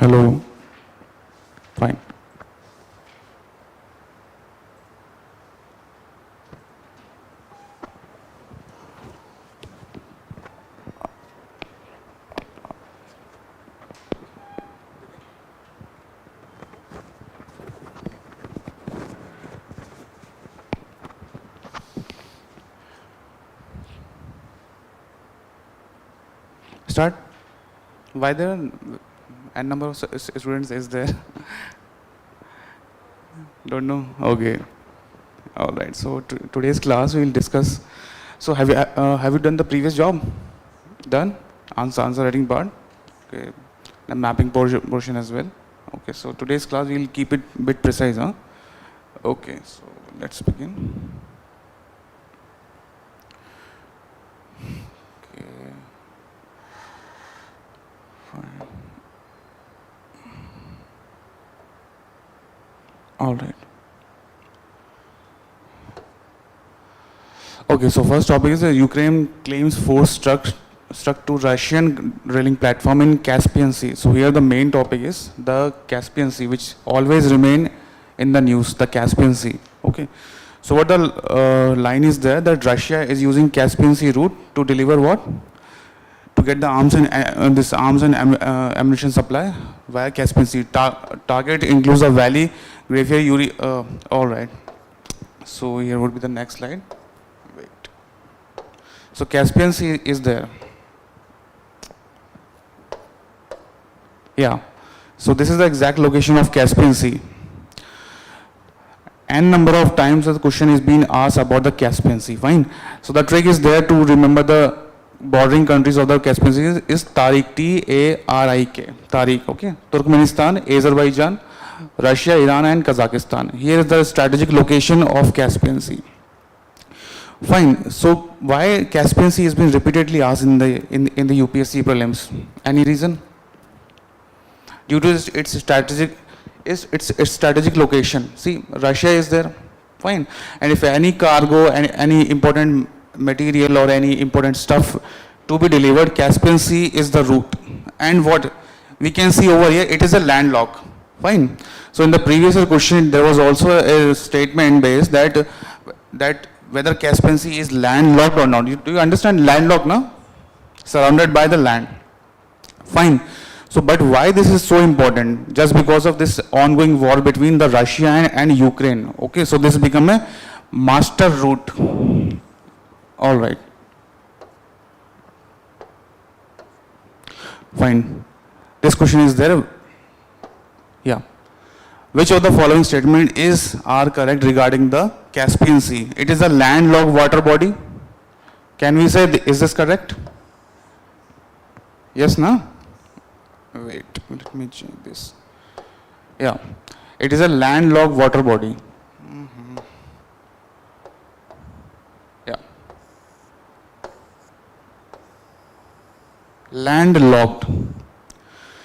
Hello. Fine. Start. Why there are n number of students is there? Don't know. Okay. All right. So today's class we will discuss. So have you done the previous job? Done. Answer writing part. Okay. The mapping portion as well. Okay. So today's class we will keep it a bit precise, huh? Okay. So let's begin. Okay. Fine. All right. Okay, so first topic is Ukraine claims force struck to Russian drilling platform in Caspian Sea. So here the main topic is the Caspian Sea, which always remain in the news, the Caspian Sea. Okay. So what the line is there, that Russia is using Caspian Sea route to deliver what? To get the arms and this arms and ammunition supply via Caspian Sea. Target includes the valley, graveyard, Yuri. All right. So here would be the next slide. Wait. So Caspian Sea is there. Yeah. So this is the exact location of Caspian Sea. N number of times the question is being asked about the Caspian Sea. Fine. So the trick is there to remember the bordering countries of the Caspian Sea is Tarik, T-A-R-I-K, Tarik, okay. Turkmenistan, Azerbaijan, Russia, Iran and Kazakhstan. Here is the strategic location of Caspian Sea. Fine. So why Caspian Sea has been repeatedly asked in the UPSC prelims? Any reason? Due to its strategic location. See, Russia is there. Fine. And if any cargo and any important material or any important stuff to be delivered, Caspian Sea is the route. And what we can see over here, it is a landlocked. Fine. So in the previous question, there was also a statement based that whether Caspian Sea is landlocked or not. Do you understand landlocked, no? Surrounded by the land. Fine. So, but why this is so important? Just because of this ongoing war between the Russia and Ukraine. Okay. So this become a master route. All right. Fine. This question is there. Yeah. Which of the following statement are correct regarding the Caspian Sea? It is a landlocked water body. Can we say, is this correct? Yes, no? Wait, let me change this. Yeah. It is a landlocked water body. Landlocked.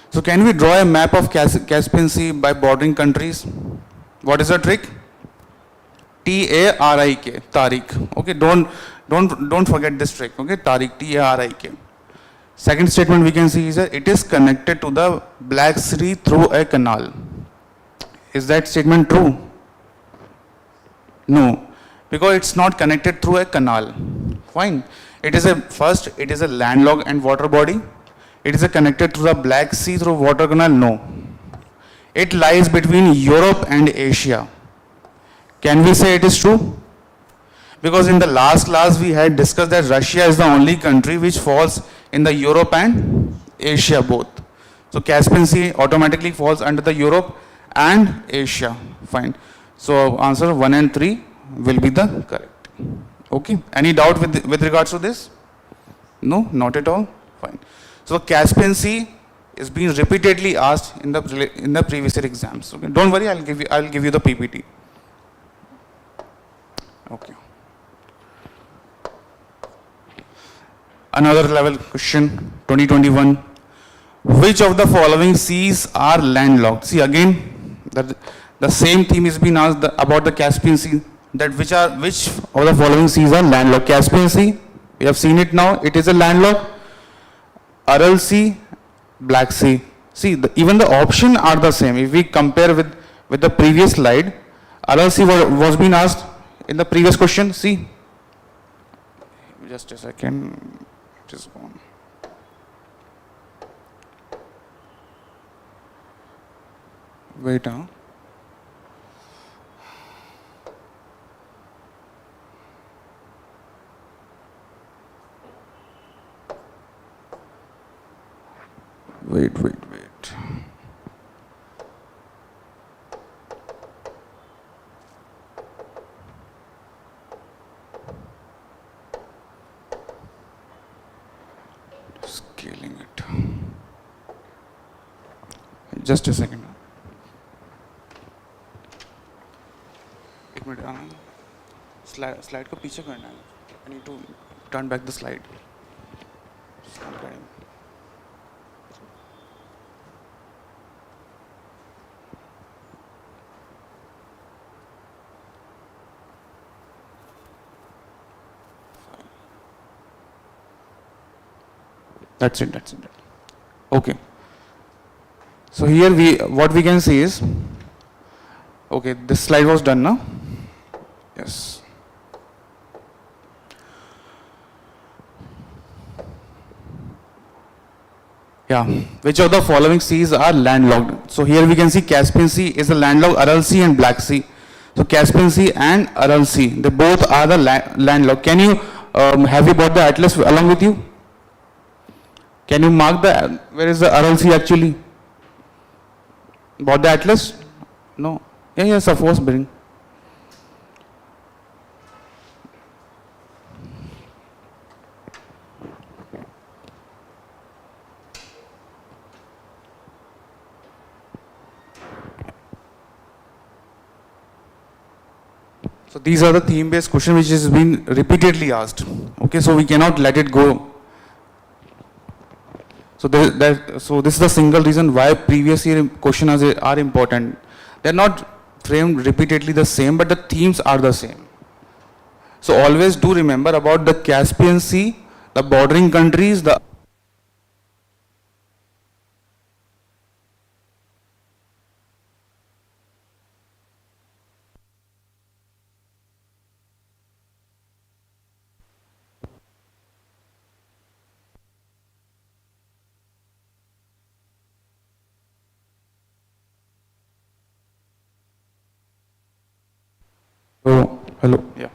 So can we draw a map of Caspian Sea by bordering countries? What is the trick? T-A-R-I-K, Tarik. Okay, don't forget this trick. Okay, Tarik, T-A-R-I-K. Second statement we can see is that it is connected to the Black Sea through a canal. Is that statement true? No, because it's not connected through a canal. Fine. It is a landlocked and water body. It is connected to the Black Sea through water canal. No. It lies between Europe and Asia. Can we say it is true? Because in the last class we had discussed that Russia is the only country which falls in the Europe and Asia both. So Caspian Sea automatically falls under the Europe and Asia. Fine. So answer 1 and 3 will be the correct. Okay. Any doubt with regards to this? No, not at all. Fine. So Caspian Sea is being repeatedly asked in the previous year exams. Okay. Don't worry, I'll give you the PPT. Okay. Another level question, 2021. Which of the following seas are landlocked? See again, the same theme is being asked about the Caspian Sea. That which of the following seas are landlocked? Caspian Sea, we have seen it now. It is a landlocked. Aral Sea, Black Sea. See, even the option are the same. If we compare with the previous slide, RLC was being asked in the previous question. See, just a second, it is gone. Wait, huh? Wait. Scaling it. Just a second. एक minute आना. Slide को पीछे करना है. I need to turn back the slide. That's it. Okay. So here what we can see is, okay, this slide was done now. Yes. Yeah. Which of the following seas are landlocked? So here we can see Caspian Sea is a landlocked, Aral Sea and Black Sea. So Caspian Sea and Aral Sea, they both are the landlocked. Can you have you brought the atlas along with you? Can you mark where is the Aral Sea actually? Bought the atlas? No. Yes, of course, bring. So these are the theme-based questions which has been repeatedly asked. Okay, so we cannot let it go. So this is the single reason why previous year questions are important. They are not framed repeatedly the same, but the themes are the same. So always do remember about the Caspian Sea, the bordering countries, the hello. Yeah.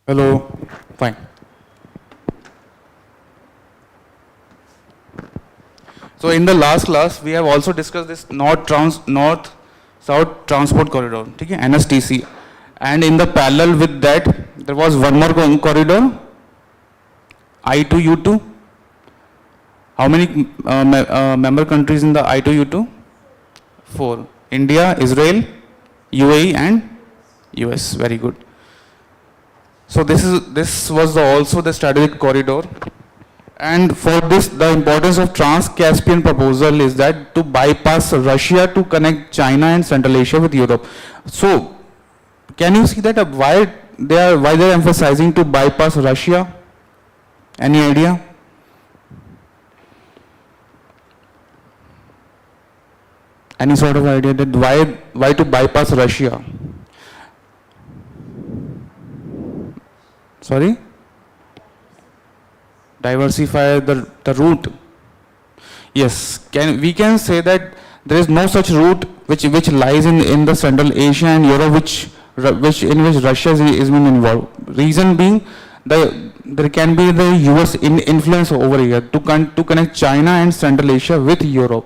Hello. Fine. So in the last class, we have also discussed this north-south transport corridor, okay, NSTC. And in the parallel with that, there was one more corridor, I2U2. How many member countries in the I2U2? 4. India, Israel, UAE and US. Very good. So this was also the strategic corridor. And for this, the importance of Trans-Caspian proposal is that to bypass Russia to connect China and Central Asia with Europe. So, can you see that why they are emphasizing to bypass Russia? Any idea? Any sort of idea that why to bypass Russia? Sorry? Diversify the route. Yes, we can say that there is no such route which lies in the Central Asia and Europe in which Russia is being involved. Reason being, there can be the US influence over here to connect China and Central Asia with Europe.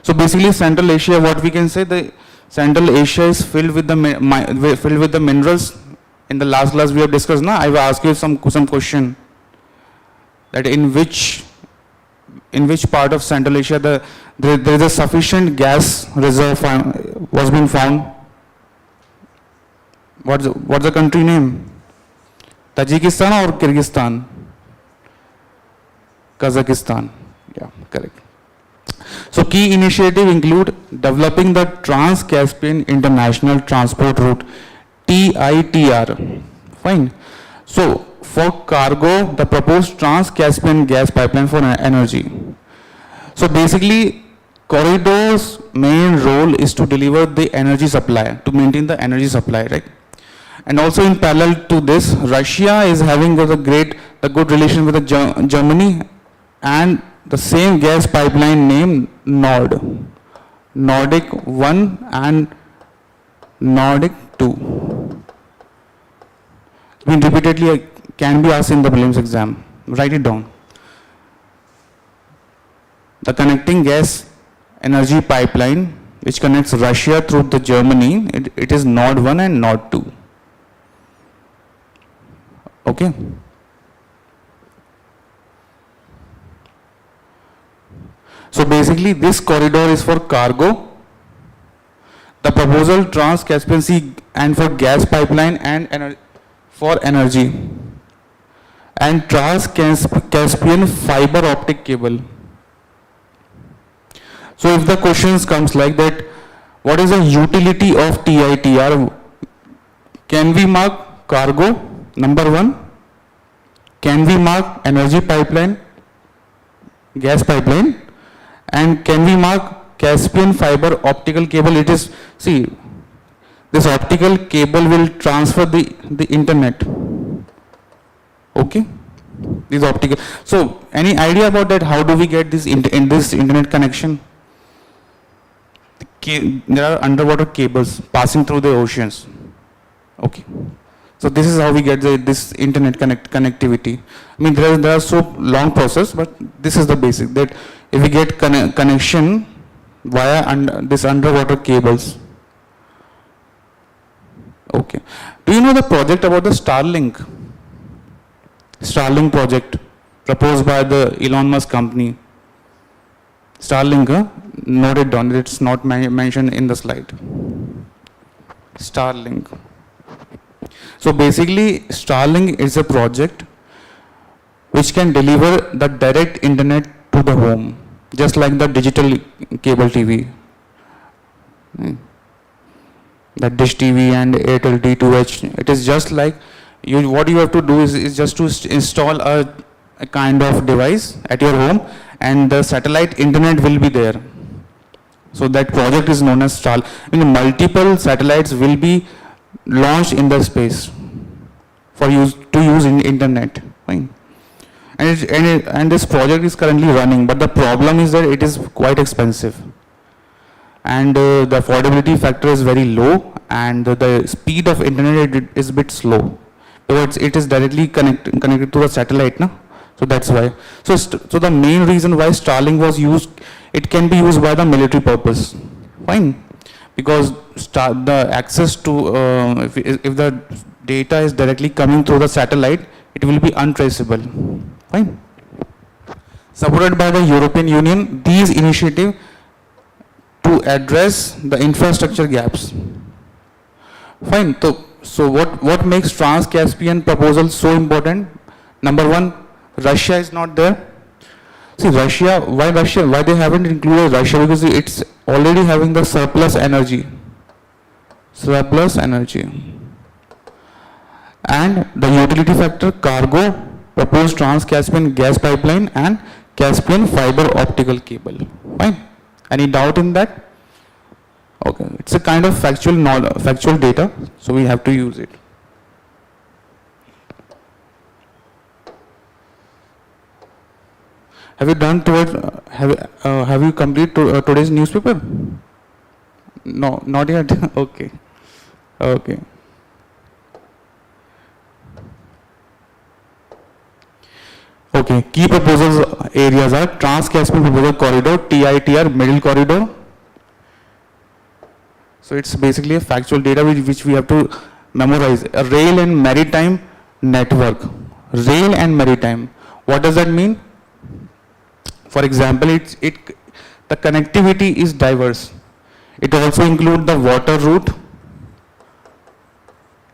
So basically, Central Asia, what we can say, the Central Asia is filled with the minerals. In the last class we have discussed. Now I will ask you some question. That in which part of Central Asia there is a sufficient gas reserve was being found. What's the country name? Tajikistan or Kyrgyzstan? Kazakhstan. Yeah, correct. So key initiative include developing the Trans-Caspian International Transport Route, TITR. Fine. So for cargo, the proposed Trans-Caspian gas pipeline for energy. So basically, corridor's main role is to deliver the energy supply, to maintain the energy supply, right? And also in parallel to this, Russia is having the good relation with Germany, and the same gas pipeline named Nordic 1 and Nordic 2. Been repeatedly can be asked in the prelims exam. Write it down. The connecting gas energy pipeline which connects Russia through the Germany, it is Nord 1 and Nord 2. Okay. So basically this corridor is for cargo. The proposal Trans-Caspian Sea and for gas pipeline and for energy. And Trans-Caspian fiber optic cable. So if the questions comes like that, what is the utility of TITR? Can we mark cargo, number 1? Can we mark energy pipeline, gas pipeline? And can we mark Caspian fiber optical cable? It is, see, this optical cable will transfer the internet. Okay? This optical. So, any idea about that? How do we get this this internet connection? There are underwater cables passing through the oceans. Okay. So this is how we get this internet connectivity. I mean, there are so long process, but this is the basic, that if we get connection via this underwater cables. Okay. Do you know the project about the Starlink project proposed by the Elon Musk company? Starlink, note it down, it's not mentioned in the slide. Starlink. So basically, Starlink is a project which can deliver the direct internet to the home, just like the digital cable TV. The Dish TV and Airtel D2H. It is just like, what you have to do is just to install a kind of device at your home, and the satellite internet will be there. So that project is known as Starlink. I mean, multiple satellites will be launched in the space to use in internet. Fine. And this project is currently running, but the problem is that it is quite expensive, and the affordability factor is very low, and the speed of internet is a bit slow. because it is directly connected to the satellite, no? So that's why. So, so the main reason why Starlink was used, it can be used by the military purpose. Fine. Because the access to, if the data is directly coming through the satellite, it will be untraceable. Fine. Supported by the European Union, these initiatives to address the infrastructure gaps. Fine. So what makes Trans-Caspian proposal so important? Number one, Russia is not there. See, Russia, why they haven't included Russia? Because it's already having the surplus energy. And the utility factor, cargo, proposed Trans-Caspian gas pipeline and Caspian fiber optical cable. Fine. Any doubt in that? Okay. It's a kind of factual data, so we have to use it. Have you done towards, have you completed today's newspaper? No, not yet. Okay. Okay. Okay, key proposals areas are Trans-Caspian Proposal Corridor, TITR, Middle Corridor. So it's basically a factual data which we have to memorize. A rail and maritime network. Rail and maritime. What does that mean? For example, the connectivity is diverse. It also includes the water route,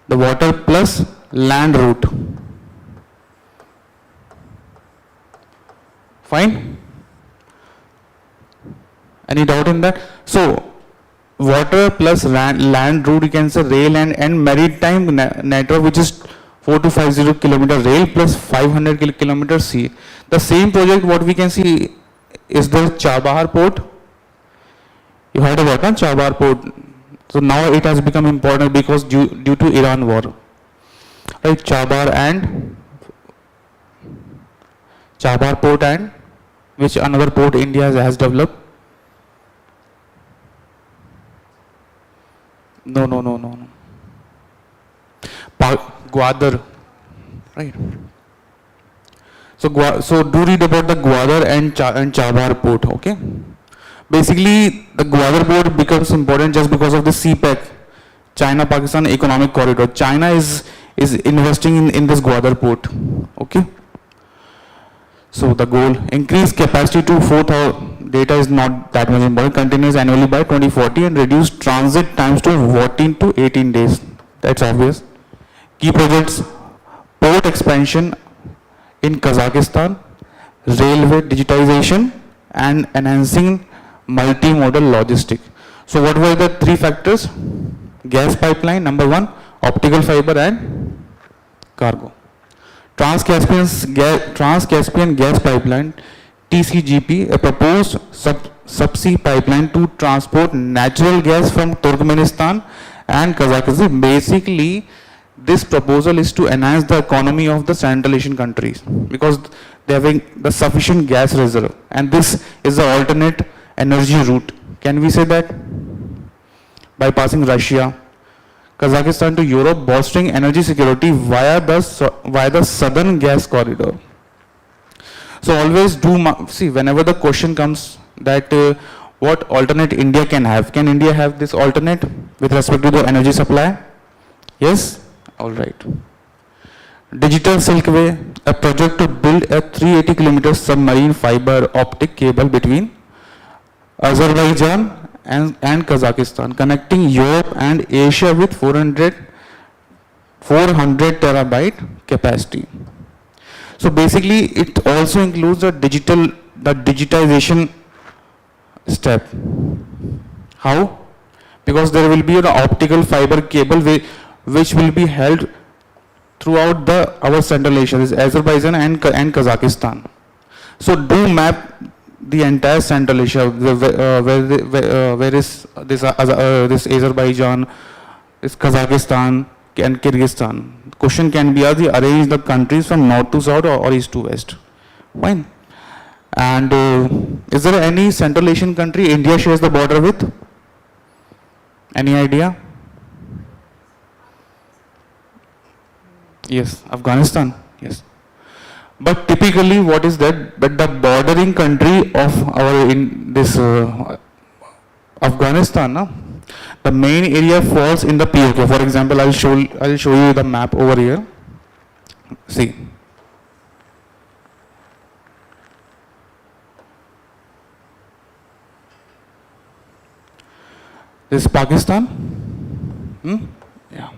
the water plus land route. Fine? Any doubt in that? So, water plus land route, you can say rail and maritime network, which is 4250 kilometer rail plus 500 kilometer sea. The same project, what we can see is the Chabahar port. You heard about that Chabahar port. So now it has become important because due to Iran war. Right, Chabahar port and which another port India has developed? No. Gwadar, right? So do read about the Gwadar and Chabahar port, okay? Basically, the Gwadar port becomes important just because of the CPEC, China-Pakistan Economic Corridor. China is investing in this Gwadar port, okay? So the goal, increase capacity to 4,000, data is not that much important, continues annually by 2040 and reduce transit times to 14 to 18 days. That's obvious. Key projects, port expansion in Kazakhstan, railway digitization and enhancing multimodal logistics. So what were the three factors? Gas pipeline, number one, optical fiber and cargo. Trans-Caspian gas pipeline, TCGP, a proposed subsea pipeline to transport natural gas from Turkmenistan and Kazakhstan. Basically, this proposal is to enhance the economy of the Central Asian countries because they are having the sufficient gas reserve, and this is the alternate energy route. Can we say that? Bypassing Russia, Kazakhstan to Europe, bolstering energy security via the southern gas corridor. So always see whenever the question comes that what alternate India can have. Can India have this alternate with respect to the energy supply? Yes? All right. Digital Silkway, a project to build a 380 kilometer submarine fiber optic cable between Azerbaijan and Kazakhstan, connecting Europe and Asia with 400 terabyte capacity. So basically, it also includes the digitization step. How? Because there will be an optical fiber cable which will be held throughout our Central Asia, is Azerbaijan and Kazakhstan. So do map the entire Central Asia, where is this Azerbaijan, this Kazakhstan and Kyrgyzstan. Question can be arrange the countries from north to south or east to west. Fine. And is there any Central Asian country India shares the border with? Any idea? Yes, Afghanistan. Yes. But typically, what is that? But the bordering country of our in this Afghanistan, na, the main area falls in the POK. For example, I'll show you the map over here. See, this is Pakistan. Yeah.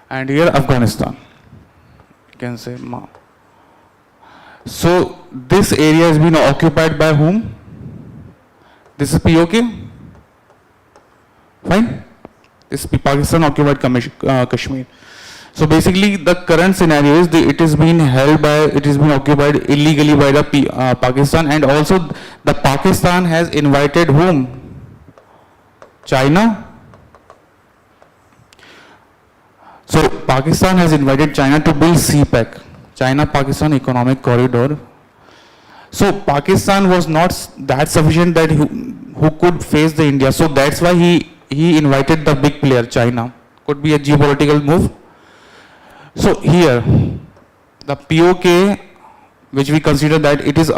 And here Afghanistan. You can say Ma. So this area has been occupied by whom? This is POK. Fine. This is Pakistan occupied Kashmir. So basically, the current scenario is it is being held by, it is being occupied illegally by the Pakistan, and also the Pakistan has invited whom? China. So Pakistan has invited China to build CPEC, China-Pakistan Economic Corridor. So Pakistan was not that sufficient that who could face the India. So that's why he invited the big player, China. Could be a geopolitical move. So here, the POK, which we consider that it is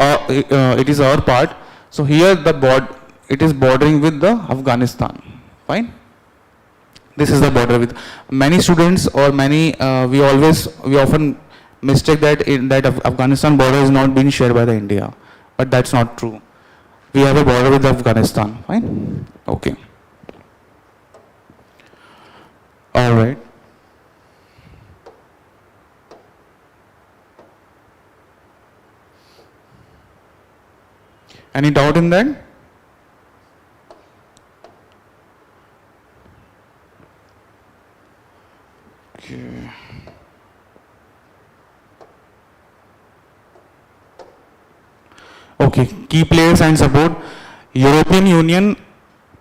our part. So here it is bordering with the Afghanistan. Fine. This is the border with many students, or many we often mistake that Afghanistan border is not being shared by the India, but that's not true. We have a border with Afghanistan. Fine. Okay. All right. Any doubt in that? Okay. Okay, key players and support. European Union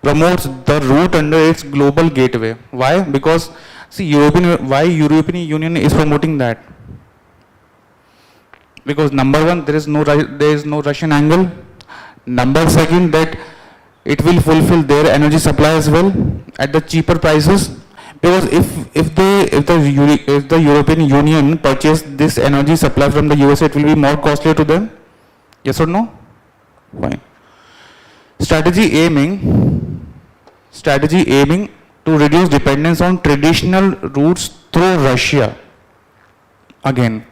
promotes the route under its global gateway. Why? Because see, why European Union is promoting that? Because number one, there is no Russian angle. Number second, that it will fulfill their energy supply as well at the cheaper prices. Because if the European Union purchase this energy supply from the USA, it will be more costly to them. Yes or no? Fine. Strategy aiming to reduce dependence on traditional routes through Russia. Again,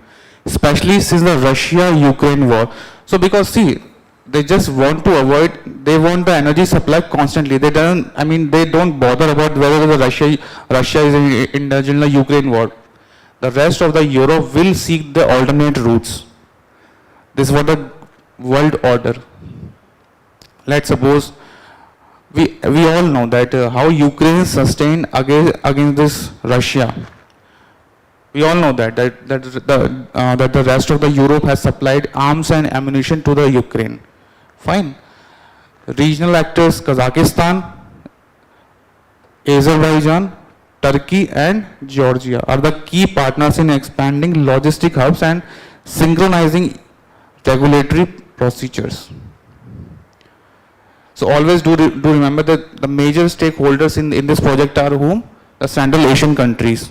especially since the Russia-Ukraine war. So because see, they just want to avoid, they want the energy supply constantly. They don't bother about whether the Russia is indulged in the Ukraine war. The rest of the Europe will seek the alternate routes. This is what the world order. Let's suppose we all know that how Ukraine sustained against this Russia. We all know that the rest of the Europe has supplied arms and ammunition to the Ukraine. Fine. Regional actors Kazakhstan, Azerbaijan, Turkey and Georgia are the key partners in expanding logistic hubs and synchronizing regulatory procedures. So always do remember that the major stakeholders in this project are whom? The Central Asian countries.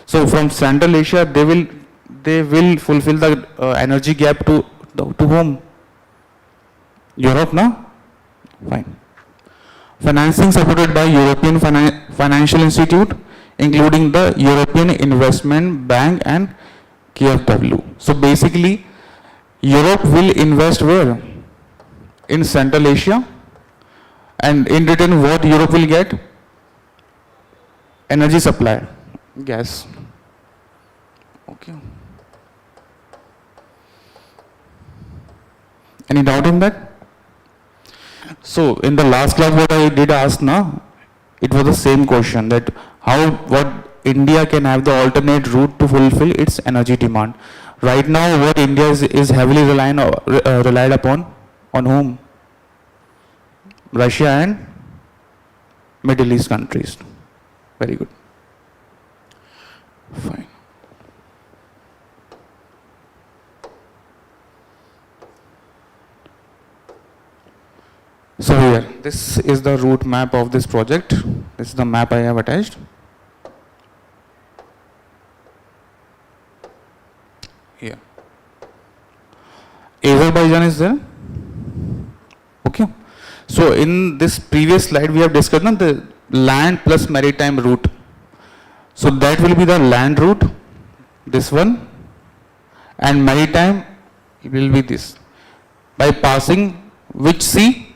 So from Central Asia, they will fulfill the energy gap to whom? Europe, no? Fine. Financing supported by European Financial Institute, including the European Investment Bank and KfW. So basically, Europe will invest where? In Central Asia. And in return, what Europe will get? Energy supply. Gas. Okay. Any doubt in that? So in the last class, what I did ask now, it was the same question, that what India can have the alternate route to fulfill its energy demand. Right now, what India is heavily relied upon, on whom? Russia and Middle East countries. Very good. Fine. So here, this is the route map of this project. This is the map I have attached. Azerbaijan is there. Okay. So in this previous slide we have discussed the land plus maritime route. So that will be the land route, this one, and maritime will be this. By passing which sea?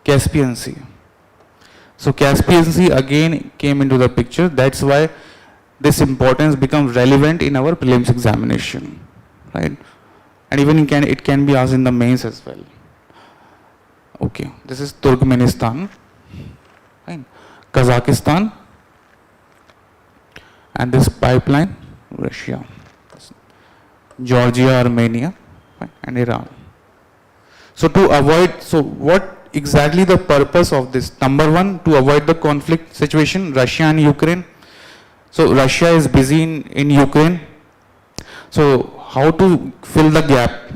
Caspian Sea. So Caspian Sea again came into the picture. That's why this importance becomes relevant in our prelims examination, right? And even it can be asked in the mains as well. Okay, this is Turkmenistan, right? Kazakhstan, and this pipeline, Russia, Georgia, Armenia, right? And Iran. So to avoid, so what exactly the purpose of this? Number one, to avoid the conflict situation, Russia and Ukraine. So Russia is busy in Ukraine. So how to fill the gap?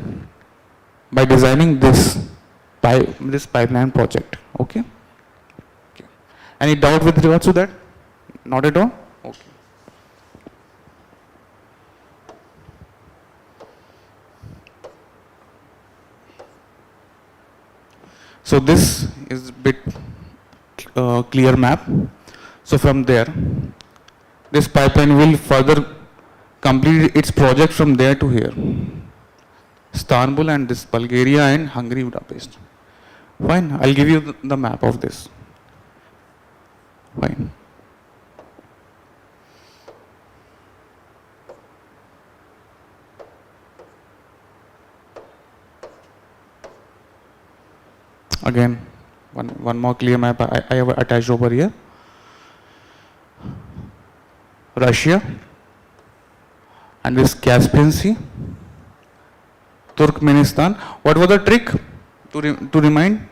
By designing this pipeline project. Okay? Okay. Any doubt with regards to that? Not at all? Okay. So this is a bit clear map. So from there, this pipeline will further complete its project from there to here. Istanbul and this Bulgaria and Hungary, Budapest. Fine, I'll give you the map of this. Fine. Again, one more clear map I have attached over here. Russia and this Caspian Sea, Turkmenistan. What was the trick? To remind,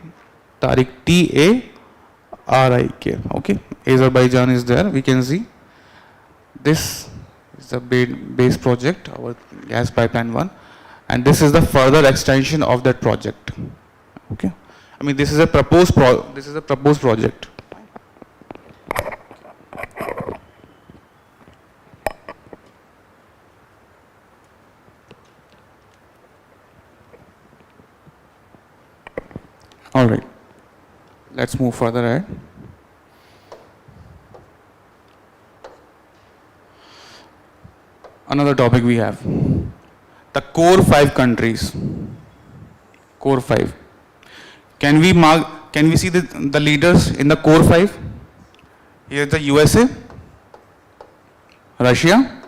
Tariq, T-A-R-I-K. Okay, Azerbaijan is there. We can see this is the base project, our gas pipeline one, and this is the further extension of that project. Okay, I mean this is a proposed project. All right, let's move further ahead. Another topic we have, the core 5 countries. Core 5. Can we see the leaders in the core 5? Here is the USA, Russia,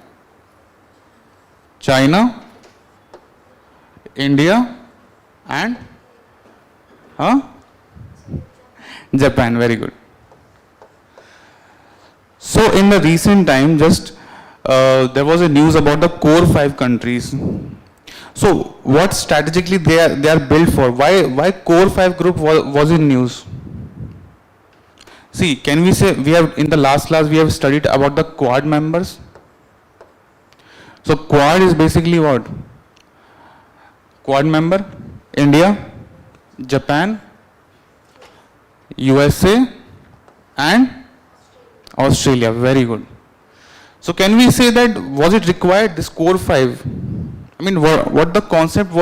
China, India, and Japan. Very good. So in the recent time, just there was a news about the core 5 countries. So what strategically they are built for? Why core 5 group was in news? See, can we say we have in the last class we have studied about the Quad members? So Quad is basically what? Quad member, India, Japan, USA, and Australia. Very good. So can we say that was it required, this core 5? I mean, what the concept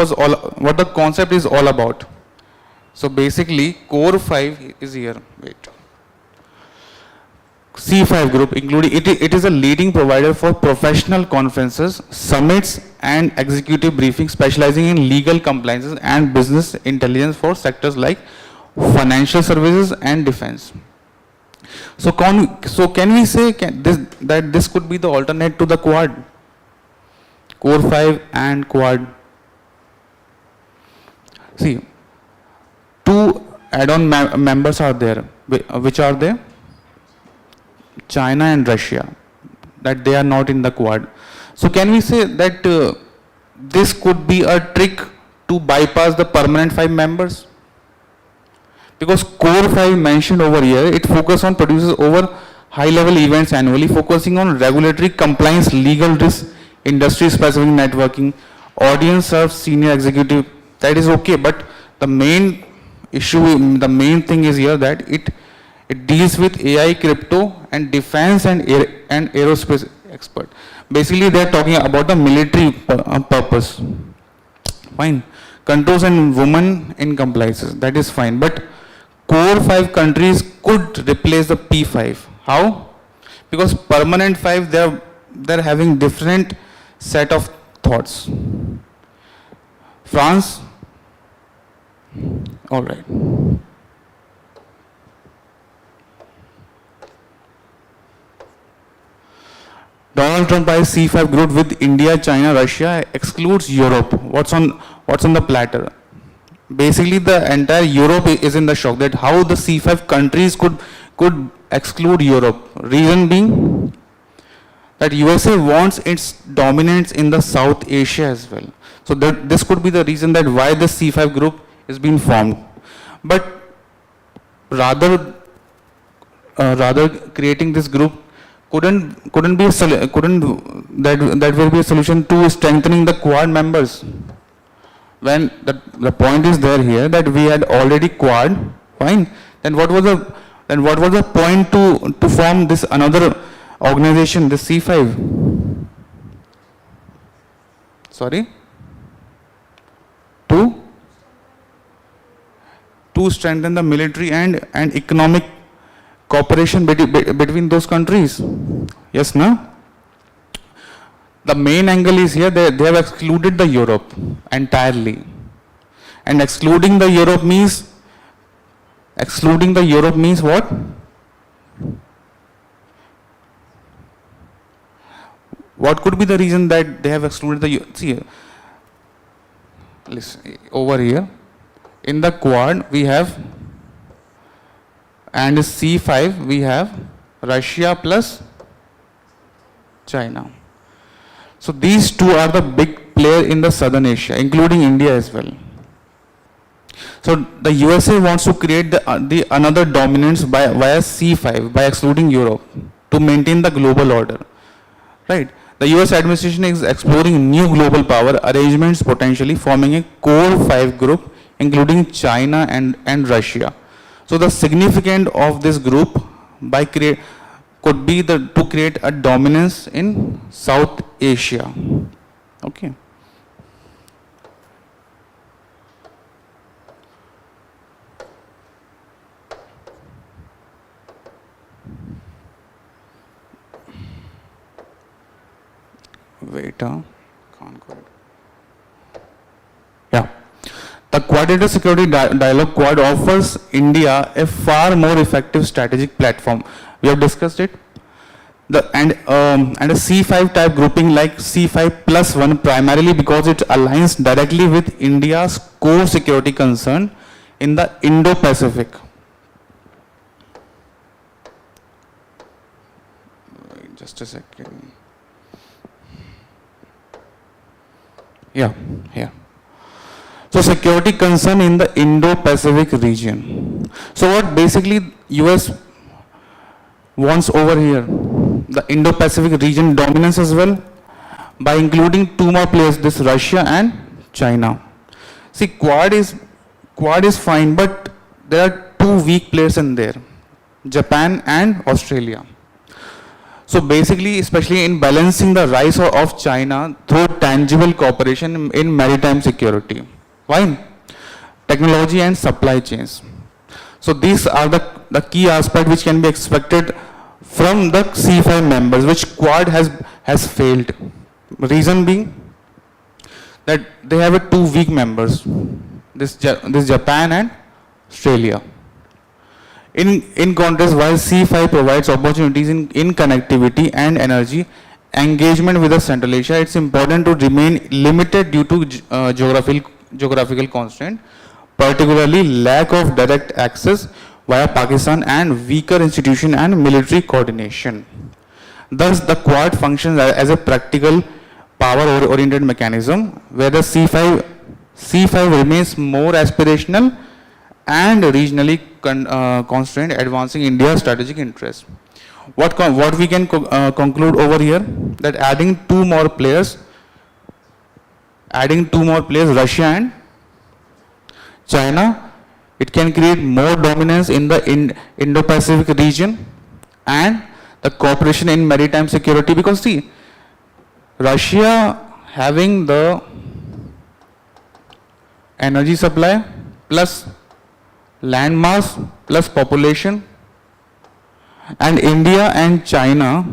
is all about. So basically, core 5 is here. Wait. C5 group, including it is a leading provider for professional conferences, summits, and executive briefings, specializing in legal compliances and business intelligence for sectors like financial services and defense. So can we say that this could be the alternate to the Quad? Core 5 and Quad. See, 2 add-on members are there. Which are they? China and Russia. That they are not in the Quad. So can we say that this could be a trick to bypass the permanent 5 members? Because core 5 mentioned over here, it focuses on produces over high-level events annually, focusing on regulatory compliance, legal risk, industry-specific networking, audience serves senior executive. That is okay, but the main issue, the main thing is here that it deals with AI, crypto, and defense and aerospace expert. Basically, they are talking about the military purpose. Fine. controls and women in compliances. That is fine. But core 5 countries could replace the P5. How? Because permanent 5, they're having different set of thoughts. France, all right. Donald Trump has C5 group with India, China, Russia, excludes Europe. What's on the platter? Basically, the entire Europe is in the shock that how the C5 countries could exclude Europe. Reason being that USA wants its dominance in the South Asia as well. So this could be the reason that why the C5 group is being formed. But rather creating this group couldn't that will be a solution to strengthening the Quad members. When the point is there here that we had already Quad, fine. Then what was the point to form this another organization, this C5? Sorry? To strengthen the military and economic cooperation between those countries. Yes, no? The main angle is here, they have excluded the Europe entirely. And excluding the Europe means what? What could be the reason that they have excluded the Europe? See, listen, over here, in the Quad we have, and C5 we have Russia plus China. So these two are the big players in the Southern Asia, including India as well. So the USA wants to create the another dominance via C5 by excluding Europe to maintain the global order, right? The US administration is exploring new global power arrangements, potentially forming a core 5 group, including China and Russia. So the significance of this group could be to create a dominance in South Asia. Okay. Wait, can't go ahead. Yeah. The Quadrilateral Security Dialogue Quad offers India a far more effective strategic platform. We have discussed it. And a C5 type grouping like C5 plus 1 primarily because it aligns directly with India's core security concern in the Indo-Pacific. Wait, just a second. Yeah, here. So security concern in the Indo-Pacific region. So what basically US wants over here, the Indo-Pacific region dominance as well, by including two more players, this Russia and China. See, Quad is fine, but there are two weak players in there, Japan and Australia. So basically, especially in balancing the rise of China through tangible cooperation in maritime security. Fine. Technology and supply chains. So these are the key aspects which can be expected from the C5 members, which Quad has failed. Reason being that they have two weak members, this Japan and Australia. In contrast, while C5 provides opportunities in connectivity and energy engagement with the Central Asia, it's important to remain limited due to geographical constraint, particularly lack of direct access via Pakistan and weaker institution and military coordination. Thus, the Quad functions as a practical power-oriented mechanism where the C5 remains more aspirational and regionally constrained, advancing India's strategic interests. What we can conclude over here, that adding two more players, Russia and China, it can create more dominance in the Indo-Pacific region and the cooperation in maritime security, because see, Russia having the energy supply plus land mass plus population, and India and China,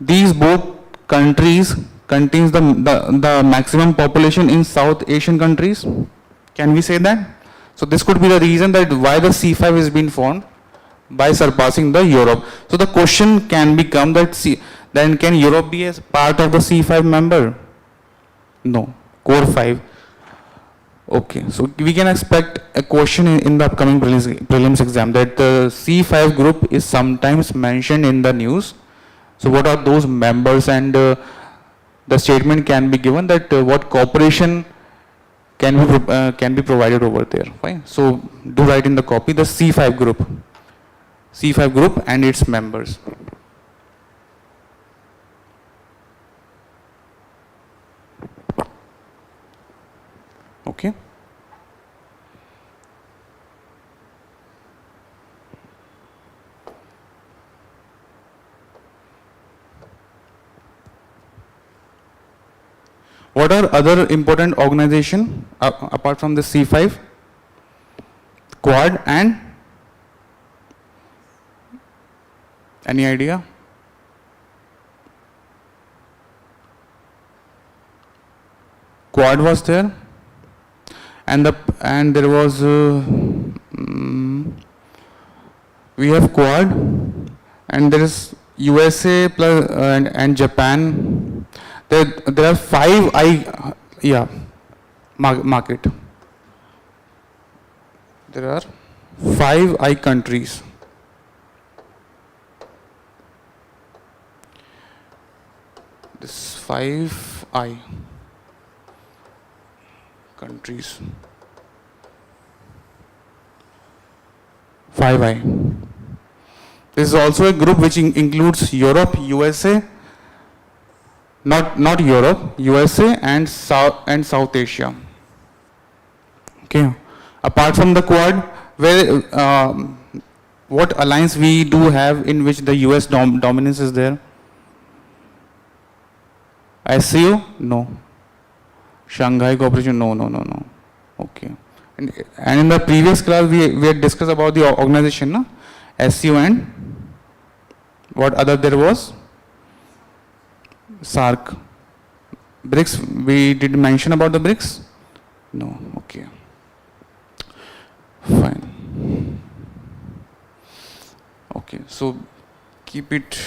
these both countries contains the maximum population in South Asian countries. Can we say that? So this could be the reason that why the C5 is being formed by surpassing the Europe. So the question can become that then can Europe be a part of the C5 member? No, core 5. Okay, so we can expect a question in the upcoming prelims exam that the C5 group is sometimes mentioned in the news. So what are those members, and the statement can be given that what cooperation can be provided over there. Fine. So do write in the copy the C5 group and its members. Okay. What are other important organizations apart from the C5? Quad and any idea? Quad was there, and there was we have Quad, and there is USA plus and Japan. There are 5 market. There are 5 countries. This 5 countries. 5 This is also a group which includes Europe, USA. Not Europe, USA and South Asia. Okay. Apart from the Quad, where what alliance we do have in which the US dominance is there? SCO? No. Shanghai Cooperation? No. Okay. And in the previous class we had discussed about the organization, no? SCO and what other there was? SARC. BRICS, we did mention about the BRICS? No, okay. Fine. Okay, so keep it.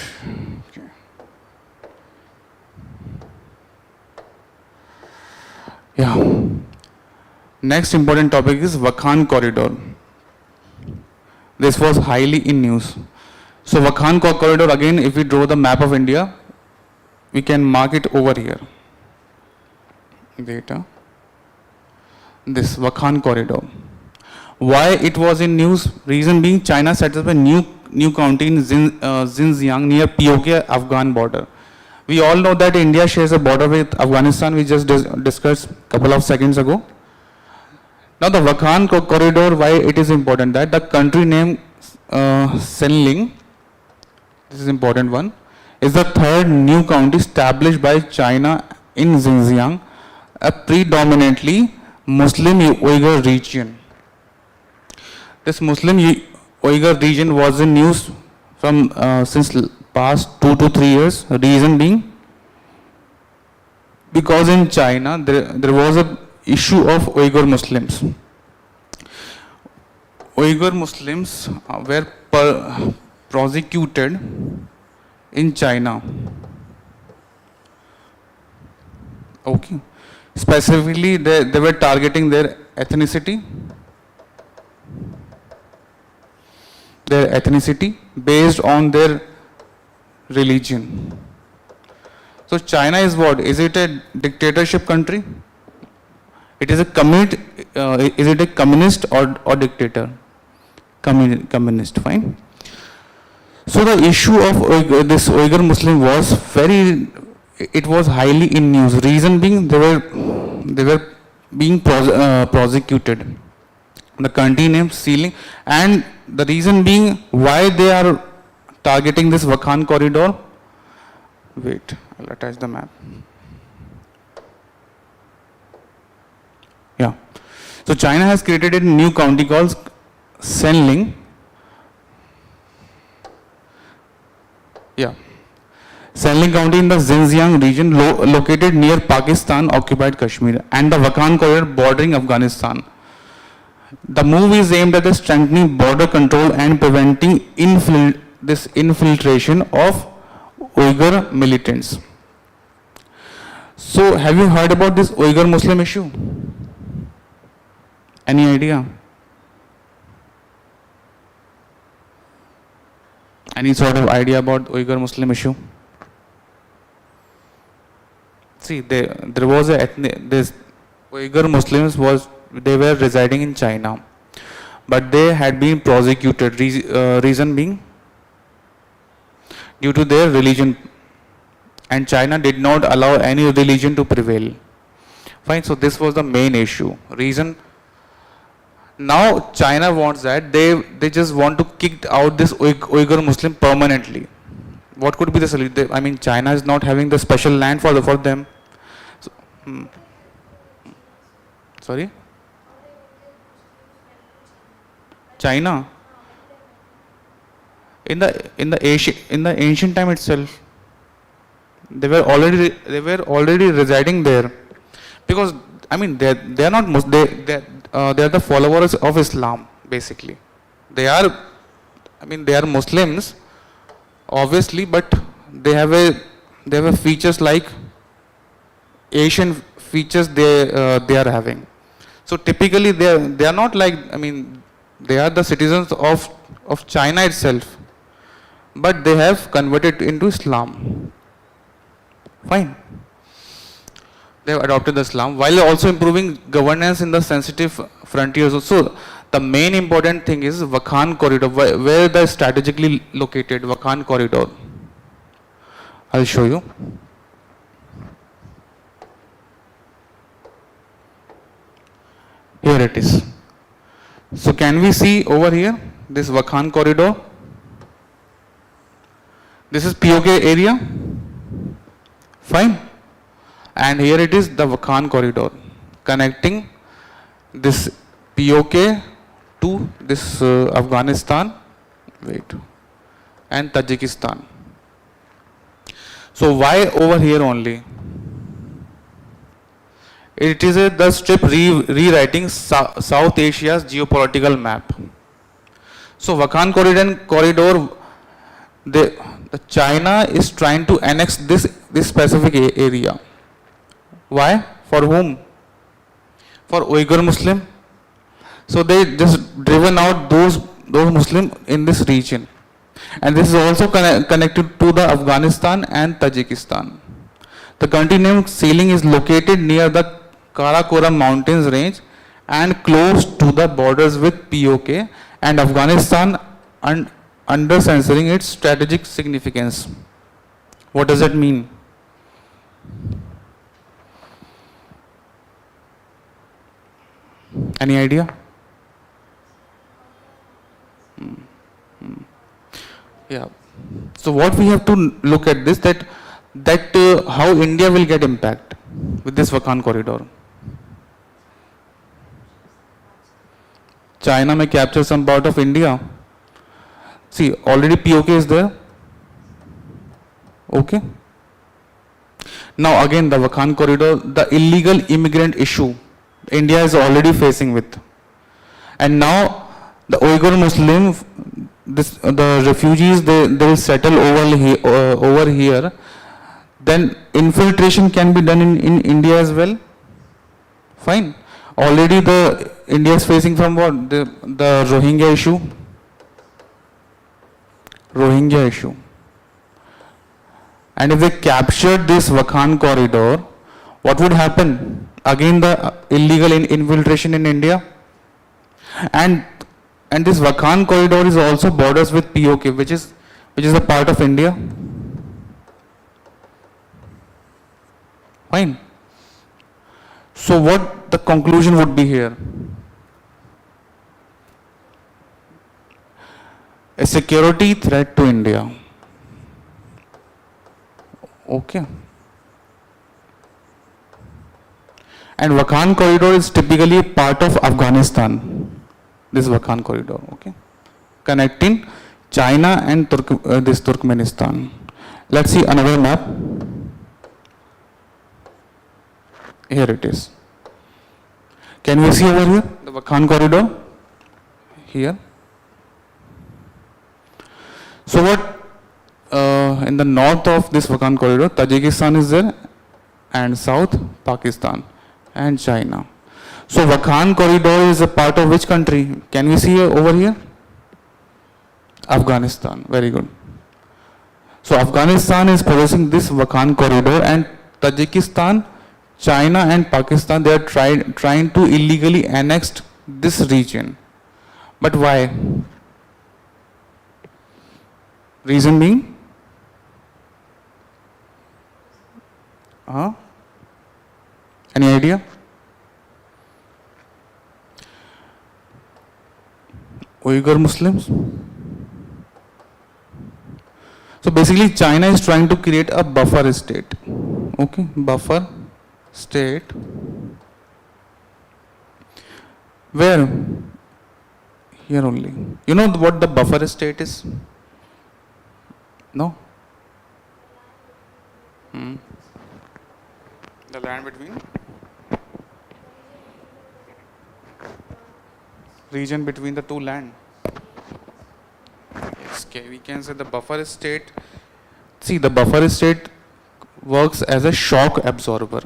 Okay. Yeah. Next important topic is Wakhan corridor. This was highly in news. So Wakhan corridor, again, if we draw the map of India, we can mark it over here. Data. This Wakhan corridor. Why it was in news? Reason being, China set up a new county in Xinjiang near POK Afghan border. We all know that India shares a border with Afghanistan. We just discussed a couple of seconds ago. Now the Wakhan corridor, why it is important? That the country name Senling, this is important one, is the third new county established by China in Xinjiang, a predominantly Muslim Uyghur region. This Muslim Uyghur region was in news from since past 2 to 3 years. Reason being, because in China there was a issue of Uyghur Muslims. Uyghur Muslims were prosecuted in China. Okay. Specifically, they were targeting their ethnicity based on their religion. So China is what? Is it a dictatorship country? It is a is it a communist or dictator? Communist, fine. So the issue of this Uyghur Muslim was it was highly in news. Reason being, they were being prosecuted. The country name Sealing, and the reason being why they are targeting this Wakhan corridor. Wait, I'll attach the map. So China has created a new county called Senling. Yeah. Senling County in the Xinjiang region located near Pakistan occupied Kashmir and the Wakhan corridor bordering Afghanistan. The move is aimed at strengthening border control and preventing this infiltration of Uyghur militants. So, have you heard about this Uyghur Muslim issue? Any idea? Any sort of idea about Uyghur Muslim issue? See, there was this Uyghur Muslims they were residing in China, but they had been prosecuted. Reason being due to their religion, and China did not allow any religion to prevail. Fine. So this was the main issue. Reason. Now China wants that they just want to kick out this Uyghur Muslim permanently. What could be the solution? I mean, China is not having the special land for them. So, sorry. China. In the ancient time itself, they were already residing there, because I mean they are not they are the followers of Islam basically. They are Muslims obviously, but they have features like Asian features they are having. So typically they are not like, I mean, they are the citizens of China itself, but they have converted into Islam. Fine. They have adopted Islam while also improving governance in the sensitive frontiers. So the main important thing is Wakhan corridor, where they are strategically located. Wakhan corridor. I'll show you. Here it is. So can we see over here this Wakhan corridor? This is POK area. Fine. And here it is the Wakhan corridor connecting this POK to this Afghanistan, and Tajikistan. So why over here only? It is the strip rewriting South Asia's geopolitical map. So Wakhan corridor, the China is trying to annex this specific area. Why? For whom? For Uyghur Muslim. So they just driven out those Muslim in this region, and this is also connected to the Afghanistan and Tajikistan. The country named Sealing is located near the Karakoram mountains range and close to the borders with POK and Afghanistan, and under censoring its strategic significance. What does that mean? Any idea? Yeah. So what we have to look at this, that how India will get impact with this Wakhan corridor. China may capture some part of India. See, already POK is there. Okay. Now again the Wakhan corridor, the illegal immigrant issue India is already facing with. And now the Uyghur Muslim, the refugees, they will settle over here. Then infiltration can be done in India as well. Fine. Already the India is facing from what? The Rohingya issue. Rohingya issue. And if they captured this Wakhan corridor, what would happen? Again the illegal infiltration in India. And this Wakhan corridor is also borders with POK, which is a part of India. Fine. So what the conclusion would be here? A security threat to India. Okay. And Wakhan corridor is typically a part of Afghanistan. This Wakhan corridor, okay, connecting China and this Turkmenistan. Let's see another map. Here it is. Can we see over here the Wakhan corridor? Here. So what? In the north of this Wakhan corridor, Tajikistan is there, and south Pakistan and China. So Wakhan corridor is a part of which country? Can we see over here? Afghanistan. Very good. So Afghanistan is possessing this Wakhan corridor, and Tajikistan, China and Pakistan, they are trying to illegally annex this region. But why? Reason being? Any idea? Uyghur Muslims? So basically China is trying to create a buffer state. Okay, buffer state. Where? Here only. You know what the buffer state is? No? The land between? Region between the two land. Okay, we can say the buffer state. See, the buffer state works as a shock absorber.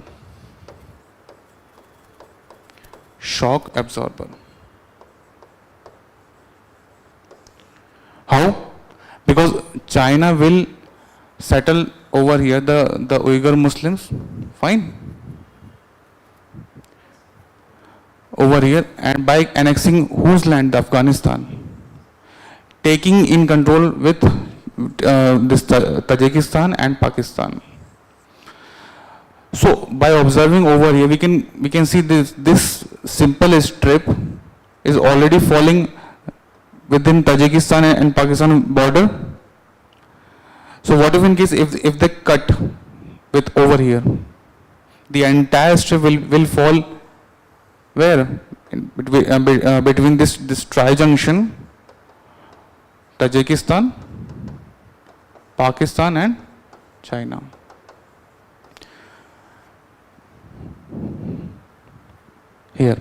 Shock absorber. How? Because China will settle over here the Uyghur Muslims. Fine. Over here, and by annexing whose land? Afghanistan. Taking in control with this Tajikistan and Pakistan. So by observing over here, we can see this simple strip is already falling within Tajikistan and Pakistan border. So what if in case if they cut with over here, the entire strip will fall where? Between this tri-junction, Tajikistan, Pakistan and China. Here.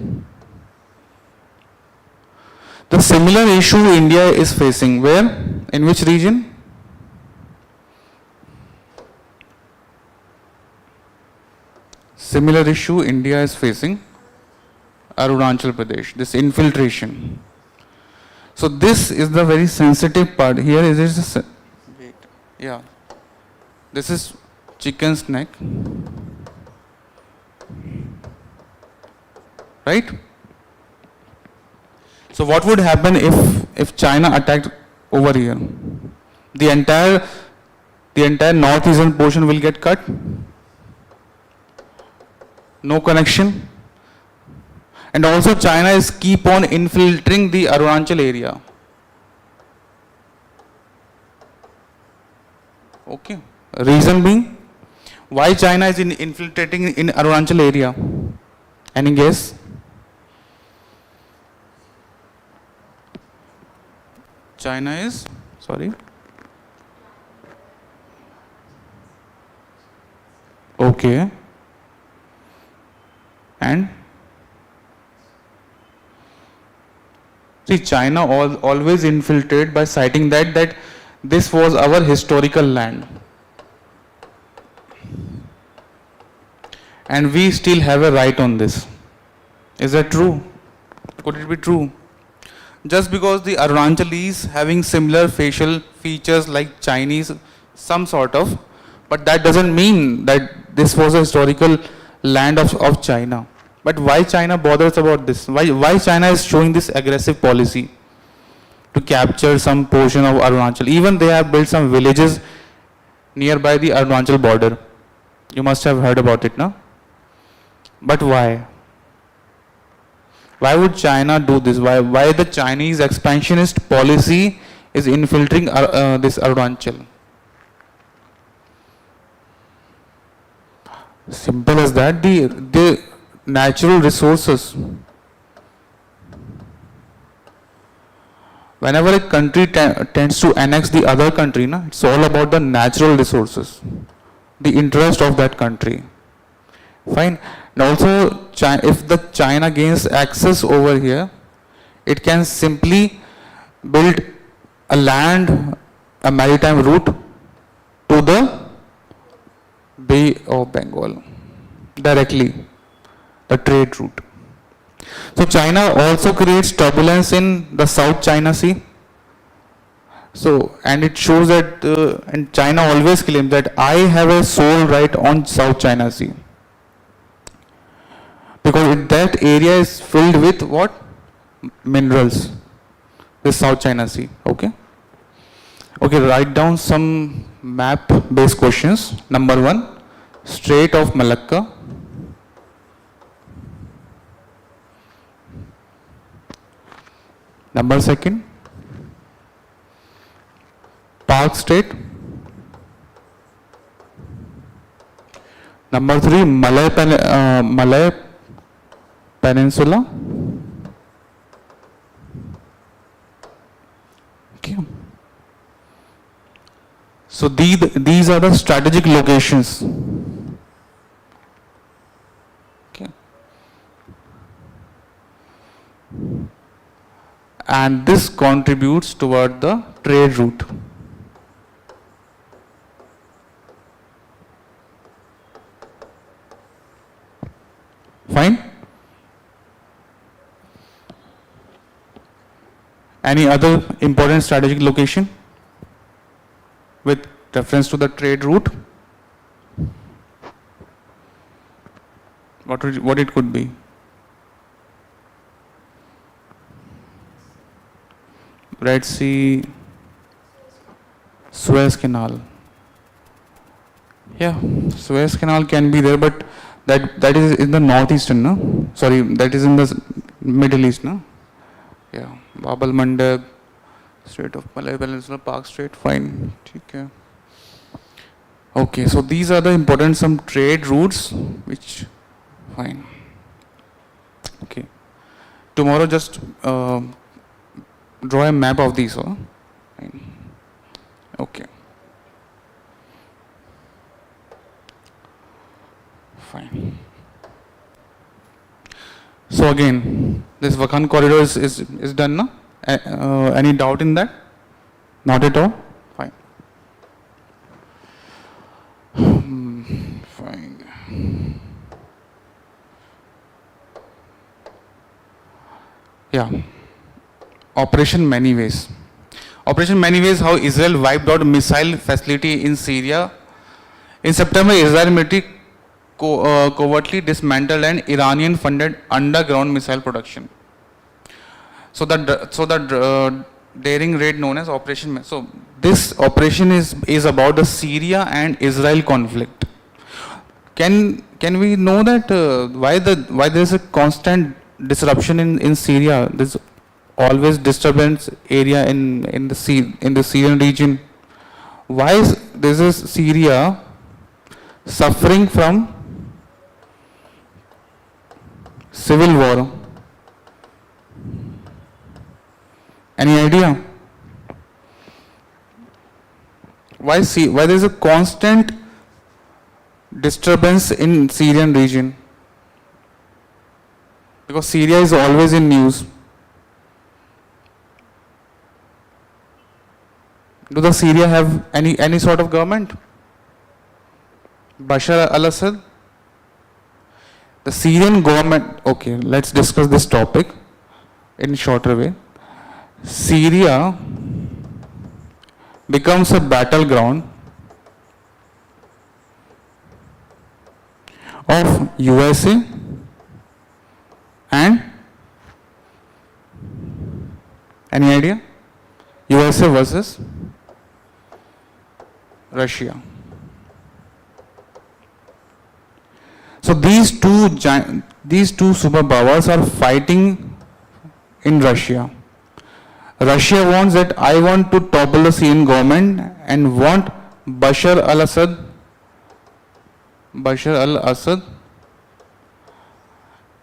The similar issue India is facing. Where? In which region? Similar issue India is facing. Arunachal Pradesh. This infiltration. So this is the very sensitive part. Here is this. Wait. Yeah. This is chicken's neck. Right? So what would happen if China attacked over here? The entire northeastern portion will get cut. No connection. And also China is keep on infiltrating the Arunachal area. Okay. Reason being, why China is infiltrating in Arunachal area? Any guess? China is, sorry. Okay. And see, China always infiltrate by citing that this was our historical land. And we still have a right on this. Is that true? Could it be true? Just because the Arunachalis having similar facial features like Chinese, some sort of, but that doesn't mean that this was a historical land of China. But why China bothers about this? Why China is showing this aggressive policy to capture some portion of Arunachal? Even they have built some villages nearby the Arunachal border. You must have heard about it, no? But why? Why would China do this? Why the Chinese expansionist policy is infiltrating this Arunachal? Simple as that. natural resources. Whenever a country tends to annex the other country, it's all about the natural resources, the interest of that country. Fine. And also, if the China gains access over here, it can simply build a maritime route to the Bay of Bengal directly, the trade route. So China also creates turbulence in the South China Sea. So, and it shows that, and China always claims that I have a sole right on South China Sea. Because that area is filled with what? Minerals. The South China Sea. Okay. Okay, write down some map based questions. Number 1, Strait of Malacca. Number 2, Park Strait. Number 3, Malay Peninsula. Okay. So these are the strategic locations. Okay. And this contributes toward the trade route. Fine? Any other important strategic location with reference to the trade route? What it could be? Red Sea, Suez Canal. Yeah, Suez Canal can be there, but that is in the northeastern, no? Sorry, that is in the Middle East, no? Yeah, Bab al Mandeb, Strait of Malay Peninsula, Park Strait, fine. Okay. Okay, so these are the important some trade routes, which, fine. Okay. Tomorrow just draw a map of these. Huh? Fine. Okay. Fine. So again, this Wakhan corridor is done, no? Any doubt in that? Not at all? Fine. Fine. Yeah. Operation Many Ways. Operation Many Ways, how Israel wiped out missile facility in Syria. In September, Israel military covertly dismantled an Iranian-funded underground missile production. So that daring raid known as Operation. So this operation is about the Syria and Israel conflict. Can we know that why there is a constant disruption in Syria? There's always disturbance area in the Syrian region. Why is Syria suffering from civil war? Any idea? Why there is a constant disturbance in Syrian region? Because Syria is always in news. Do the Syria have any sort of government? Bashar al-Assad? The Syrian government, okay, let's discuss this topic in shorter way. Syria becomes a battleground of USA and any idea? USA versus Russia. So these two superpowers are fighting in Russia. Russia wants that I want to topple the Syrian government and want Bashar al-Assad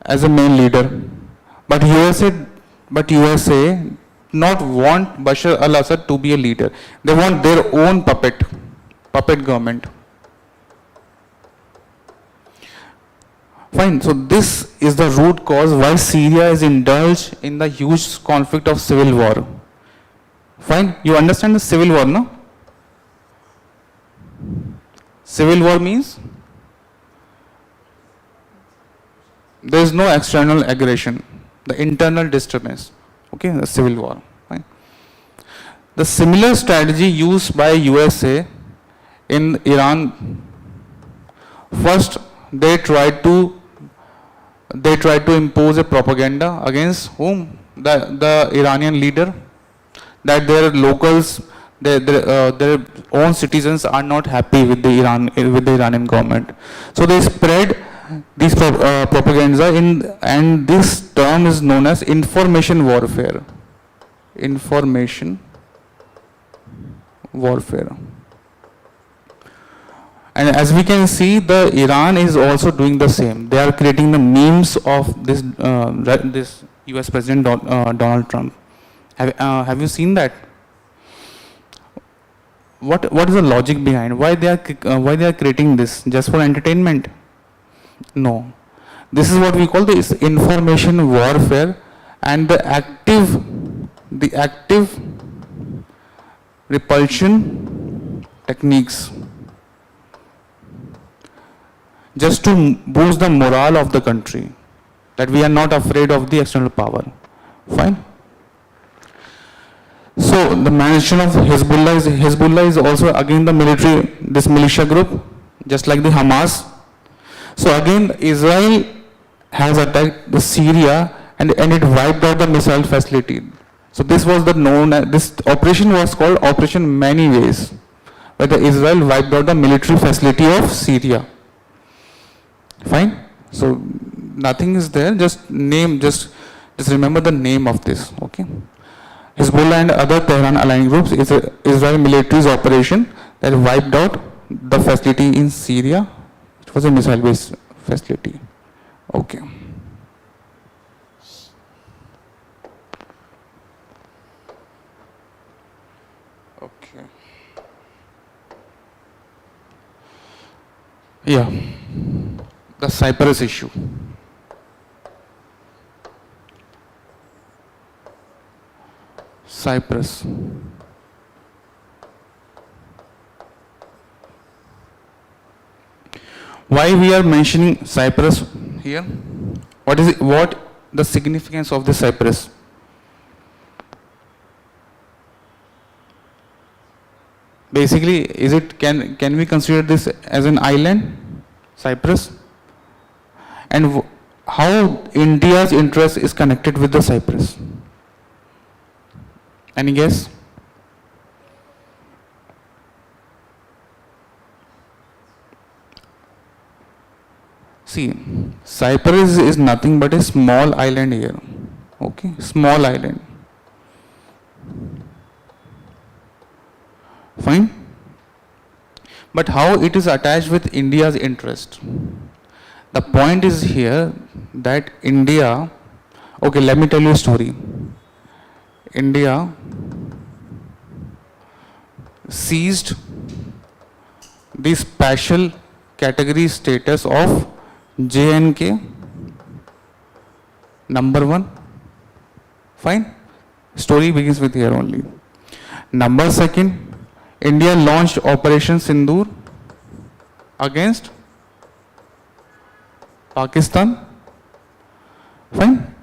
as a main leader. But USA not want Bashar al-Assad to be a leader. They want their own puppet government. Fine. So this is the root cause why Syria is indulged in the huge conflict of civil war. Fine. You understand the civil war, no? Civil war means there is no external aggression, the internal disturbance. Okay, the civil war. Fine. The similar strategy used by USA in Iran. First, they tried to impose a propaganda against whom? The Iranian leader, that their locals, their own citizens are not happy with the Iranian government. So they spread these propaganda and this term is known as information warfare. Information warfare. And as we can see, the Iran is also doing the same. They are creating the memes of this US President Donald Trump. Have you seen that? What is the logic behind? Why they are creating this? Just for entertainment? No. This is what we call this information warfare, and the active repulsion techniques, just to boost the morale of the country, that we are not afraid of the external power. Fine. So the mention of Hezbollah is also again the military, this militia group, just like the Hamas. So again, Israel has attacked the Syria and it wiped out the missile facility. So this was this operation was called Operation Many Ways, where the Israel wiped out the military facility of Syria. Fine. So nothing is there. Just remember the name of this. Okay. Hezbollah and other Tehran aligned groups is Israel military's operation that wiped out the facility in Syria. It was a missile-based facility. Okay. Okay. Yeah. The Cyprus issue. Cyprus. Why we are mentioning Cyprus here? What is it? What the significance of the Cyprus? Basically, can we consider this as an island, Cyprus? And how India's interest is connected with the Cyprus? Any guess? See, Cyprus is nothing but a small island here. Okay, small island. Fine. But how it is attached with India's interest? The point is here that India, okay, let me tell you a story. India seized the special category status of JNK, number 1. Fine. Story begins with here only. Number 2, India launched Operation Sindoor against Pakistan. Fine.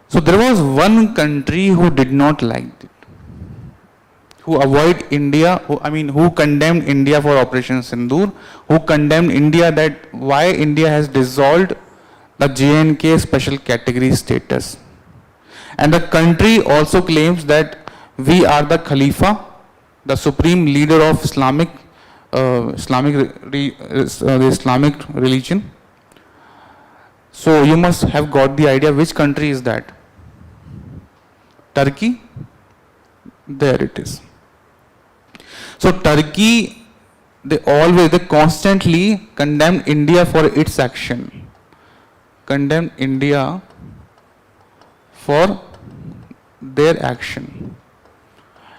So there was one country who did not like it, who avoid India, who condemned India for Operation Sindoor, who condemned India that why India has dissolved the JNK special category status. And the country also claims that we are the Khalifa, the supreme leader of Islamic religion. So you must have got the idea which country is that. Turkey. There it is. So Turkey, they constantly condemn India for its action. condemned India for their action.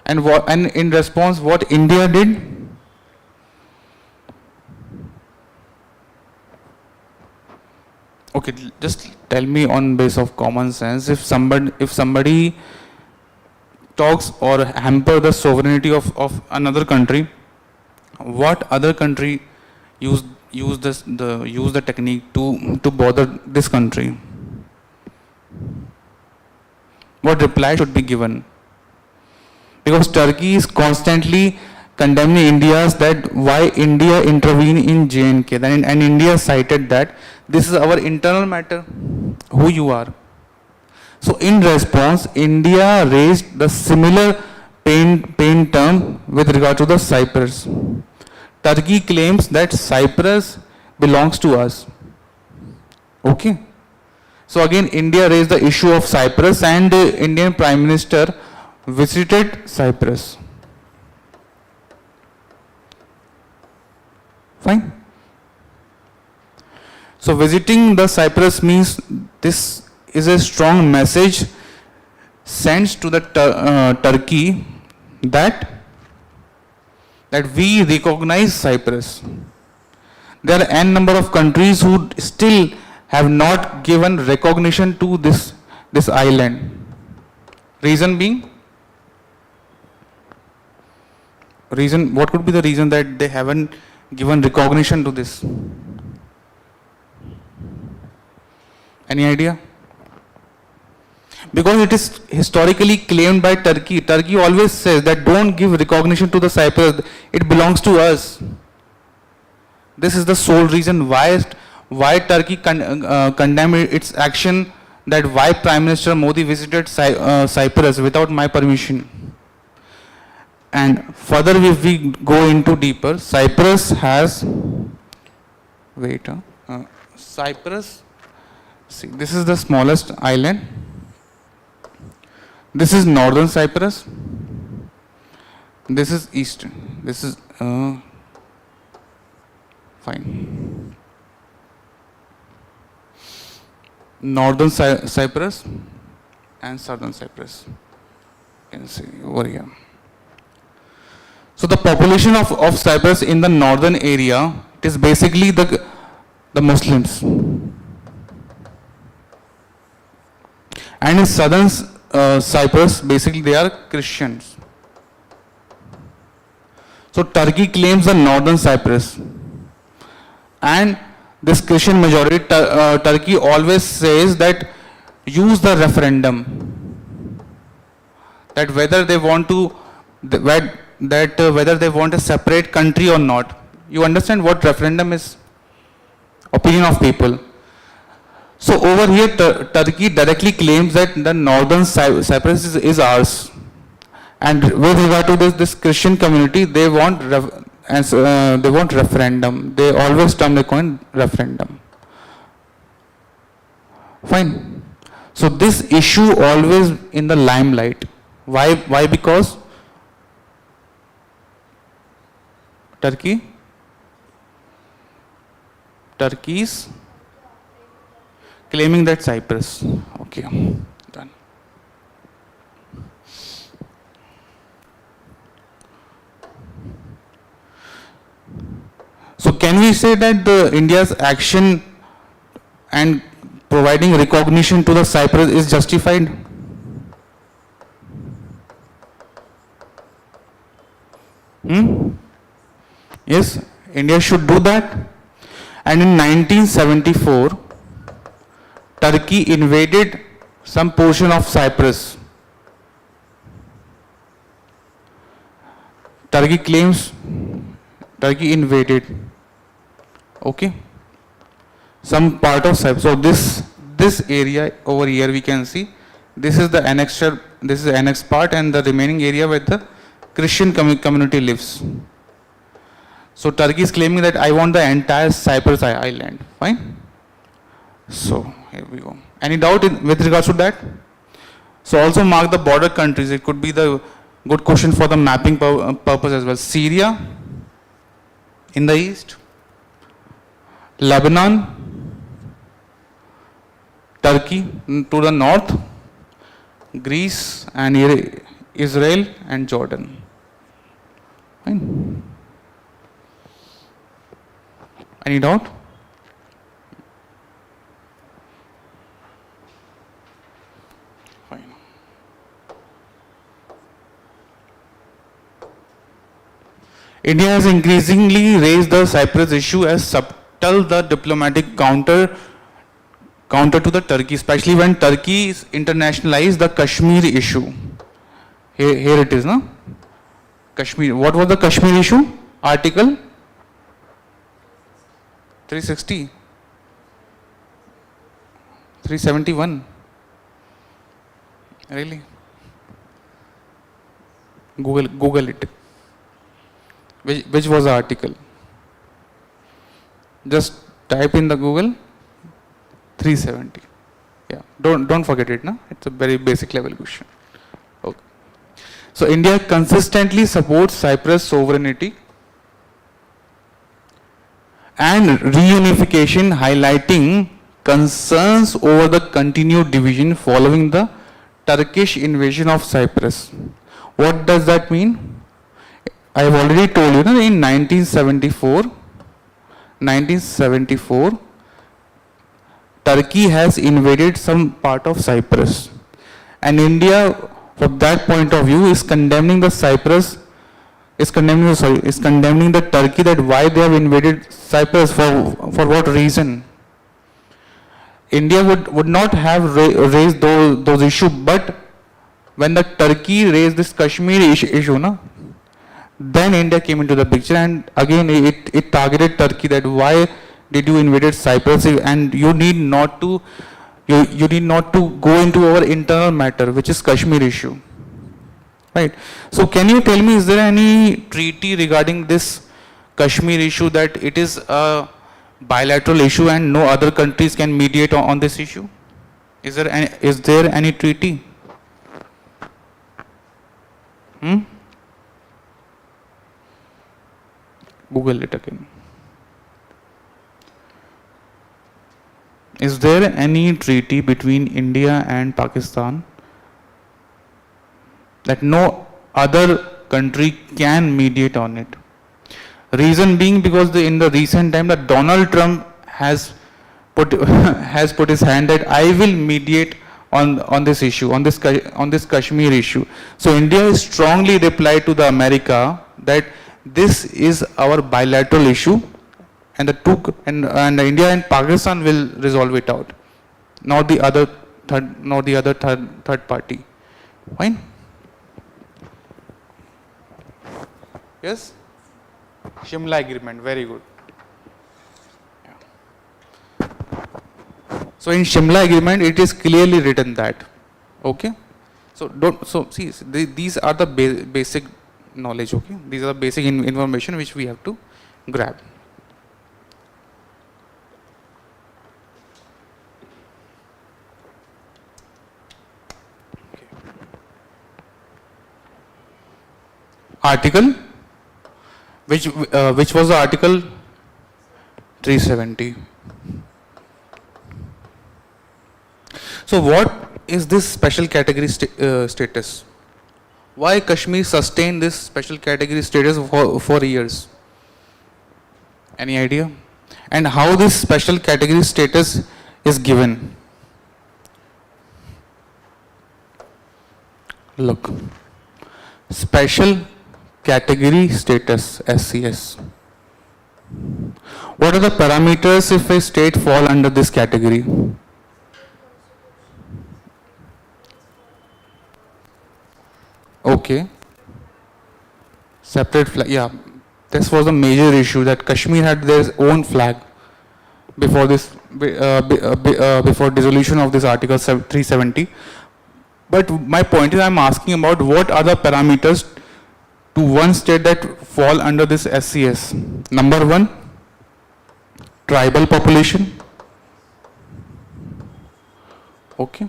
And in response, what India did? Okay, just tell me on base of common sense, if somebody talks or hamper the sovereignty of another country, what other country use the technique to bother this country? What reply should be given? Because Turkey is constantly condemning India's that why India intervened in J&K, and India cited that this is our internal matter, who you are. So in response, India raised the similar pain term with regard to the Cyprus. Turkey claims that Cyprus belongs to us. Okay. So again, India raised the issue of Cyprus, and the Indian Prime Minister visited Cyprus. Fine. So visiting the Cyprus means this is a strong message sent to the Turkey that we recognize Cyprus. There are n number of countries who still have not given recognition to this island. Reason being? What could be the reason that they haven't given recognition to this? Any idea? Because it is historically claimed by Turkey. Turkey always says that don't give recognition to the Cyprus, it belongs to us. This is the sole reason why Turkey condemned its action, that why Prime Minister Modi visited Cyprus without my permission. And further, if we go into deeper, Cyprus has, Cyprus, see, this is the smallest island. This is northern Cyprus. This is eastern. This is, fine. Northern Cyprus and southern Cyprus. You can see over here. So the population of Cyprus in the northern area, it is basically the Muslims. And in southern Cyprus, basically they are Christians. So Turkey claims the northern Cyprus. And this Christian majority, Turkey always says that use the referendum. That whether they want to, whether they want a separate country or not. You understand what referendum is? Opinion of people. So over here, Turkey directly claims that the northern Cyprus is ours. And with regard to this Christian community, they want referendum. They always term the coin referendum. Fine. So this issue always in the limelight. Why? Because Turkey's claiming that Cyprus. Okay, done. So can we say that India's action and providing recognition to the Cyprus is justified? Yes, India should do that. And in 1974, Turkey invaded some portion of Cyprus. Turkey claims Turkey invaded, okay, some part of Cyprus. So this area over here we can see, this is the annexure, this is the annexed part, and the remaining area where the Christian community lives. So Turkey is claiming that I want the entire Cyprus island. Fine. So here we go. Any doubt with regards to that? So also mark the border countries. It could be the good question for the mapping purpose as well. Syria in the east, Lebanon, Turkey to the north, Greece and Israel and Jordan. Fine. Any doubt? Fine. India has increasingly raised the Cyprus issue as subtle the diplomatic counter to the Turkey, especially when Turkey internationalized the Kashmir issue. Here it is, no? Kashmir. What was the Kashmir issue? Article 360, 371. Really? Google it. Which was the article? Just type in the Google 370. Yeah, don't forget it, no? It's a very basic level question. Okay. So India consistently supports Cyprus sovereignty and reunification, highlighting concerns over the continued division following the Turkish invasion of Cyprus. What does that mean? I have already told you that in 1974, Turkey has invaded some part of Cyprus, and India, from that point of view, is condemning the Turkey, that why they have invaded Cyprus, for what reason. India would not have raised those issues, but when the Turkey raised this Kashmir issue, no, then India came into the picture, and again it targeted Turkey, that why did you invade Cyprus, and you need not to go into our internal matter, which is Kashmir issue. Right. So can you tell me, is there any treaty regarding this Kashmir issue, that it is a bilateral issue and no other countries can mediate on this issue? Is there any treaty? Google it again. Is there any treaty between India and Pakistan that no other country can mediate on it? Reason being, because in the recent time that Donald Trump has put his hand that I will mediate on this issue, on this Kashmir issue. So India strongly replied to the America that this is our bilateral issue, and India and Pakistan will resolve it out, not the other third party. Fine. Yes. Shimla Agreement. Very good. Yeah. So in Shimla Agreement, it is clearly written that. Okay. So these are the basic knowledge. Okay. These are the basic information which we have to grab. Article, which was the article 370. So what is this special category status? Why Kashmir sustained this special category status for years? Any idea? And how this special category status is given? Look, special category status, SCS. What are the parameters if a state fall under this category? Okay. Separate flag. Yeah, this was a major issue, that Kashmir had their own flag before this, before dissolution of this Article 370. But my point is, I am asking about what are the parameters to one state that fall under this SCS. Number one, tribal population. Okay.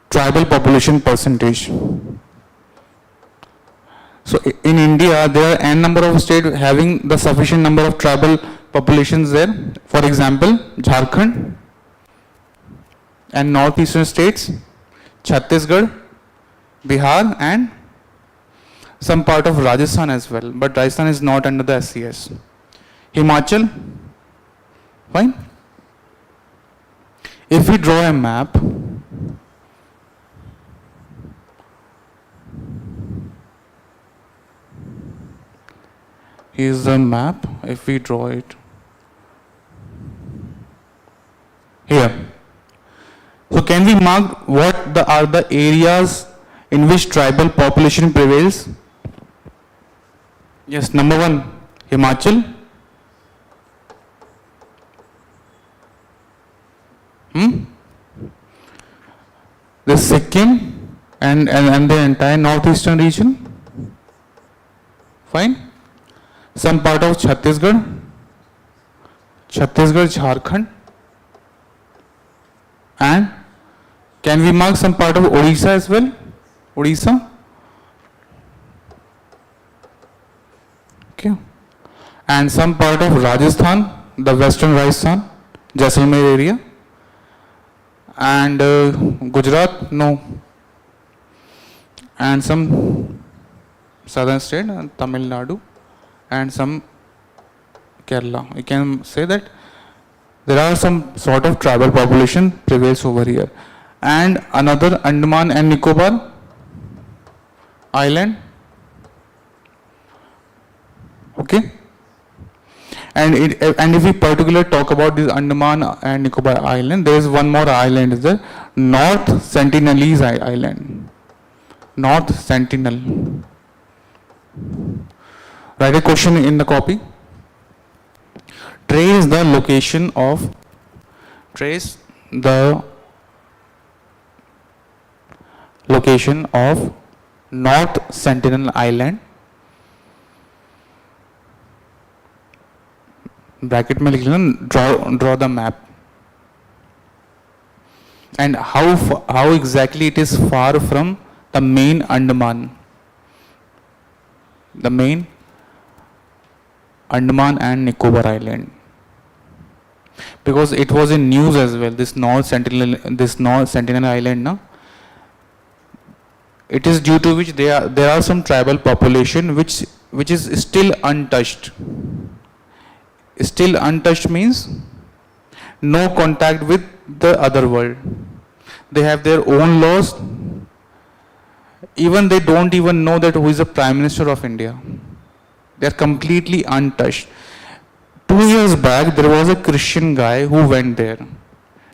Tribal population percentage. So in India, there are n number of states having the sufficient number of tribal populations there. For example, Jharkhand and northeastern states, Chhattisgarh, Bihar, and some part of Rajasthan as well. But Rajasthan is not under the SCS. Himachal, fine. If we draw a map, here's the map. If we draw it here, so can we mark what are the areas in which tribal population prevails? Yes, number one, Himachal. The Sikkim and the entire northeastern region. Fine. Some part of Chhattisgarh, Jharkhand, and can we mark some part of Odisha as well? Odisha. Okay. And some part of Rajasthan, the western Rajasthan, Jaisalmer area. And Gujarat, no. And some southern state, Tamil Nadu, and some Kerala. We can say that there are some sort of tribal population prevails over here. And another Andaman and Nicobar island. Okay. And if we particularly talk about this Andaman and Nicobar island, there is one more island, is the North Sentinelese island. North Sentinel. Write a question in the copy. Trace the location of North Sentinel Island. Bracket में लिख लेना, draw the map. And how exactly it is far from the main Andaman. The main Andaman and Nicobar Island. Because it was in news as well, this North Sentinel Island, no? It is due to which there are some tribal population which is still untouched. Still untouched means no contact with the other world. They have their own laws. Even they don't even know that who is the Prime Minister of India. They are completely untouched. 2 years back, there was a Christian guy who went there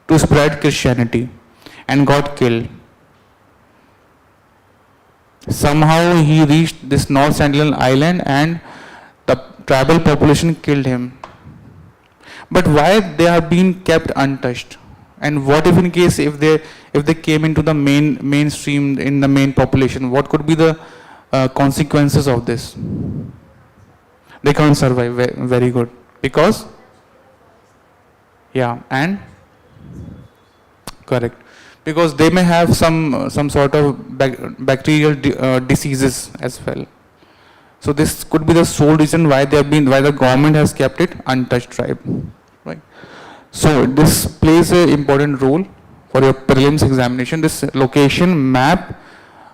to spread Christianity and got killed. Somehow he reached this North Sentinel Island and the tribal population killed him. But why they are being kept untouched? And what if in case if they came into the mainstream in the main population, what could be the consequences of this? They can't survive very good because and correct, because they may have some sort of bacterial diseases as well. So this could be the sole reason why the government has kept it untouched tribe, right? So this plays an important role for your prelims examination. This location map,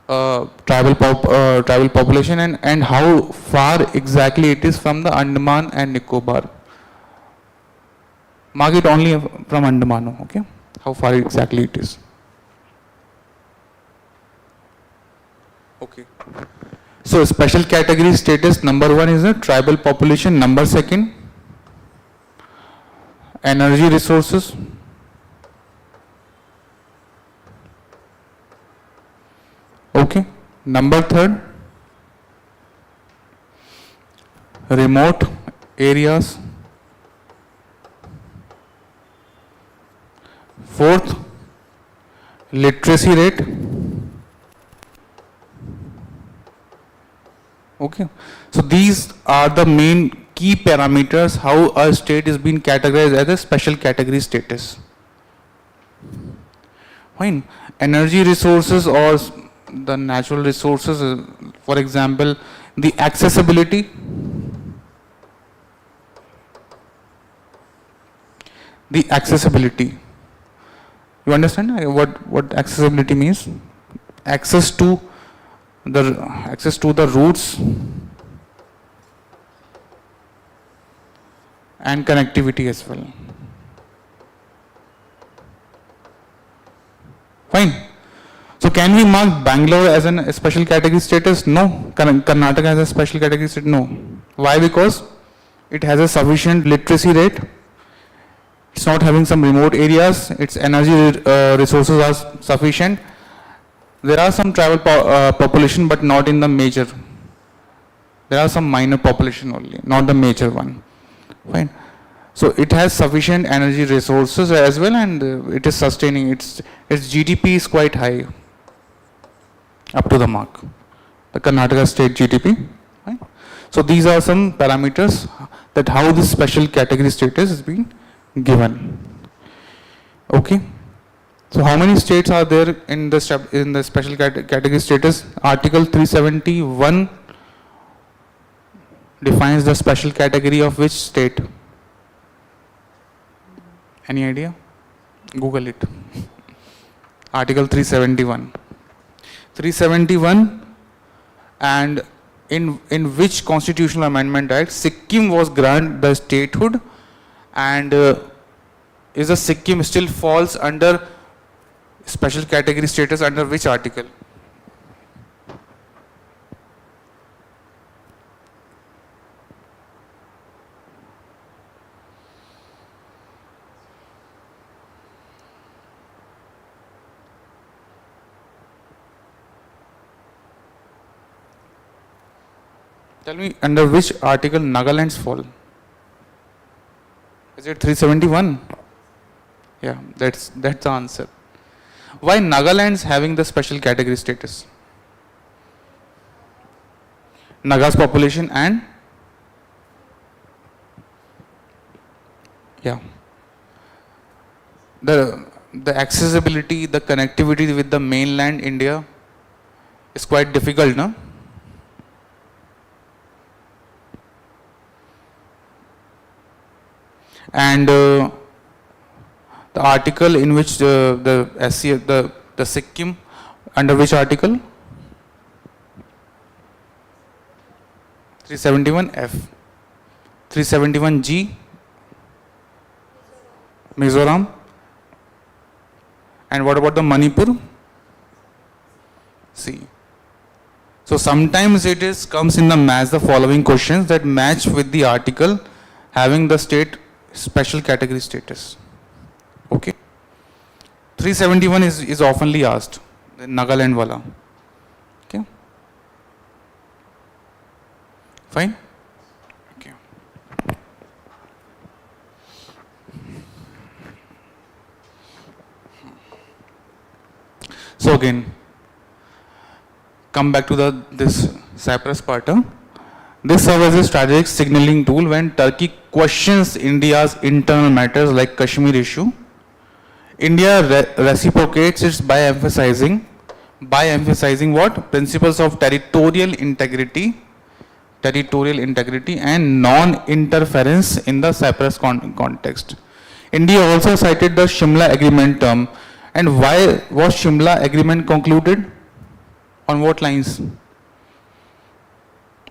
tribal population and how far exactly it is from the Andaman and Nicobar. Mark it only from Andaman, okay? How far exactly it is. Okay. So special category status, number 1 is a tribal population, number 2, energy resources, okay, number 3, remote areas, 4th, literacy rate. Okay, so these are the main key parameters how a state is being categorized as a special category status. Fine. Energy resources or the natural resources, for example, the accessibility, the accessibility. You understand what accessibility means? Access to the routes and connectivity as well. Fine. So can we mark Bangalore as a special category status? No. Karnataka has a special category status? No. Why? Because it has a sufficient literacy rate. It's not having some remote areas. Its energy resources are sufficient. There are some tribal population, but not in the major. There are some minor population only, not the major one. Fine. So it has sufficient energy resources as well, and it is sustaining. Its GDP is quite high, up to the mark. The Karnataka state GDP. Right? So these are some parameters that how this special category status is being given. Okay. So how many states are there in the special category status? Article 371 defines the special category of which state? Any idea? Google it. Article 371. 371, and in which constitutional amendment act Sikkim was granted the statehood, and is the Sikkim still falls under special category status under which article? Tell me, under which article Nagalands fall? Is it 371? Yeah, that's the answer. Why Nagalands having the special category status? Nagas population and yeah, the accessibility, the connectivity with the mainland India is quite difficult, no? And the article in which the Sikkim, under which article? 371F. 371G, Mizoram. And what about the Manipur? C. So sometimes it comes in the match the following questions that match with the article having the state special category status. Okay. 371 is oftenly asked, the Nagaland wala. Okay. Fine. Okay. So again, come back to this Cyprus part. This serves as a strategic signaling tool when Turkey questions India's internal matters like Kashmir issue. India reciprocates it by emphasizing what? Principles of territorial integrity and non-interference in the Cyprus context. India also cited the Shimla Agreement term. And why was Shimla Agreement concluded? On what lines?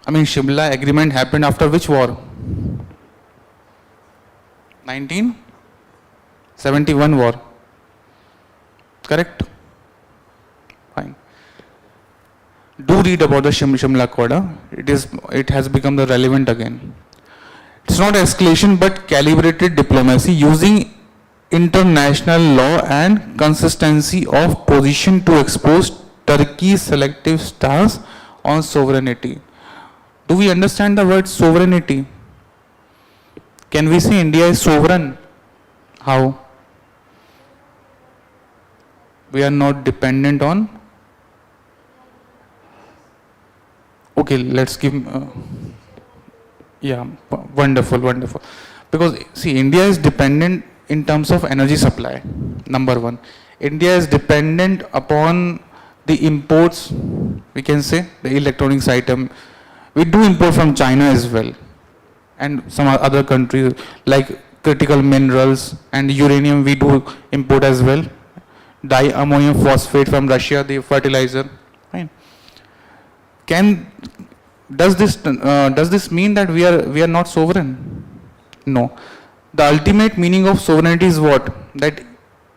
I mean, Shimla Agreement happened after which war? 1971 war. Correct? Fine. Do read about the Shimla Accord. It has become the relevant again. It's not escalation but calibrated diplomacy using international law and consistency of position to expose Turkey's selective stance on sovereignty. Do we understand the word sovereignty? Can we say India is sovereign? How? We are not dependent on. Okay, let's give. Yeah, wonderful. Because see, India is dependent in terms of energy supply. Number one, India is dependent upon the imports. We can say the electronics item. We do import from China as well, and some other countries like critical minerals, and uranium we do import as well. Diammonium phosphate from Russia, the fertilizer. Fine. Can does this mean that we are not sovereign? No. The ultimate meaning of sovereignty is what? That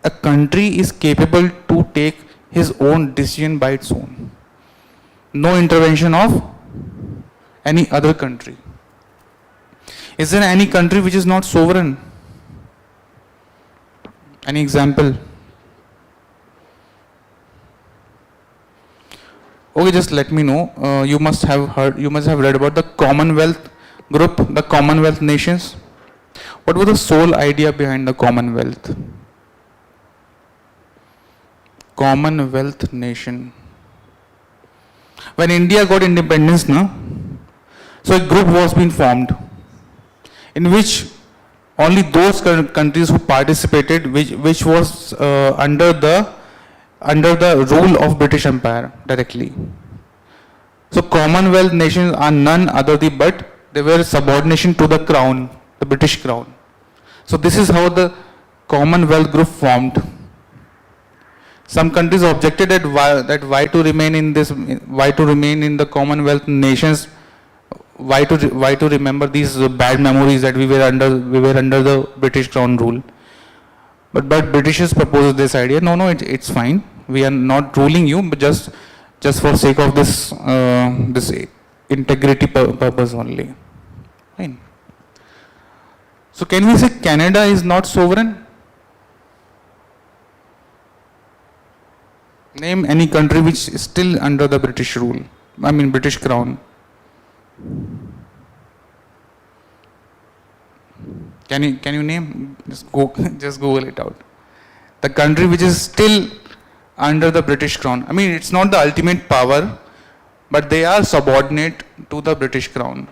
a country is capable to take his own decision by its own. No intervention of any other country. Is there any country which is not sovereign? Any example? Okay, just let me know. You must have read about the Commonwealth group, the Commonwealth nations. What was the sole idea behind the Commonwealth? Commonwealth nation. When India got independence, so a group was being formed, in which only those countries who participated, which was under the rule of British Empire directly. So Commonwealth nations are none other but they were subordination to the crown, the British crown. So this is how the Commonwealth group formed. Some countries objected that why to remain in the Commonwealth nations, why to remember these bad memories that we were under the British crown rule. But Britishers proposed this idea. No, it's fine. We are not ruling you, but just for sake of this integrity purpose only. Fine. So can we say Canada is not sovereign? Name any country which is still under the British rule. I mean British crown. Can you name? Just Google it out. The country which is still under the British crown. I mean, it's not the ultimate power, but they are subordinate to the British crown.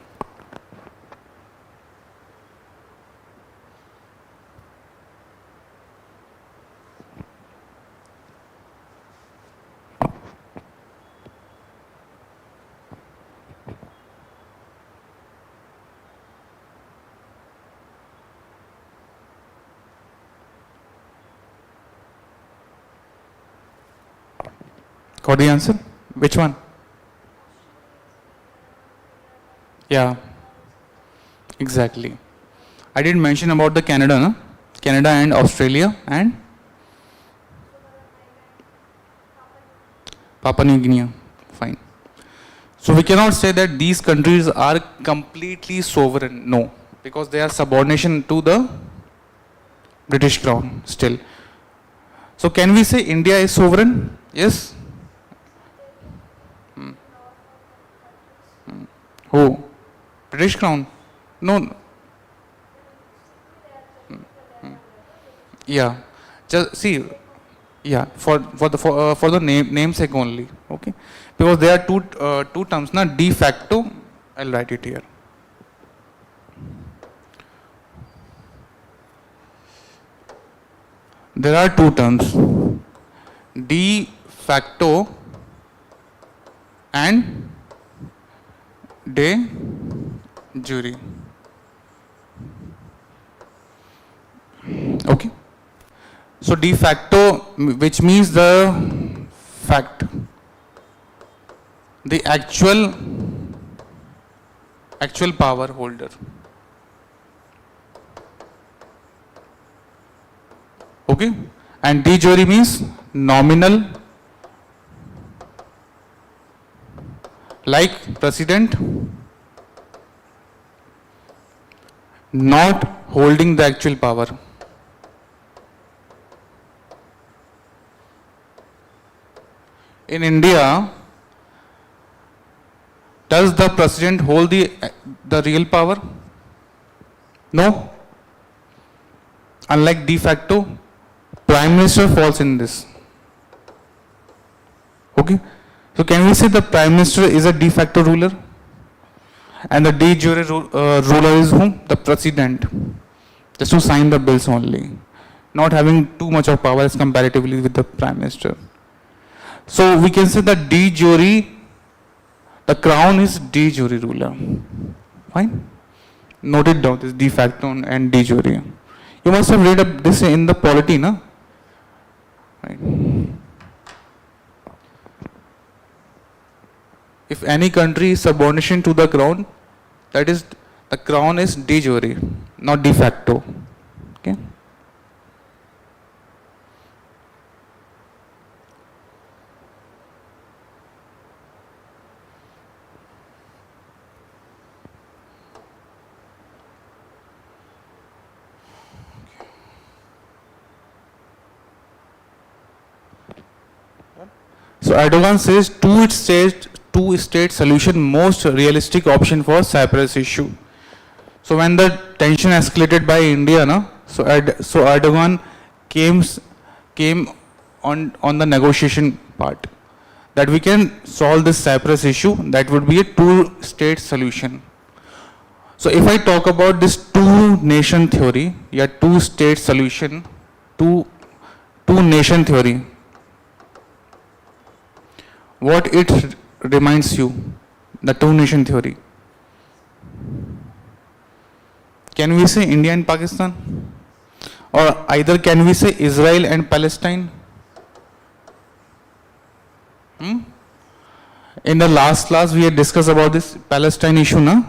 Got the answer? Which one? Yeah, exactly. I did mention about the Canada, no? Canada and Australia and Papua New Guinea. Fine. So we cannot say that these countries are completely sovereign. No, because they are subordination to the British crown still. So can we say India is sovereign? Yes. Who? British crown? No. Yeah. Just see. Yeah. For the namesake only. Okay. Because there are two terms. Na de facto. I'll write it here. There are two terms. De facto and de jure. Okay. So de facto, which means the fact, the actual power holder. Okay. And de jure means nominal, like president, not holding the actual power. In India, does the president hold the real power? No. Unlike de facto, Prime Minister falls in this. Okay. So can we say the Prime Minister is a de facto ruler? And the de jure ruler is whom? The President. Just to sign the bills only. Not having too much of power as comparatively with the Prime Minister. So we can say that de jure, the crown is de jure ruler. Fine? Note it down, this de facto and de jure. You must have read up this in the polity, no? Right. If any country is subordination to the crown, that is, the crown is de jure, not de facto. Okay. So Erdogan says two-state solution most realistic option for Cyprus issue. So when the tension escalated by India, no, so Erdogan came on the negotiation part that we can solve this Cyprus issue. That would be a two-state solution. So if I talk about this two-nation theory, yeah, two-state solution, two-nation theory. What it reminds you, the two-nation theory? Can we say India and Pakistan? Or either can we say Israel and Palestine? In the last class we had discussed about this Palestine issue, na?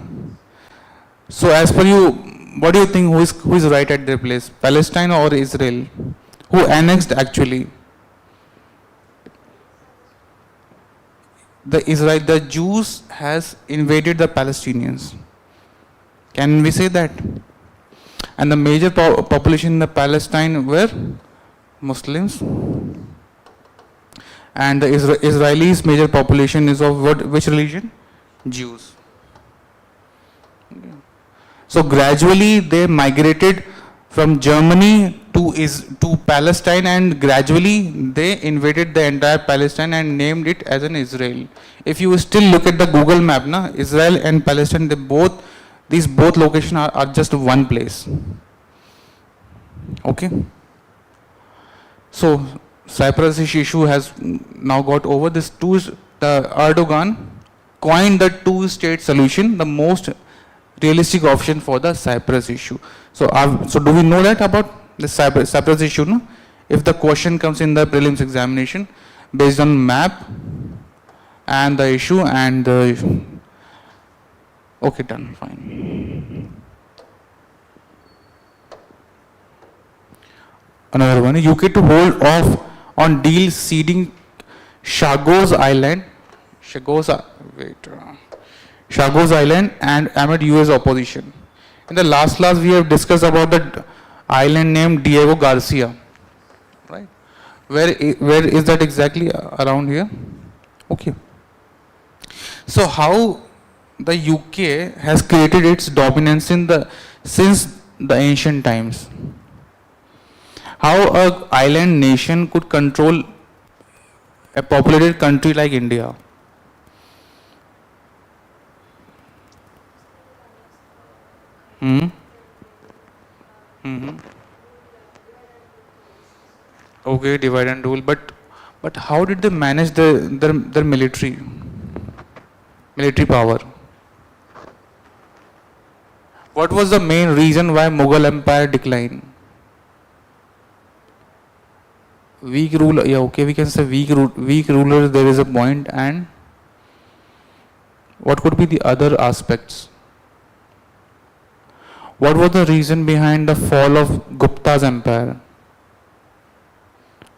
So as per you, what do you think, who is right at their place? Palestine or Israel? Who annexed actually? The Jews has invaded the Palestinians. Can we say that? And the major population in the Palestine were Muslims. And the Israelis' major population is of which religion? Jews. Okay. So gradually they migrated from Germany to Palestine, and gradually they invaded the entire Palestine and named it as an Israel. If you still look at the Google map, na, Israel and Palestine, these both locations are just one place. Okay. So Cyprus issue has now got over. The Erdogan coined the two-state solution, the most realistic option for the Cyprus issue. So do we know that about the Cyprus issue? No? If the question comes in the prelims examination based on map and the issue and the okay, done, fine. Another one, UK to hold off on deal ceding Chagos Island, Chagos Island and amid US opposition. In the last class we have discussed about the island named Diego Garcia, right? Where is that exactly? Around here? Okay. So how the UK has created its dominance since the ancient times? How an island nation could control a populated country like India? Okay, divide and rule. But how did they manage their military power? What was the main reason why Mughal Empire declined? Weak ruler. Yeah, okay, we can say weak rulers. There is a point, and what could be the other aspects? What was the reason behind the fall of Gupta's empire?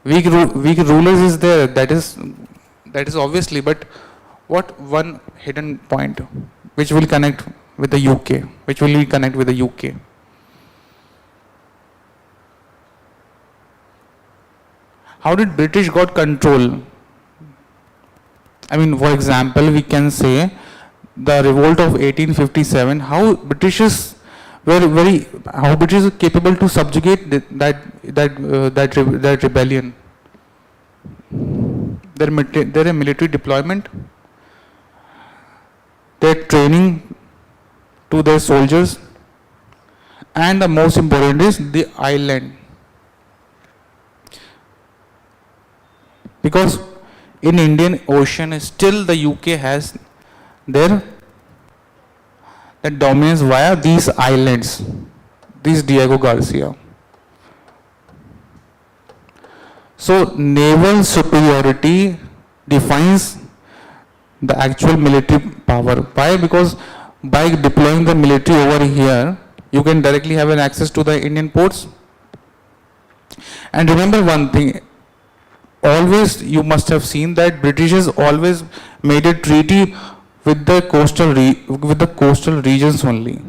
Weak rulers is there, that is obviously, but what one hidden point which will connect with the UK, which will connect with the UK? How did British got control? I mean, for example, we can say the revolt of 1857, how British is capable to subjugate that rebellion. Their military deployment, their training to their soldiers, and the most important is the island. Because in Indian Ocean, still the UK has their dominance via these islands, these Diego Garcia. So naval superiority defines the actual military power. Why? Because by deploying the military over here, you can directly have an access to the Indian ports. And remember one thing, always you must have seen that Britishers always made a treaty with the coastal regions only.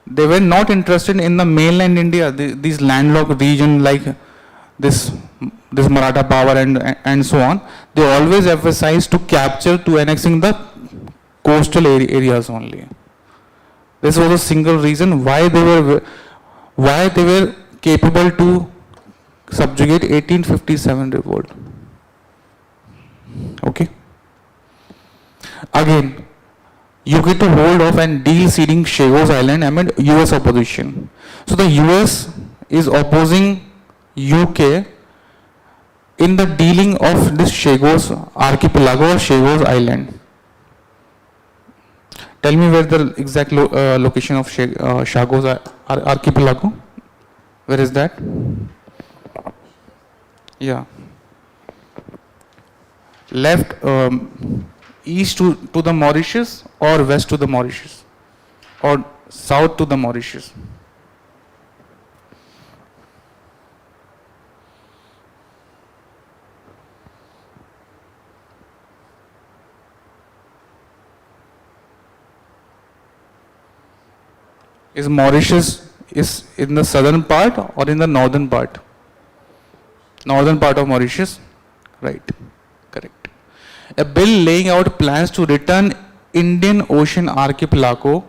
They were not interested in the mainland India, these landlocked region like this Maratha power and so on. They always emphasized to capture, to annexing the coastal areas only. This was a single reason why they were capable to subjugate 1857 revolt. Okay. Again, you get a hold of and deal ceding Chagos Island amid US opposition. So the US is opposing UK in the dealing of this Chagos archipelago or Chagos Island. Tell me where the exact location of Chagos archipelago. Where is that? Yeah. Left east to the Mauritius or west to the Mauritius or south to the Mauritius. Is Mauritius is in the southern part or in the northern part? Northern part of Mauritius, right? Correct. A bill laying out plans to return Indian Ocean archipelago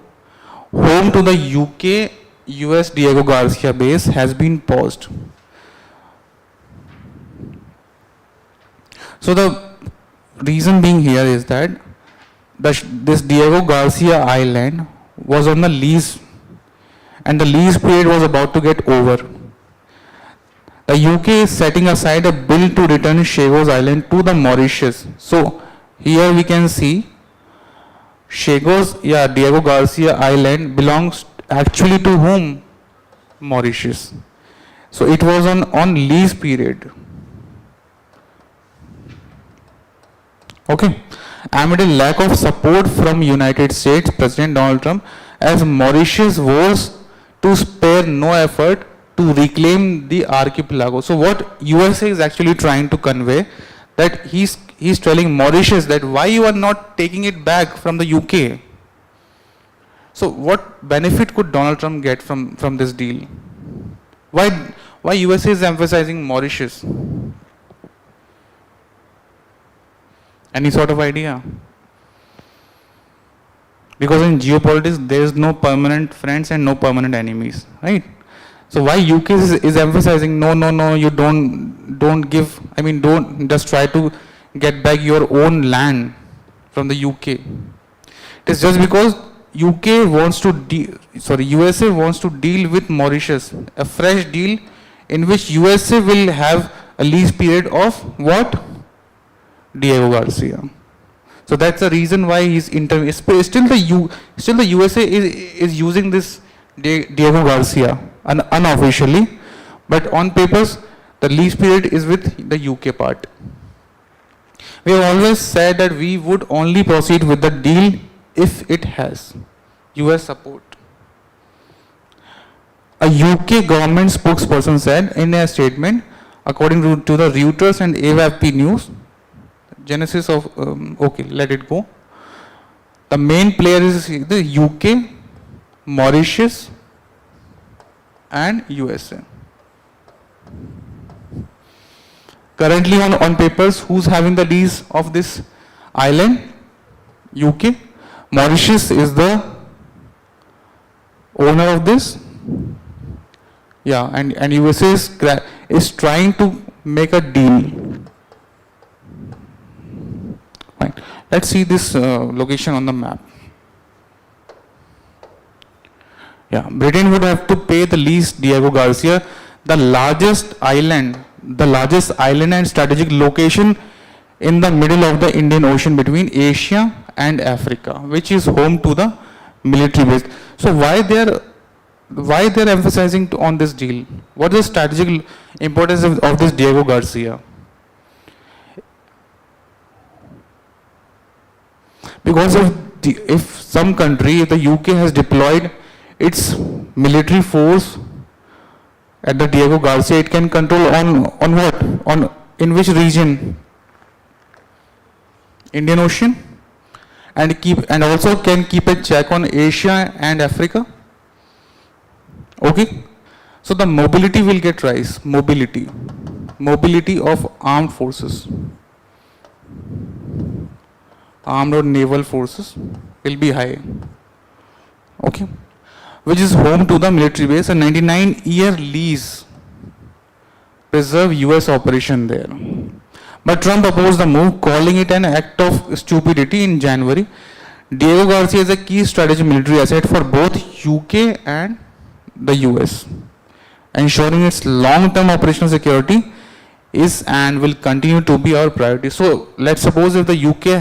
home to the UK US Diego Garcia base has been paused. So the reason being here is that this Diego Garcia Island was on the lease and the lease period was about to get over. The UK is setting aside a bill to return Chagos Island to the Mauritius. So here we can see Diego Garcia Island belongs actually to whom? Mauritius. So it was on lease period. Okay. Amid a lack of support from United States, President Donald Trump, as Mauritius was to spare no effort to reclaim the archipelago. So what USA is actually trying to convey, that he's telling Mauritius that why you are not taking it back from the UK. So what benefit could Donald Trump get from this deal? Why USA is emphasizing Mauritius? Any sort of idea? Because in geopolitics, there is no permanent friends and no permanent enemies, right? So why UK is emphasizing no, you don't give, don't just try to get back your own land from the UK. It is just because USA wants to deal with Mauritius, a fresh deal in which USA will have a lease period of what? Diego Garcia. So that's the reason why he's still the USA is using this Diego Garcia unofficially, but on papers the lease period is with the UK part. We have always said that we would only proceed with the deal if it has US support. A UK government spokesperson said in a statement, according to the Reuters and AFP News, genesis of, okay, let it go. The main player is the UK, Mauritius, and USA. Currently on papers, who's having the lease of this island? UK. Mauritius is the owner of this. Yeah, and USA is trying to make a deal. Fine. Let's see this location on the map. Yeah, Britain would have to pay the lease Diego Garcia, the largest island and strategic location in the middle of the Indian Ocean between Asia and Africa, which is home to the military base. So why they are why they're emphasizing on this deal? What is the strategic importance of this Diego Garcia? Because if some country, if the UK has deployed its military force at the Diego Garcia, it can control on what? In which region? Indian Ocean, and also can keep a check on Asia and Africa. Okay, so the mobility will get rise. Mobility of armed forces, armed or naval forces will be high. Okay, which is home to the military base. A 99-year lease preserve US operation there. But Trump opposed the move, calling it an act of stupidity in January. Diego Garcia is a key strategic military asset for both UK and the US, ensuring its long-term operational security is and will continue to be our priority. So let's suppose if the USA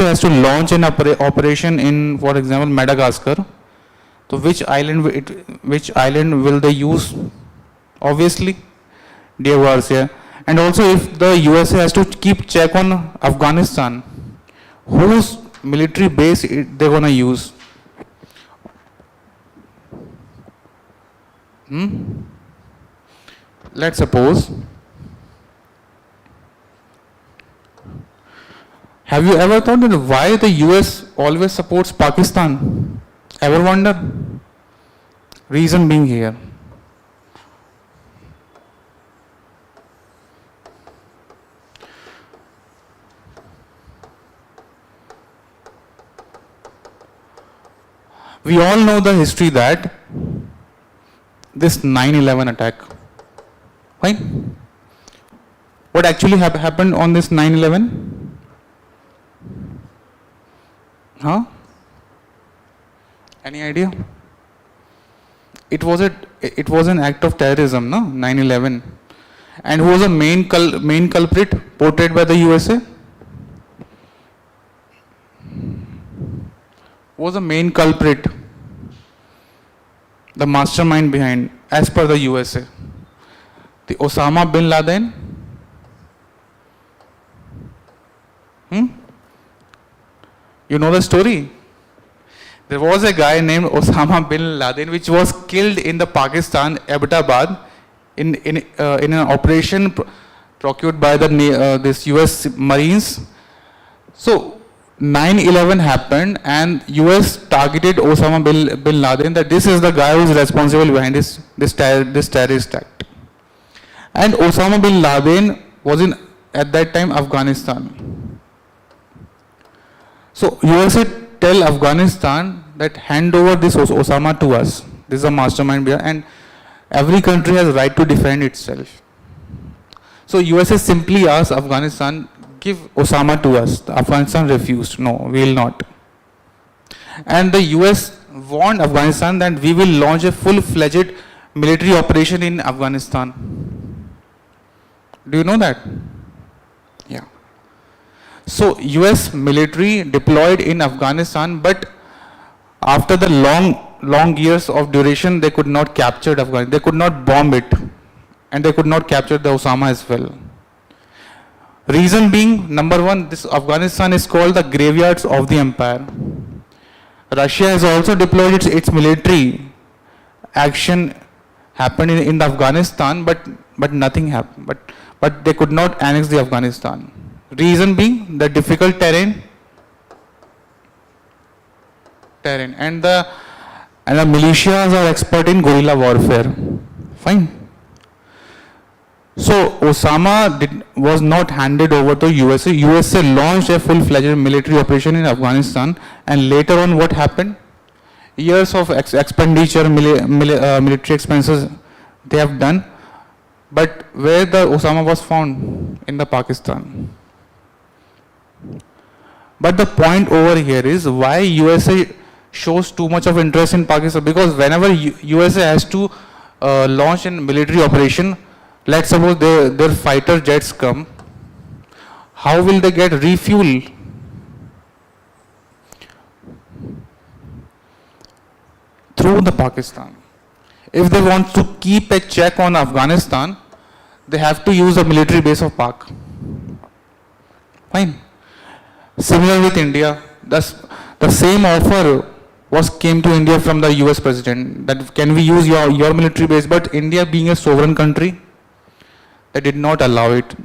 has to launch an operation in, for example, Madagascar, so which island will they use? Obviously, Diego Garcia. And also, if the USA has to keep check on Afghanistan, whose military base they're gonna use? Let's suppose. Have you ever thought that why the US always supports Pakistan? Ever wonder? Reason being here. We all know the history that this 9/11 attack, right? What actually happened on this 9/11? Huh? Any idea? It was an act of terrorism, no? 9/11. And who was the main culprit portrayed by the USA? Who was the main culprit? The mastermind behind, as per the USA. The Osama bin Laden. You know the story? There was a guy named Osama bin Laden which was killed in the Pakistan, Abbottabad, in an operation procured by this US Marines. So 9/11 happened and US targeted Osama bin Laden, that this is the guy who is responsible behind this terrorist act. And Osama bin Laden was in, at that time, Afghanistan. So USA tell Afghanistan that hand over this Osama to us. This is a mastermind behind, and every country has right to defend itself. So USA simply asked Afghanistan, give Osama to us. Afghanistan refused. No, we will not. And the US warned Afghanistan that we will launch a full-fledged military operation in Afghanistan. Do you know that? Yeah. So US military deployed in Afghanistan, but after the long years of duration, they could not capture Afghanistan. They could not bomb it, and they could not capture the Osama as well. Reason being, number one, this Afghanistan is called the graveyards of the empire. Russia has also deployed its military action happened in Afghanistan, but nothing happened. But they could not annex the Afghanistan. Reason being the difficult terrain, and the militias are expert in guerrilla warfare. Fine. So Osama was not handed over to USA. USA launched a full-fledged military operation in Afghanistan, and later on what happened? Years of expenditure, military expenses they have done, but where the Osama was found? In the Pakistan. But the point over here is why USA shows too much of interest in Pakistan, because whenever USA has to launch a military operation, let's suppose their fighter jets come, how will they get refuel? through the Pakistan. If they want to keep a check on Afghanistan, they have to use a military base of Pak. Fine. Similar with India, the same offer came to India from the US president that can we use your military base, but India being a sovereign country, they did not allow it.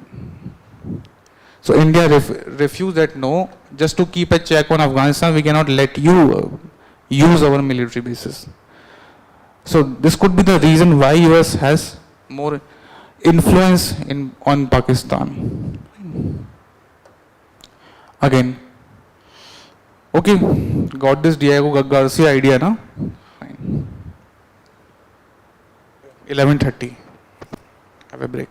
So India refused that no, just to keep a check on Afghanistan, we cannot let you use our military bases. So this could be the reason why US has more influence on Pakistan. Again, okay, got this Diego Garcia idea, na? Fine. 11:30. Have a break.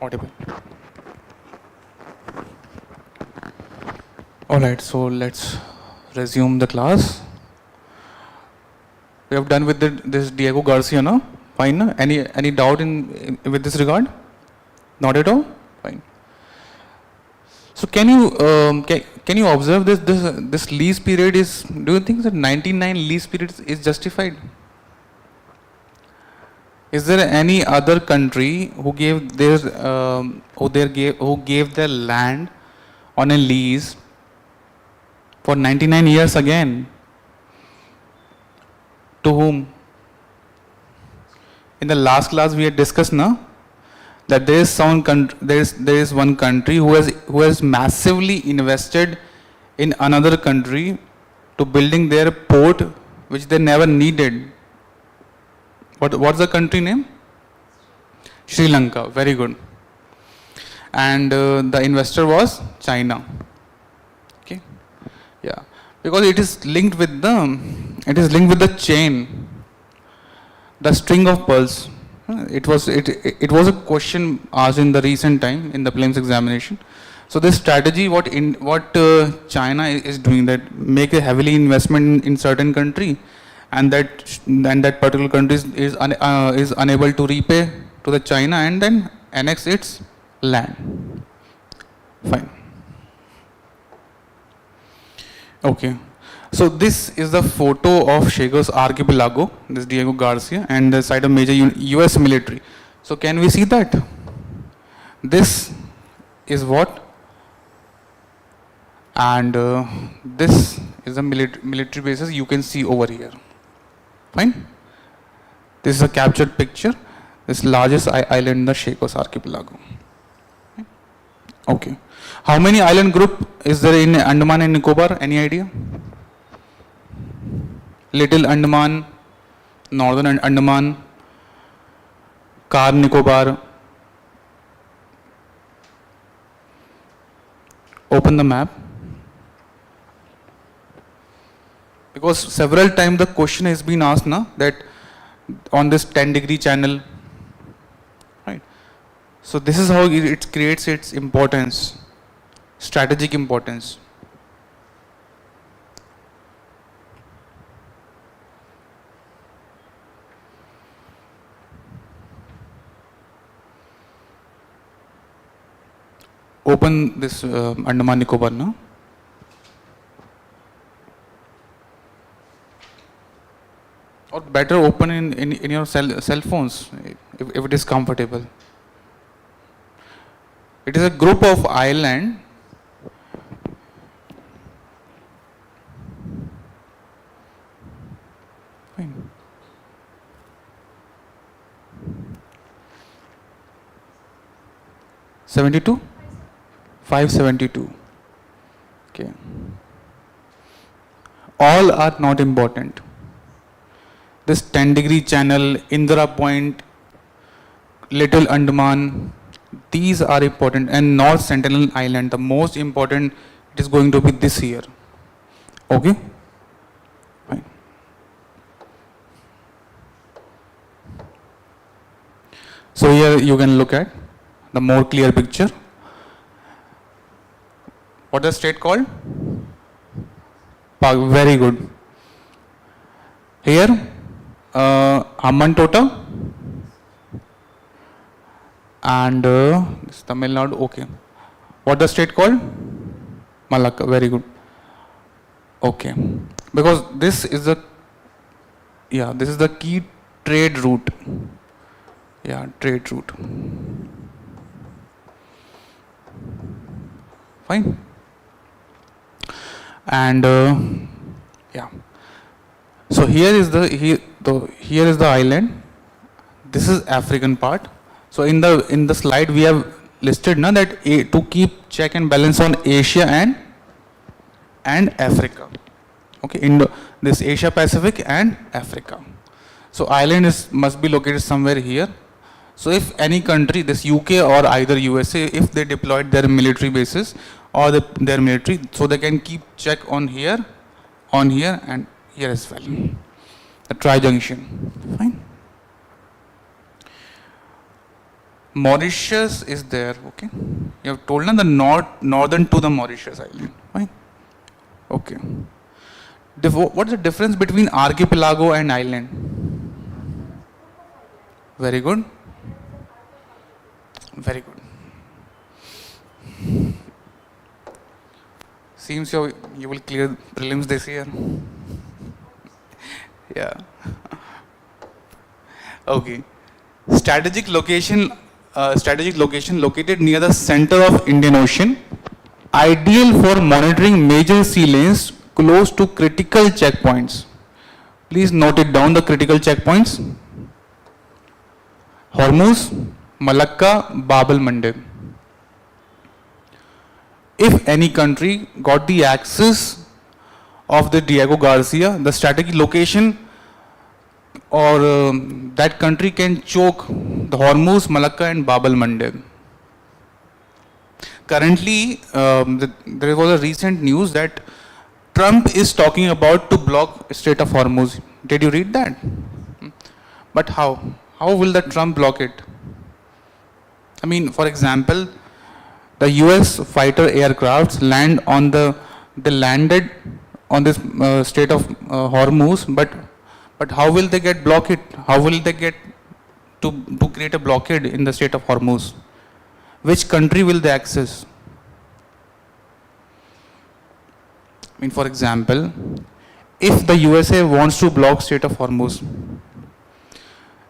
Audible. All right, so let's resume the class. We have done with this Diego Garcia, no? Fine, no? Any doubt with this regard? Not at all? Fine. So can you observe this lease period is, do you think that 99 lease period is justified? Is there any other country who gave their land on a lease for 99 years again? To whom? In the last class we had discussed, no, that there is one country who has massively invested in another country to building their port which they never needed. What's the country name? Sri Lanka. Very good. And the investor was China. Okay. Yeah. Because it is linked with the chain, the string of pearls. It was a question asked in the recent time in the prelims examination. So this strategy, what China is doing, that make a heavily investment in certain country, and that particular country is unable to repay to the China and then annex its land. Fine. Okay. So this is the photo of Chagos Archipelago, this Diego Garcia, and the site of major US military. So can we see that? This is what? And this is the military bases you can see over here. Fine. This is a captured picture. This largest island in the Chagos Archipelago. Okay. How many island group is there in Andaman and Nicobar? Any idea? Little Andaman, Northern Andaman, Car Nicobar. Open the map. Because several times the question has been asked, na, that on this 10-degree channel, right? So this is how it creates its importance, strategic importance. Open this Andaman Nicobar now. Or better open in your cell phones if it is comfortable. It is a group of island. Fine. $72? 572. Okay. All are not important. This 10-degree channel, Indira Point, Little Andaman, these are important, and North Sentinel Island, the most important, it is going to be this year. Okay? Fine. So here you can look at the more clear picture. What is the state called? Very good. Here, Hammantota and this Tamil Nadu. Okay. What the state called? Malacca. Very good. Okay. Because this is the key trade route. Yeah, trade route. Fine. And yeah. So here is the island. This is African part. So in the slide we have listed now that to keep check and balance on Asia and Africa. Okay, in this Asia Pacific and Africa. So island must be located somewhere here. So if any country, this UK or either USA, if they deployed their military bases or their military, so they can keep check on here, and here as well. The tri-junction. Fine. Mauritius is there, okay. You have told them the northern to the Mauritius island, fine. Okay. What is the difference between archipelago and island? Very good. Very good. Seems you will clear prelims this year. Yeah. Okay. Strategic location located near the center of Indian Ocean, ideal for monitoring major sea lanes close to critical checkpoints. Please note it down, the critical checkpoints. Hormuz, Malacca, Bab el-Mandeb. If any country got the access of the Diego Garcia, the strategic location, or that country can choke the Hormuz, Malacca and Bab el-Mandeb. Currently, there was a recent news that Trump is talking about to block Strait of Hormuz. Did you read that? But how? How will the Trump block it? I mean, for example, the US fighter aircrafts they landed on this Strait of Hormuz, but how will they get blocked? How will they get to create a blockade in the Strait of Hormuz? Which country will they access? I mean, for example, if the USA wants to block Strait of Hormuz,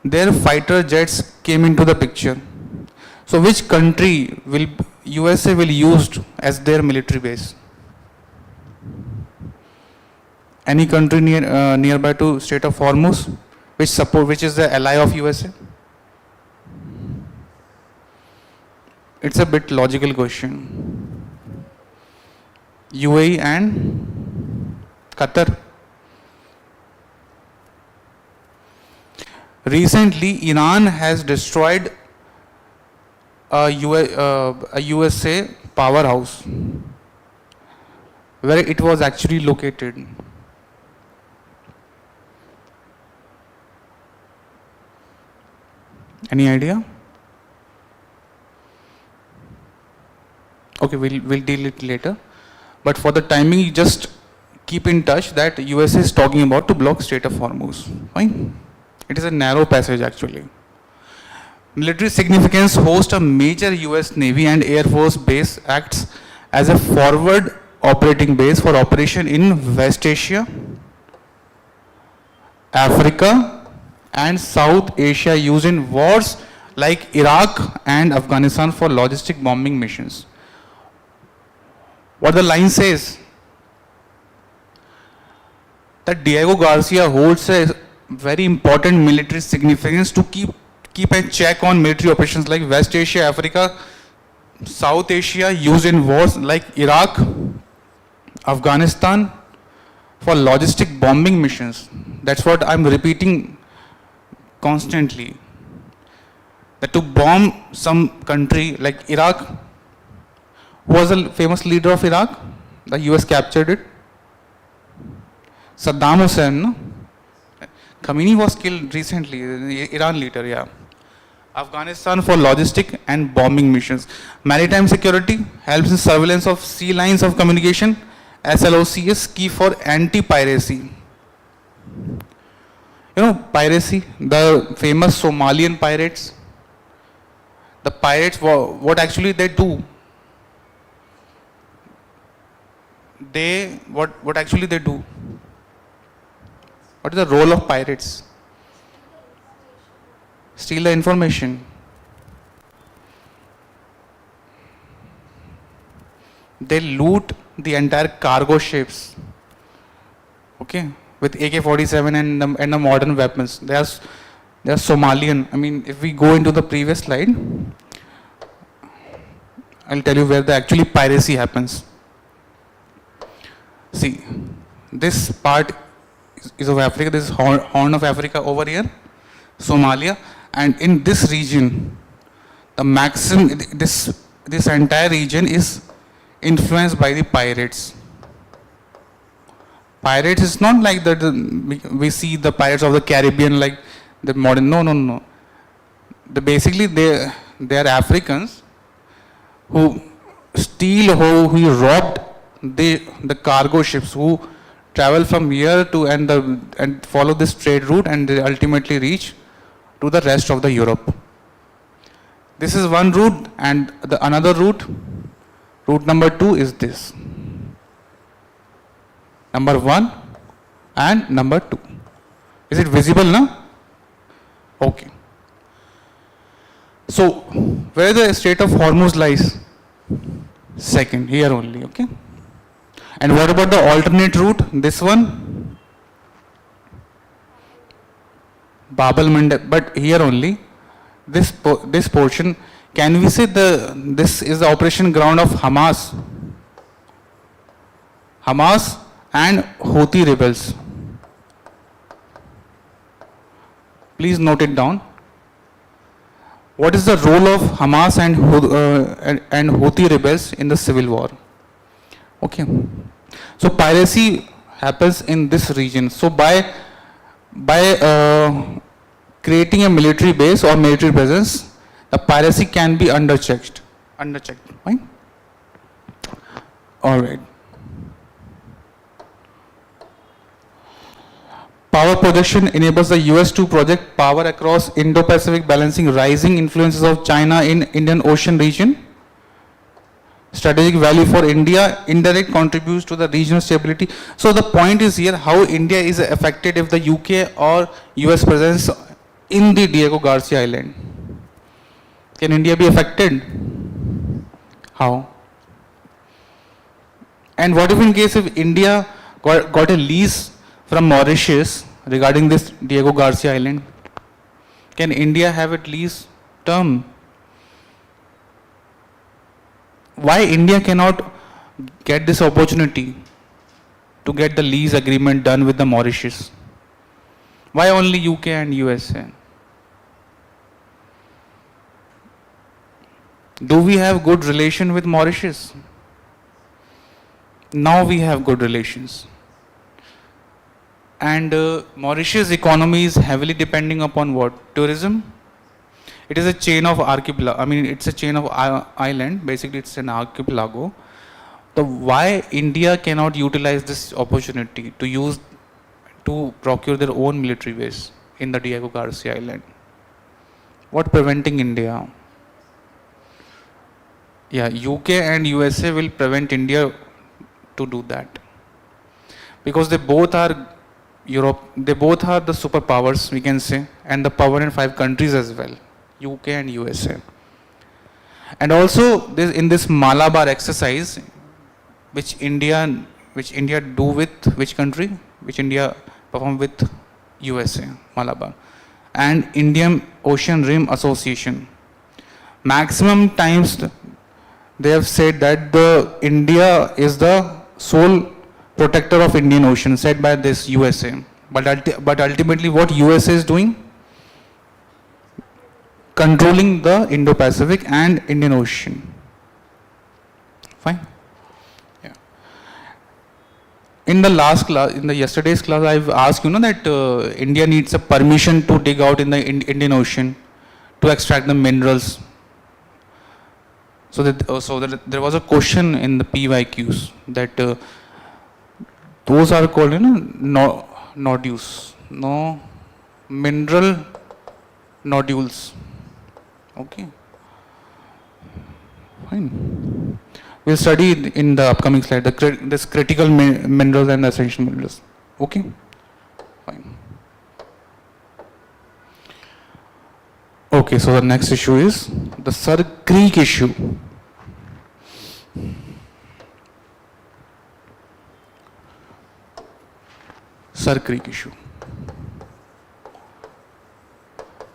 their fighter jets came into the picture. So which country will USA will use as their military base? Any country nearby to Strait of Hormuz, which is the ally of USA? It's a bit logical question. UAE and Qatar. Recently, Iran has destroyed a USA powerhouse where it was actually located. Any idea? Okay, we'll deal it later. But for the timing, you just keep in touch that USA is talking about to block Strait of Hormuz. Fine. It is a narrow passage actually. Military significance hosts a major US Navy and Air Force base, acts as a forward operating base for operation in West Asia, Africa and South Asia, used in wars like Iraq and Afghanistan for logistic bombing missions. What the line says? That Diego Garcia holds a very important military significance to keep a check on military operations like West Asia, Africa, South Asia, used in wars like Iraq, Afghanistan for logistic bombing missions. That's what I'm repeating constantly. That to bomb some country like Iraq, who was the famous leader of Iraq? The US captured it. Saddam Hussein, no? Khomeini was killed recently, the Iran leader, yeah. Afghanistan for logistic and bombing missions. Maritime security helps in surveillance of sea lines of communication. SLOC is key for anti-piracy. You know, piracy, the famous Somalian pirates. The pirates, what actually they do? What actually they do? What is the role of pirates? Steal the information. They loot the entire cargo ships. Okay, with AK-47 and the modern weapons. They are Somalian. I mean, if we go into the previous slide, I'll tell you where the actually piracy happens. See, this part is of Africa. This is Horn of Africa over here, Somalia, and in this region, the maximum this entire region is influenced by the pirates. Pirates is not like that we see the pirates of the Caribbean like the modern. No. Basically they are Africans who steal, who robbed the cargo ships, who travel from here to and follow this trade route, and they ultimately reach to the rest of the Europe. This is one route, and the another route number 2 is this. Number 1 and number 2. Is it visible now? Okay. So, where the Strait of Hormuz lies? Second, here only, okay? And what about the alternate route? This one? Bab al-Mandeb, but here only. This portion, can we say this is the operation ground of Hamas? Hamas and Houthi rebels. Please note it down. What is the role of Hamas and Houthi rebels in the civil war? Okay. So piracy happens in this region. So by creating a military base or military presence, the piracy can be underchecked. Right? All right. Power projection enables the US to project power across Indo-Pacific, balancing rising influences of China in Indian Ocean region. Strategic value for India, indirect contributes to the regional stability. So the point is here, how India is affected if the UK or US presence in the Diego Garcia Island. Can India be affected? How? And what if in case if India got a lease from Mauritius regarding this Diego Garcia Island? Can India have at least term? Why India cannot get this opportunity to get the lease agreement done with the Mauritius? Why only UK and USA? Do we have good relation with Mauritius? Now we have good relations. And Mauritius economy is heavily depending upon what? Tourism. It is a chain of archipelago. I mean, it's a chain of island. Basically, it's an archipelago. So why India cannot utilize this opportunity to procure their own military base in the Diego Garcia Island? What preventing India? Yeah, UK and USA will prevent India to do that, because they both are the superpowers, we can say, and the power in 5 countries as well, UK and USA. And also in this Malabar exercise, which India do with which country? Which India perform with USA, Malabar, and Indian Ocean Rim Association. Maximum times they have said that India is the sole protector of Indian Ocean, said by this USA. But ultimately what USA is doing? Controlling the Indo-Pacific and Indian Ocean. Fine? Yeah. In the last class, in the yesterday's class, I've asked that India needs a permission to dig out in the Indian Ocean to extract the minerals. So that there was a question in the PYQs that those are called nodules, mineral nodules. Okay, fine. We'll study in the upcoming slide this critical minerals and essential minerals. Okay, fine. Okay, so the next issue is the Sir Creek issue. Sir Creek issue.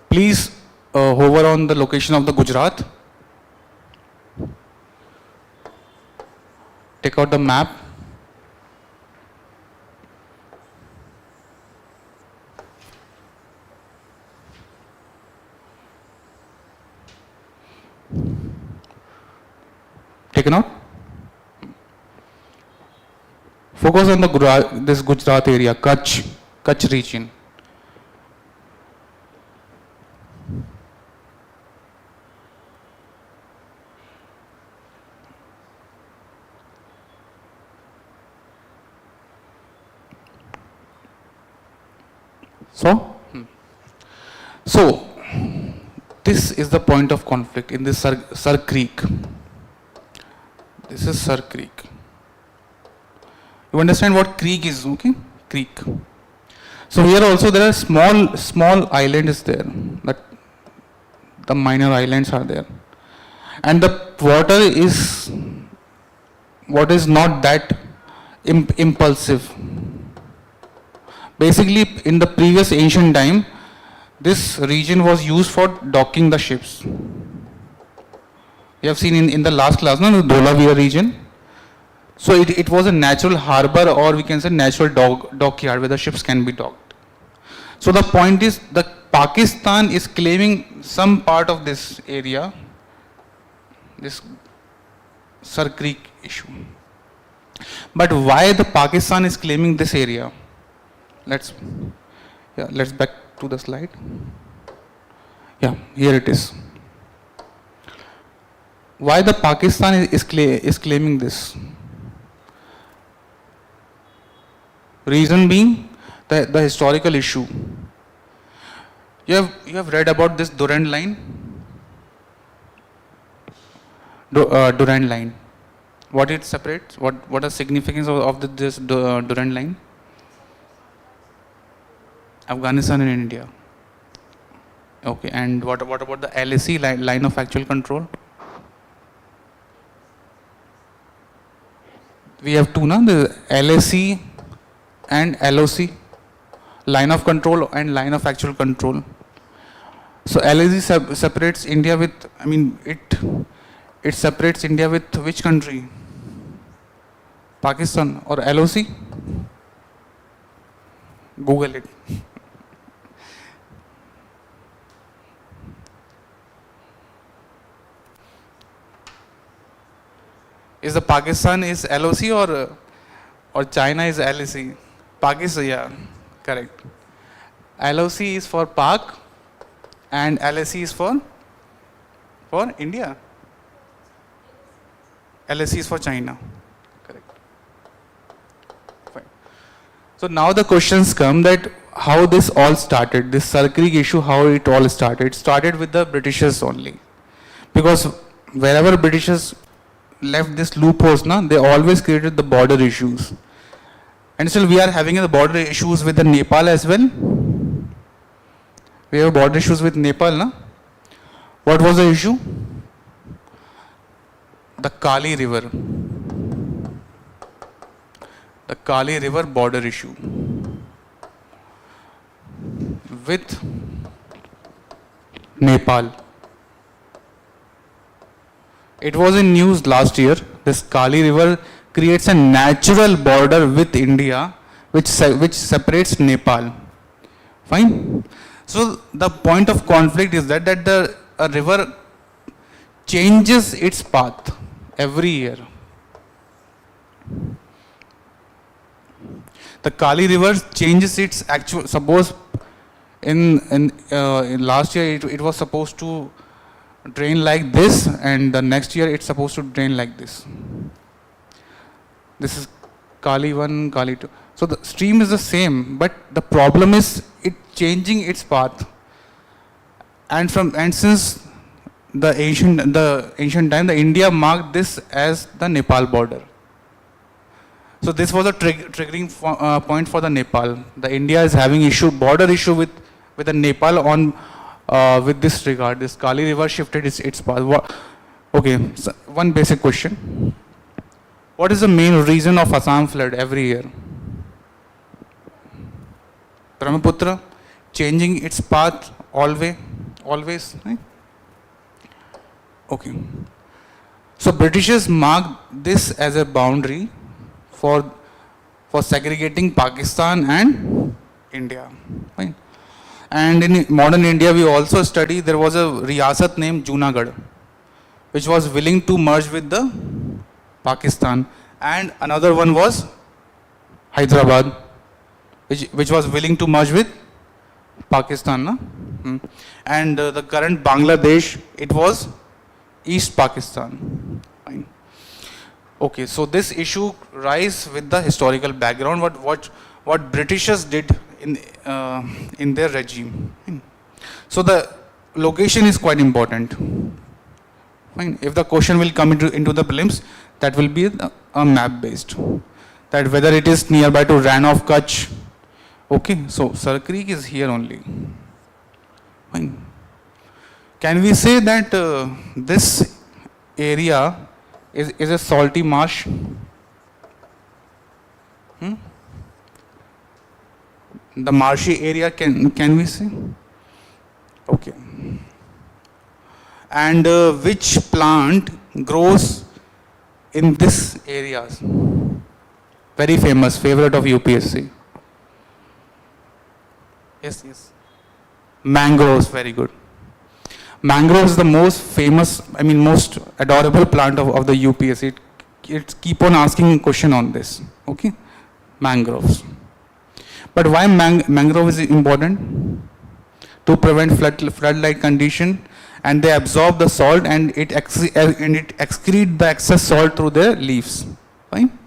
Please hover on the location of the Gujarat. Take out the map. Taken out? Focus on this Gujarat area, Kutch region. So, so this is the point of conflict in this Sir Creek. This is Sir Creek. You understand what creek is, okay? Creek. So here also there are small islands there. That the minor islands are there, and the water is what is not that impulsive. Basically, in the previous ancient time, this region was used for docking the ships. You have seen in the last class, no, the Dholavira region. So it was a natural harbor, or we can say natural dockyard where the ships can be docked. So the point is that Pakistan is claiming some part of this area, this Sir Creek issue. But why the Pakistan is claiming this area? Let's back to the slide. Yeah, here it is. Why the Pakistan is claiming this? Reason being the historical issue. You have read about this Durand line? Durand line. What it separates? What is significance of this Durand line? Afghanistan and India. Okay, and what about the LAC, line of actual control? We have two now, the LAC and LOC, line of control and line of actual control. So LAC separates India with, it separates India with which country? Pakistan or LOC? Google it. Is the Pakistan is LOC or China is LAC? Pakistan, yeah, correct. LOC is for Pak and LAC is for India. LAC is for China. Correct. Fine. So now the questions come that how this all started, this Sir Creek issue, how it all started. It started with the Britishers only. Because wherever Britishers left this loopholes, they always created the border issues. And still we are having the border issues with the Nepal as well. We have border issues with Nepal, What was the issue? The Kali River. The Kali River border issue. With Nepal. It was in news last year. This Kali River creates a natural border with India, which separates Nepal. Fine. So the point of conflict is that a river changes its path every year. The Kali River changes its actual. Suppose in last year it was supposed to drain like this, and the next year it's supposed to drain like this. This is Kali 1, Kali 2. So the stream is the same, but the problem is it changing its path. And since the ancient time, the India marked this as the Nepal border. So this was a triggering point for the Nepal. The India is having border issue with the Nepal on with this regard. This Kali River shifted its path. Okay, so one basic question. What is the main reason of Assam flood every year? Brahmaputra changing its path always, right? Okay. So Britishers marked this as a boundary for segregating Pakistan and India. Right? And in modern India, we also study there was a Riyasat named Junagadh, which was willing to merge with the Pakistan, and another one was Hyderabad, which was willing to merge with Pakistan. And the current Bangladesh, it was East Pakistan. Fine. Okay, so this issue rise with the historical background. What Britishers did in, in their regime. So the location is quite important. Fine. If the question will come into the prelims, that will be a map based. That whether it is nearby to Ran of Kutch. Okay, so Sar Creek is here only. Fine. Can we say that this area is a salty marsh? The marshy area, can we say? Okay. And which plant grows in this areas? Very famous, favorite of UPSC. Yes, yes. Mangroves, very good. Mangroves is the most famous, most adorable plant of the UPSC. It keep on asking a question on this. Okay, mangroves. But why mangrove is important? To prevent flood-like condition, and they absorb the salt and it excrete the excess salt through their leaves. Fine.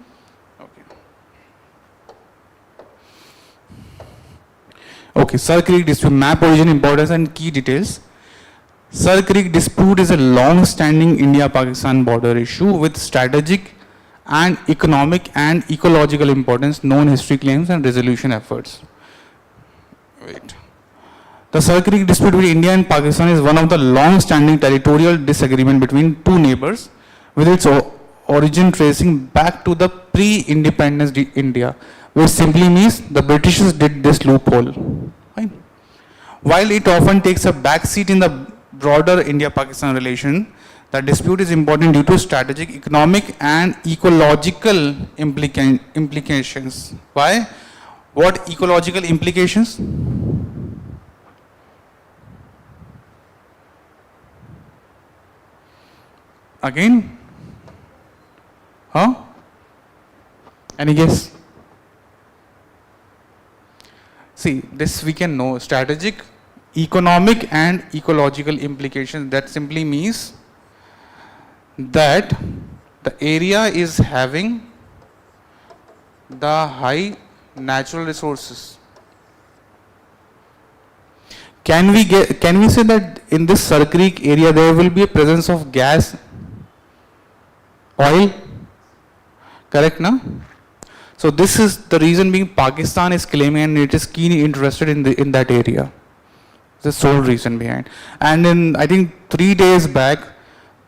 Okay, Sar Creek dispute, map origin, importance and key details. Sar Creek dispute is a long-standing India-Pakistan border issue with strategic and economic and ecological importance, known history claims and resolution efforts. Wait. The Sar Creek dispute between India and Pakistan is one of the long-standing territorial disagreement between two neighbors, with its origin tracing back to the pre-independence India, which simply means the Britishers did this loophole. Fine. While it often takes a backseat in the broader India-Pakistan relation, the dispute is important due to strategic, economic and ecological implications. Why? What ecological implications? Again? Huh? Any guess? See, this we can know. Strategic, economic and ecological implications. That simply means that the area is having the high natural resources. Can we say that in this Sar Creek area there will be a presence of gas, oil? Correct, na? So this is the reason being Pakistan is claiming and it is keenly interested in that area. The sole reason behind. And in, I think 3 days back,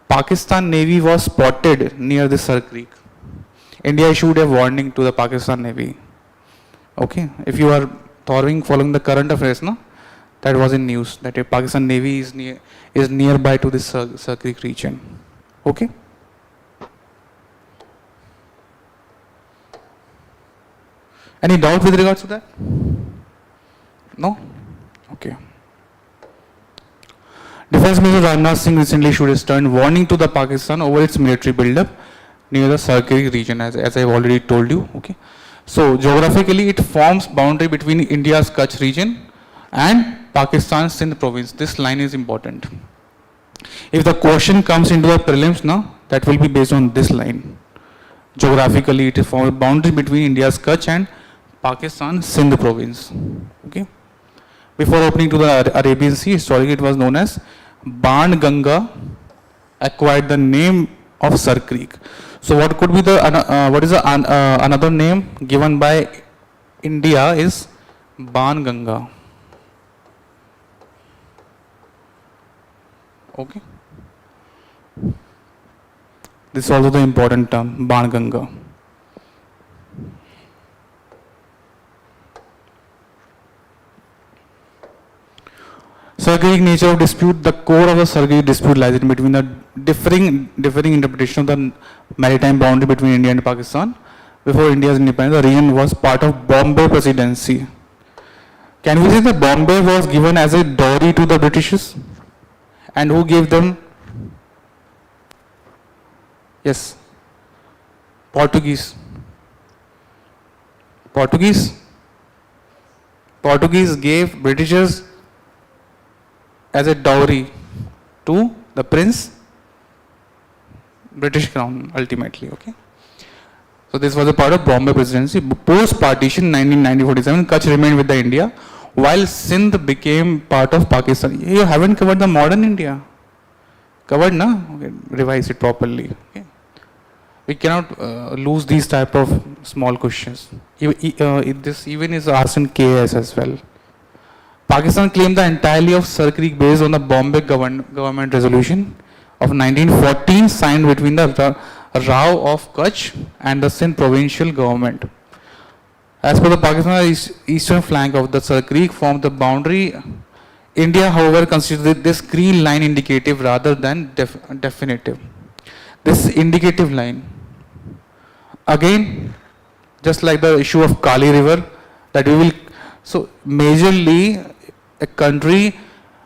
Pakistan Navy was spotted near the Sar Creek. India issued a warning to the Pakistan Navy. Okay, if you are following the current affairs, no? That was in news that a Pakistan Navy is nearby to this Sar Creek region. Okay. Any doubt with regards to that? No? Okay. Defense Minister Rajnath Singh recently issued a stern warning to the Pakistan over its military buildup near the Sar Creek region, as I have already told you. Okay. So geographically, it forms boundary between India's Kutch region and Pakistan's Sindh province. This line is important. If the question comes into the prelims now, that will be based on this line. Geographically, it forms a boundary between India's Kutch and Pakistan's Sindh province. Okay. Before opening to the Arabian Sea, historically it was known as Ban Ganga, acquired the name of Sar Creek. So what could be the another name given by India is Ban Ganga. Okay. This is also the important term, Ban Ganga. Sar Creek nature of dispute, the core of the Sar Creek dispute lies in between the differing interpretation of the maritime boundary between India and Pakistan. Before India's independence, the region was part of Bombay Presidency. Can we say that Bombay was given as a dowry to the Britishers? And who gave them? Yes, Portuguese. Portuguese gave Britishers as a dowry to the prince, British crown ultimately. Okay. So this was a part of Bombay Presidency. Post-partition 1990-47, Kutch remained with the India, while Sindh became part of Pakistan. You haven't covered the modern India. Covered, na? Okay, revise it properly. Okay. We cannot lose these type of small questions. This even is asked in KS as well. Pakistan claimed the entirety of Sir Creek based on the Bombay government resolution of 1914 signed between the Rao of Kutch and the Sindh provincial government. As per the Pakistan, eastern flank of the Sir Creek formed the boundary. India, however, considered this green line indicative rather than definitive. This indicative line, again, just like the issue of Kali River, that we will, so majorly a country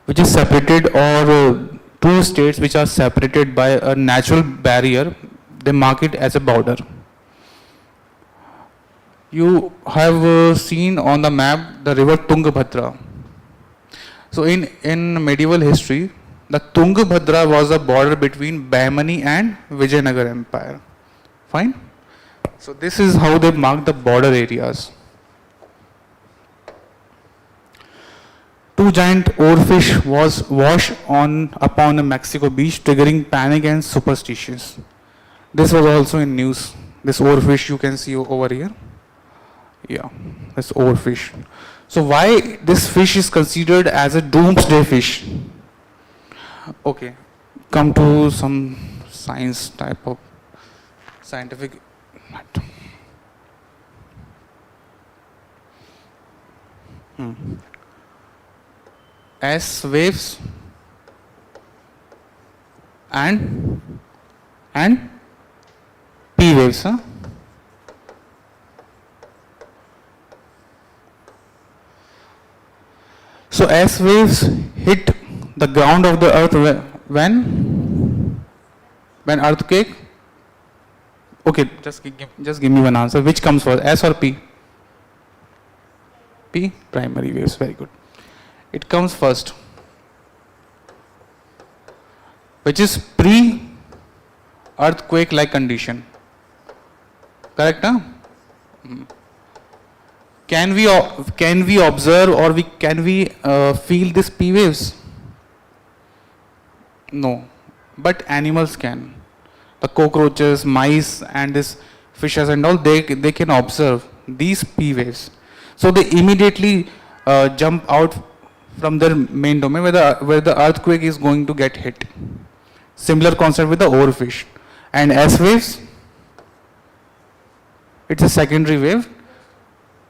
which is separated or two states which are separated by a natural barrier, they mark it as a border. You have seen on the map the river Tungabhadra. So in medieval history, the Tungabhadra was the border between Bahmani and Vijayanagar Empire. Fine? So this is how they mark the border areas. Two giant oarfish was washed upon a Mexico beach, triggering panic and superstitions. This was also in news. This oarfish you can see over here. Yeah, this oarfish. So why this fish is considered as a doomsday fish? Okay, come to some science type of scientific matter. S waves and P waves, huh? So S waves hit the ground of the earth when earthquake. Okay, just give me one answer. Which comes first, S or P? P, primary waves. Very good. It comes first, which is pre-earthquake like condition. Correct, huh? Can we observe or can we feel these P waves? No, but animals can. The cockroaches, mice, and these fishes and all, they can observe these P waves. So they immediately jump out from their main domain where the earthquake is going to get hit. Similar concept with the oarfish. And S waves, it's a secondary wave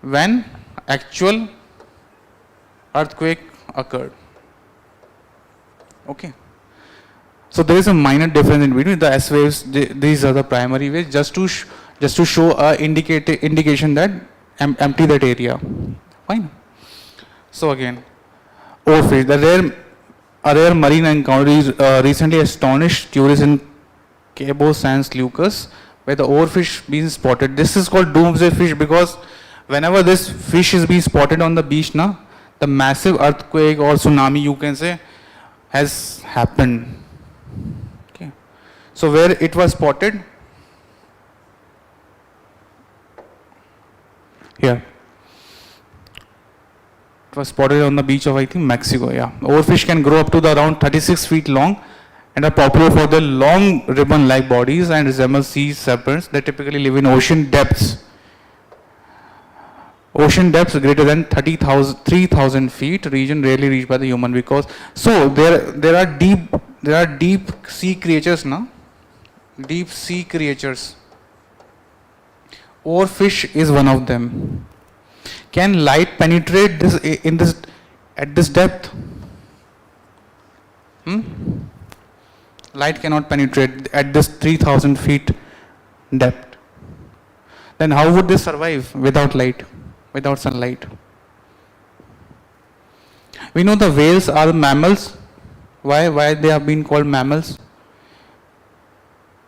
when actual earthquake occurred. Okay. So there is a minor difference in between the S waves. These are the primary waves, just to show a indication that empty that area. Fine. So again, oarfish. A rare marine encounter is recently astonished tourists in Cabo San Lucas, where the oarfish being spotted. This is called doomsday fish because whenever this fish is being spotted on the beach, the massive earthquake or tsunami, you can say, has happened. Okay. So where it was spotted? Here. It was spotted on the beach of, I think, Mexico. Yeah. Oarfish can grow up to around 36 feet long and are popular for their long ribbon-like bodies and resemble sea serpents. They typically live in ocean depths. Ocean depths greater than 3,000 feet, region rarely reached by the human because, so there are deep sea creatures now. Deep sea creatures. Oarfish is one of them. Can light penetrate at this depth? Light cannot penetrate at this 3,000 feet depth. Then how would they survive without light, without sunlight? We know the whales are mammals. Why they have been called mammals?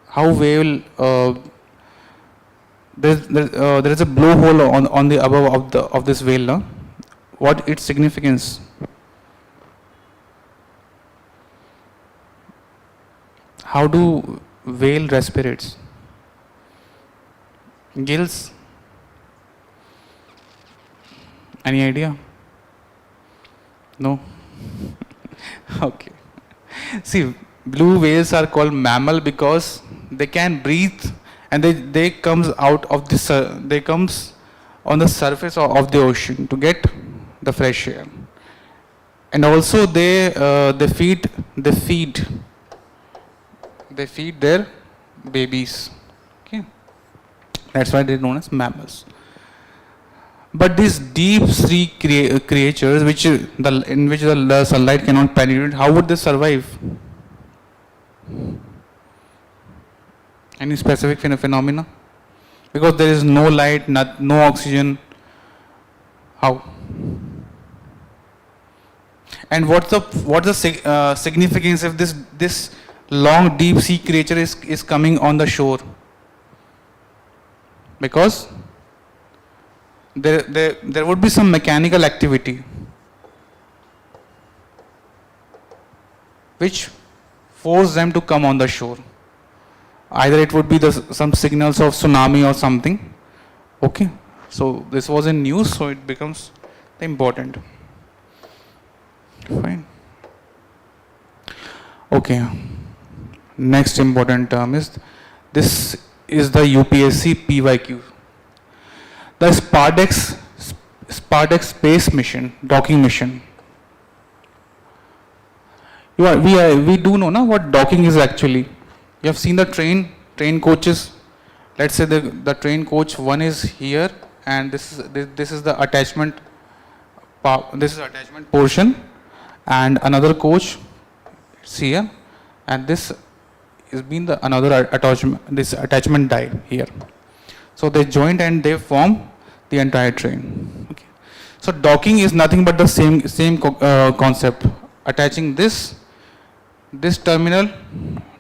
How whale? There is a blowhole on the above of this whale. No? What its significance? How do whale respirates? Gills. Any idea? No? Okay. See, blue whales are called mammal because they can breathe and they comes out of this, they comes on the surface of the ocean to get the fresh air. And also they feed their babies. Okay. That's why they're known as mammals. But these deep sea creatures, in which the sunlight cannot penetrate, how would they survive? Any specific phenomena? Because there is no light, no oxygen. How? And what's the significance if this long deep sea creature is coming on the shore? Because there would be some mechanical activity which force them to come on the shore. Either it would be some signals of tsunami or something. Okay, so this was in news, so it becomes important. Fine. Okay. Next important term is this is the UPSC PYQ. The Spardex space mission, docking mission. We do know now what docking is actually. You have seen the train coaches. Let's say the train coach 1 is here, and this is the attachment. This is attachment portion, and another coach is here, and this is being the another attachment die here. So they joined and they form the entire train. Okay. So docking is nothing but the same concept, attaching this terminal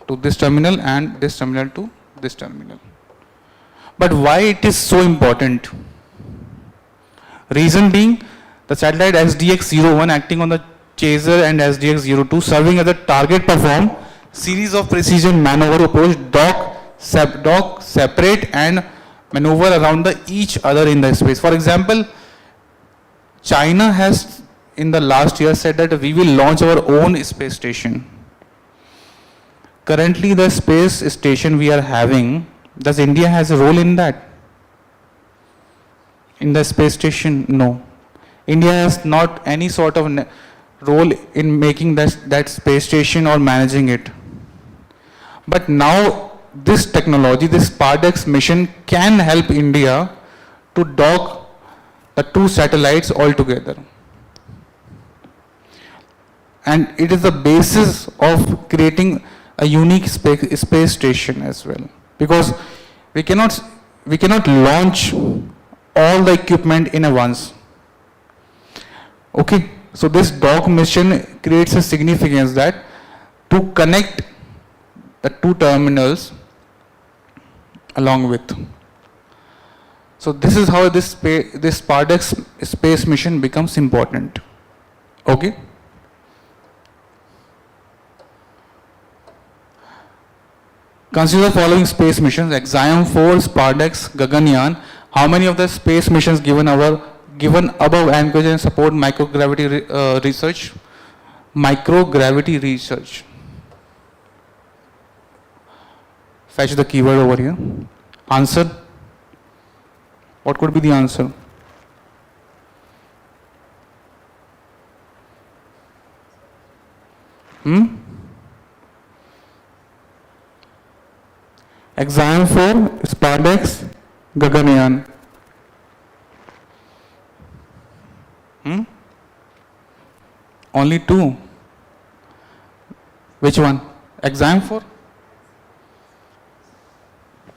to this terminal and this terminal to this terminal. But why it is so important? Reason being, the satellite SDX-01 acting on the chaser and SDX-02 serving as a target perform series of precision maneuver approach, dock, separate and maneuver around each other in the space. For example, China has in the last year said that we will launch our own space station. Currently the space station we are having, does India has a role in that? In the space station? No. India has not any sort of role in making that space station or managing it. But now this technology, this Spardex mission can help India to dock the two satellites all together. And it is the basis of creating a unique space station as well. Because we cannot launch all the equipment in a once. Okay, so this dock mission creates a significance that to connect the two terminals along with. So this is how this Spardex space mission becomes important. Okay. Consider the following space missions: Exam 4, Spardex, Gaganyaan. How many of the space missions given above encourage and support microgravity research? Microgravity research. Fetch the keyword over here. Answer. What could be the answer? Exam 4, Spardex, Gaganyaan. Only two. Which one? Exam 4?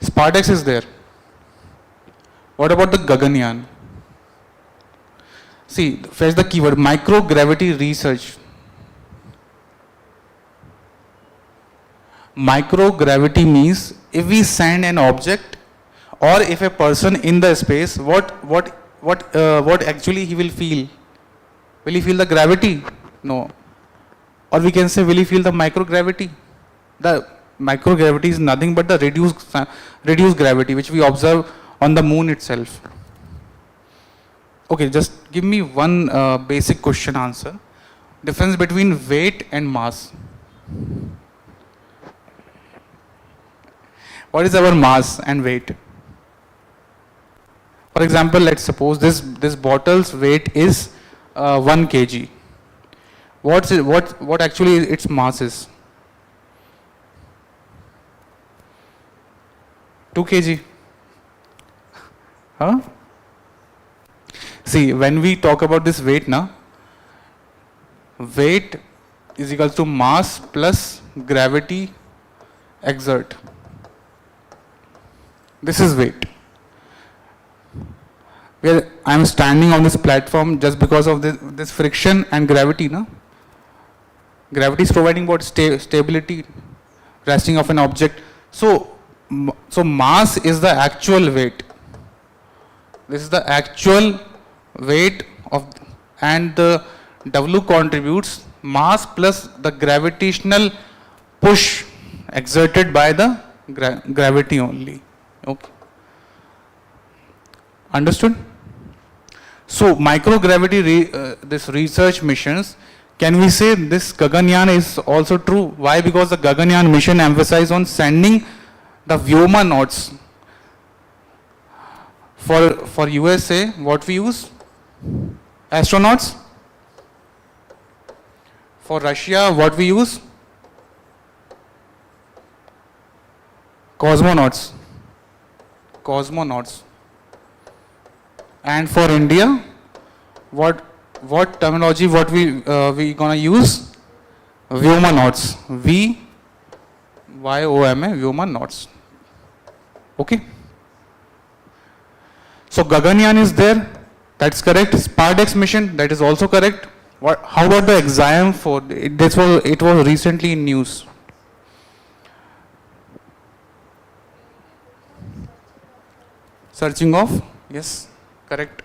Spardex is there. What about the Gaganyaan? See, fetch the keyword microgravity research. Microgravity means if we send an object or if a person in the space, what actually he will feel? Will he feel the gravity? No. Or we can say, will he feel the microgravity? The microgravity is nothing but the reduced gravity which we observe on the moon itself. Okay, just give me one basic question answer. Difference between weight and mass. What is our mass and weight? For example, let's suppose this bottle's weight is 1 kg. What actually its mass is? 2 kg. Huh? See, when we talk about this weight now, weight is equal to mass plus gravity exert. This is weight. Where I am standing on this platform just because of this friction and gravity, no? Gravity is providing what stability, resting of an object. So mass is the actual weight. This is the actual weight of, and the W contributes mass plus the gravitational push exerted by the gravity only. Okay. Understood? So microgravity this research missions, can we say this Gaganyaan is also true? Why? Because the Gaganyaan mission emphasized on sending the Vyomanauts. For USA, what we use? Astronauts. For Russia, what we use? Cosmonauts. And for India, what terminology we gonna use? Vyomanauts. V-Y-O-M-A, Vyomanauts. Okay. So Gaganyaan is there. That's correct. Spardex mission, that is also correct. How about the exam for it? It was recently in news. Searching of, yes, correct.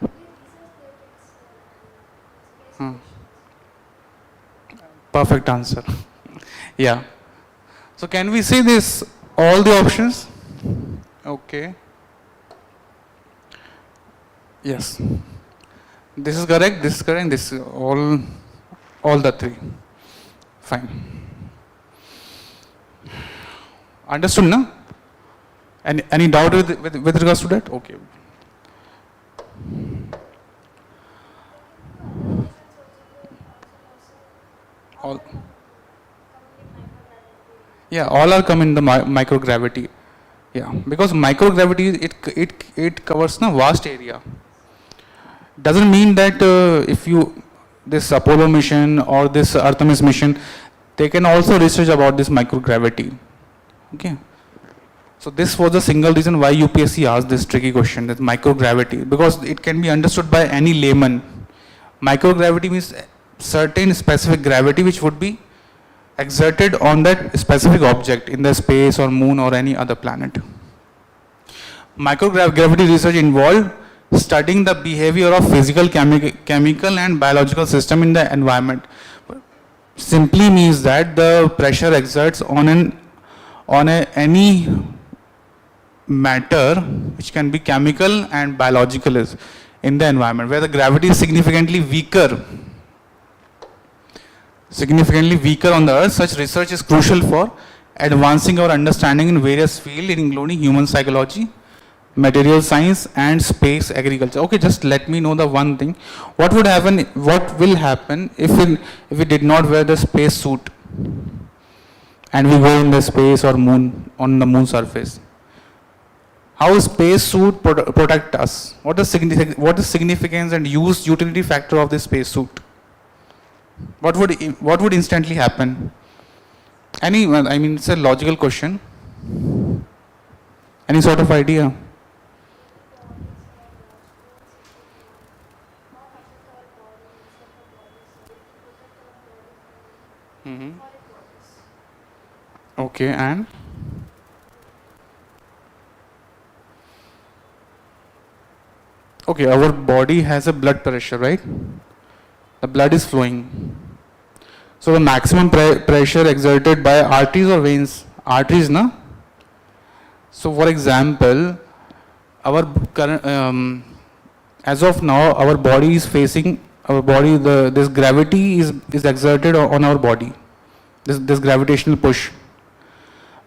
Perfect answer. Yeah. So can we say this all the options? Okay. Yes. This is correct, this is correct, this is all the three. Fine. Understood, no? Any doubt with regards to that? Okay. All. Yeah, all are come in the microgravity. Yeah, because microgravity it covers a vast area. Doesn't mean that if you this Apollo mission or this Artemis mission, they can also research about this microgravity. Okay. So this was the single reason why UPSC asked this tricky question, that microgravity, because it can be understood by any layman. Microgravity means certain specific gravity which would be exerted on that specific object in the space or moon or any other planet. Microgravity research involved studying the behavior of physical, chemical and biological system in the environment. Simply means that the pressure exerts on any matter which can be chemical and biological is in the environment, where the gravity is significantly weaker on the earth. Such research is crucial for advancing our understanding in various fields, including human psychology, material science and space agriculture. Okay, just let me know the one thing. What will happen if we did not wear the space suit and we go in the space or moon, on the moon surface? How space suit protect us? What is significance and utility factor of the space suit? What would instantly happen? It's a logical question. Any sort of idea? Okay, and okay, our body has a blood pressure, right? The blood is flowing. So the maximum pressure exerted by arteries or veins? Arteries, na? So for example, our current, as of now, our body is facing, our body, this gravity is exerted on our body, this gravitational push.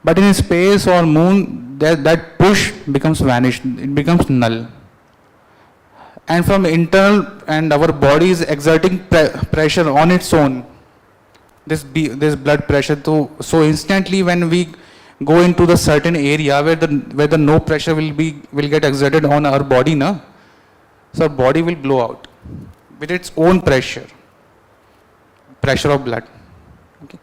But in space or moon, that push becomes vanished, it becomes null. And from internal, and our body is exerting pressure on its own, this blood pressure. So instantly when we go into the certain area where the no pressure will get exerted on our body, na, so our body will blow out with its own pressure of blood. Okay.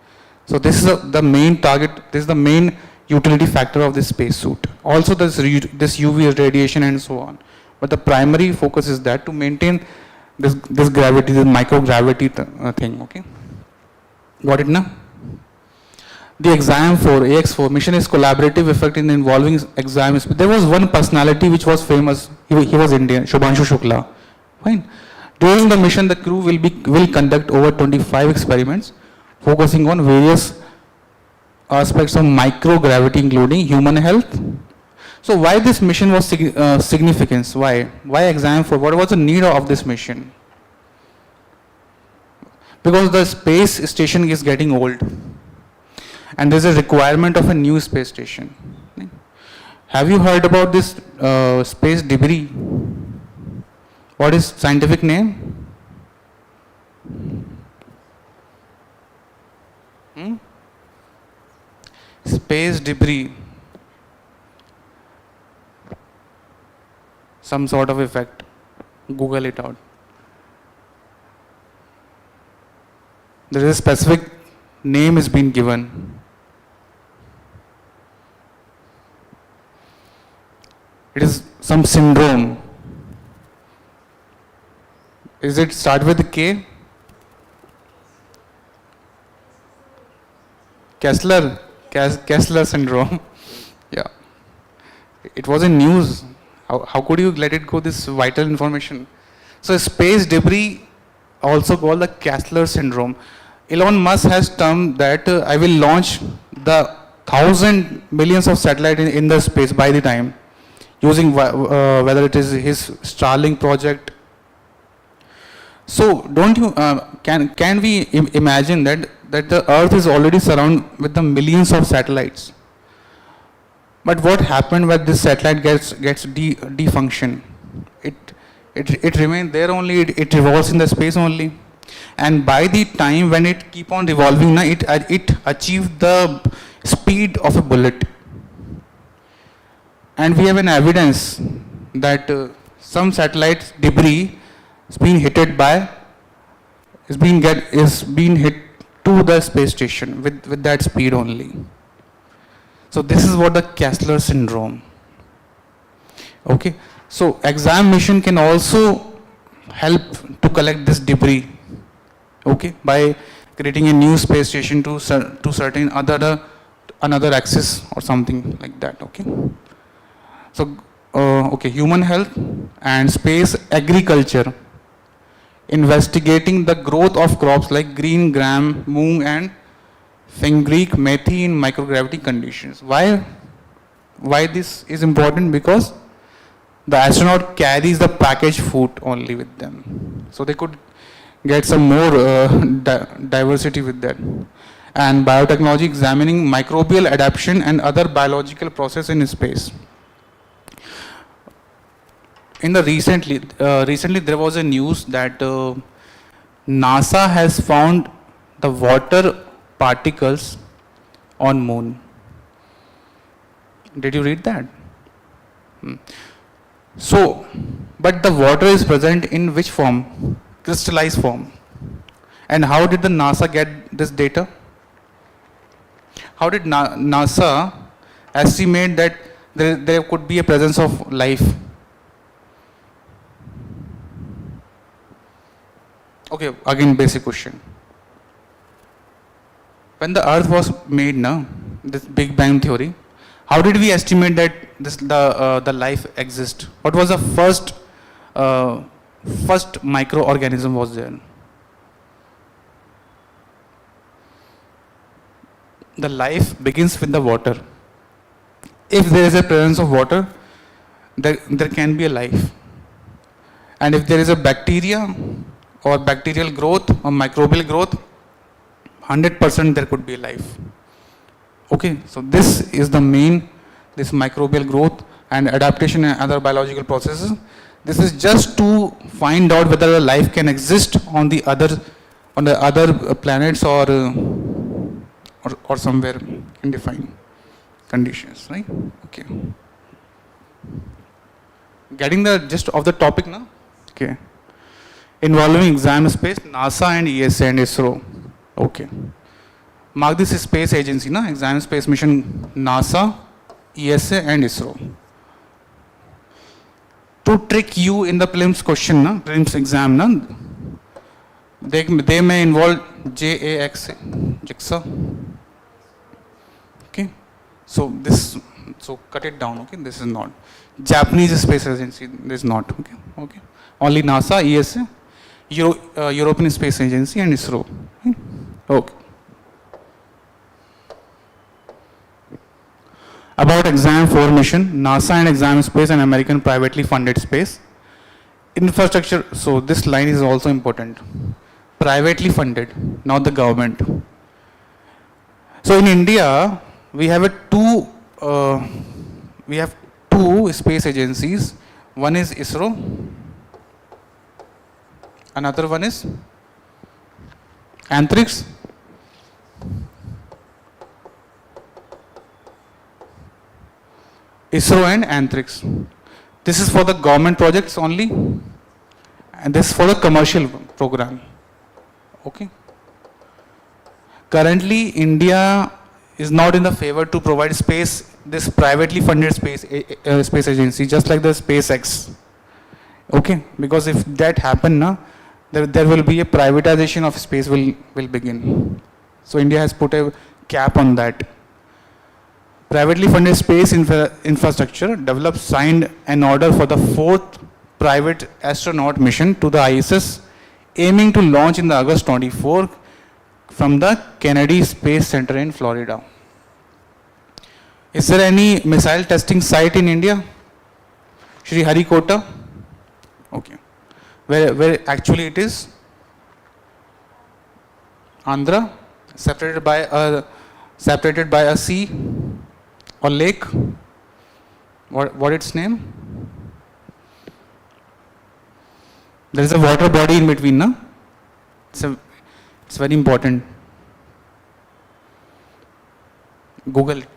So this is the main target, this is the main utility factor of this space suit. Also this UV radiation and so on. But the primary focus is that to maintain this gravity, this microgravity thing. Okay. Got it now? The exam for AX4 mission is collaborative effort in involving exams. There was one personality which was famous. He was Indian, Shubhanshu Shukla. Fine. During the mission, the crew will conduct over 25 experiments, focusing on various aspects of microgravity, including human health. So why this mission was significance? Why exam for? What was the need of this mission? Because the space station is getting old, and there's a requirement of a new space station. Have you heard about this space debris? What is scientific name? Space debris. Some sort of effect. Google it out. There is a specific name is being given. It is some syndrome. Is it start with K? Kessler syndrome. Yeah. It was in news. How could you let it go, this vital information? So space debris, also called the Kessler syndrome. Elon Musk has termed that I will launch the 1,000 millions of satellites in the space by the time, using whether it is his Starlink project. So don't you can we imagine that the Earth is already surrounded with the millions of satellites? But what happened when this satellite gets defunction? It remains there only. It revolves in the space only. And by the time when it keep on revolving, it achieved the speed of a bullet. And we have an evidence that some satellite debris is being hit to the space station with that speed only. So this is what the Kessler syndrome. Okay. So exam mission can also help to collect this debris. Okay, by creating a new space station to certain another axis or something like that. Okay. So okay, human health and space agriculture, investigating the growth of crops like green gram, moong and fenugreek, methi in microgravity conditions. Why this is important? Because the astronaut carries the packaged food only with them, so they could get some more diversity with that. And biotechnology, examining microbial adaptation and other biological process in space. In the recently there was a news that NASA has found the water particles on moon. Did you read that? So, but the water is present in which form? Crystallized form. And how did the NASA get this data? How did NASA estimate that there could be a presence of life? Okay, again basic question. When the Earth was made, this Big Bang theory, how did we estimate that the life exists? What was the first microorganism was there? The life begins with the water. If there is a presence of water, there can be a life. And if there is a bacteria or bacterial growth or microbial growth, 100% there could be life. Okay, so this is the main, this microbial growth and adaptation and other biological processes. This is just to find out whether a life can exist on the other planets or somewhere in defined conditions, right? Okay. Getting the gist of the topic now? Okay. Involving exam space, NASA and ESA and ISRO. Okay. Mark this space agency, na? Exam space mission, NASA, ESA and ISRO. To trick you in the prelims question, na? Prelims exam, na? They may involve JAXA, JAXA. Okay. So cut it down, okay? This is not. Japanese space agency, this is not, okay? Okay. Only NASA, ESA, European Space Agency and ISRO. Okay. About exam formation, NASA and exam space and American privately funded space. Infrastructure, so this line is also important. Privately funded, not the government. So in India, we have two space agencies. One is ISRO, another one is Antrix. ISRO and Antrix. This is for the government projects only, and this is for the commercial program. Okay. Currently, India is not in the favor to provide space, this privately funded space agency, just like the SpaceX. Okay, because if that happen, there will be a privatization of space will begin. So India has put a cap on that. Privately funded space infrastructure developed, signed an order for the 4th private astronaut mission to the ISS, aiming to launch in the August 24 from the Kennedy Space Center in Florida. Is there any missile testing site in India? Sriharikota? Okay. Where actually it is? Andhra, separated by a sea or lake. What its name? There is a water body in between, na? It's very important. Google it.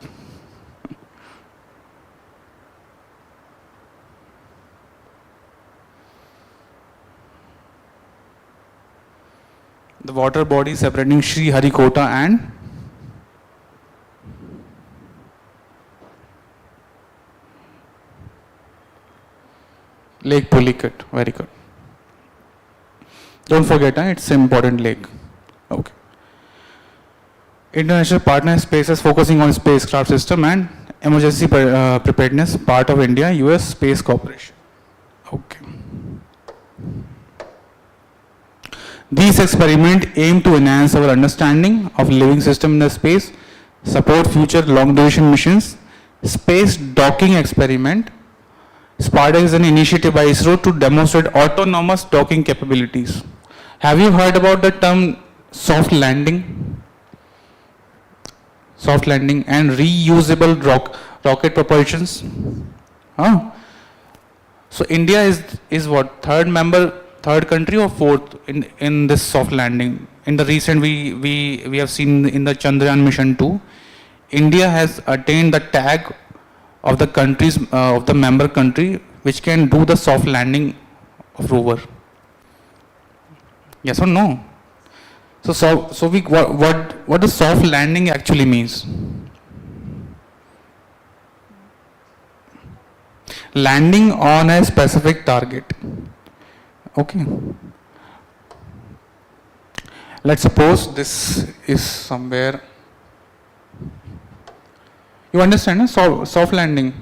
The water body separating Sriharikota and Lake Pulicat. Very good. Don't forget, it's an important lake. Okay. International partner spaces focusing on spacecraft system and emergency preparedness, part of India-US Space Cooperation. Okay. These experiments aim to enhance our understanding of living system in the space, support future long-duration missions. Space docking experiment. SPARTA is an initiative by ISRO to demonstrate autonomous docking capabilities. Have you heard about the term soft landing? Soft landing and reusable rocket propulsions. So India is what, third country or fourth in this soft landing. In the recent we have seen in the Chandrayaan mission 2, India has attained the tag of the countries of the member country which can do the soft landing of rover. Yes or no? So what does soft landing actually means? Landing on a specific target. Okay. Let's suppose this is somewhere. You understand, soft landing.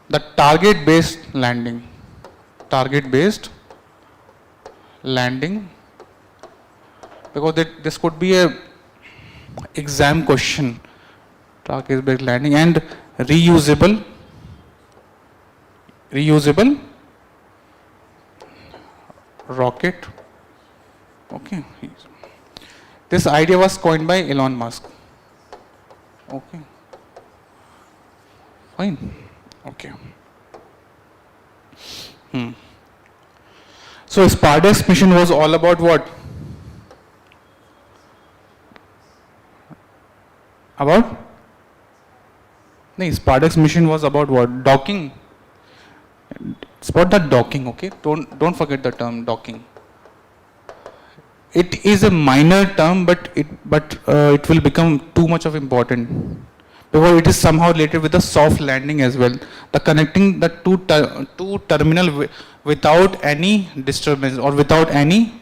The target-based landing. Target-based landing. Because this could be a exam question. Target-based landing and reusable reusable rocket. Okay. This idea was coined by Elon Musk. Okay. Fine. Okay. So Spardex mission was all about what? About? No, Spardex mission was about what? Docking. It's about the docking, okay? Don't forget the term docking. It is a minor term, but it will become too much of important because it is somehow related with the soft landing as well. The connecting the two terminal without any disturbance or without any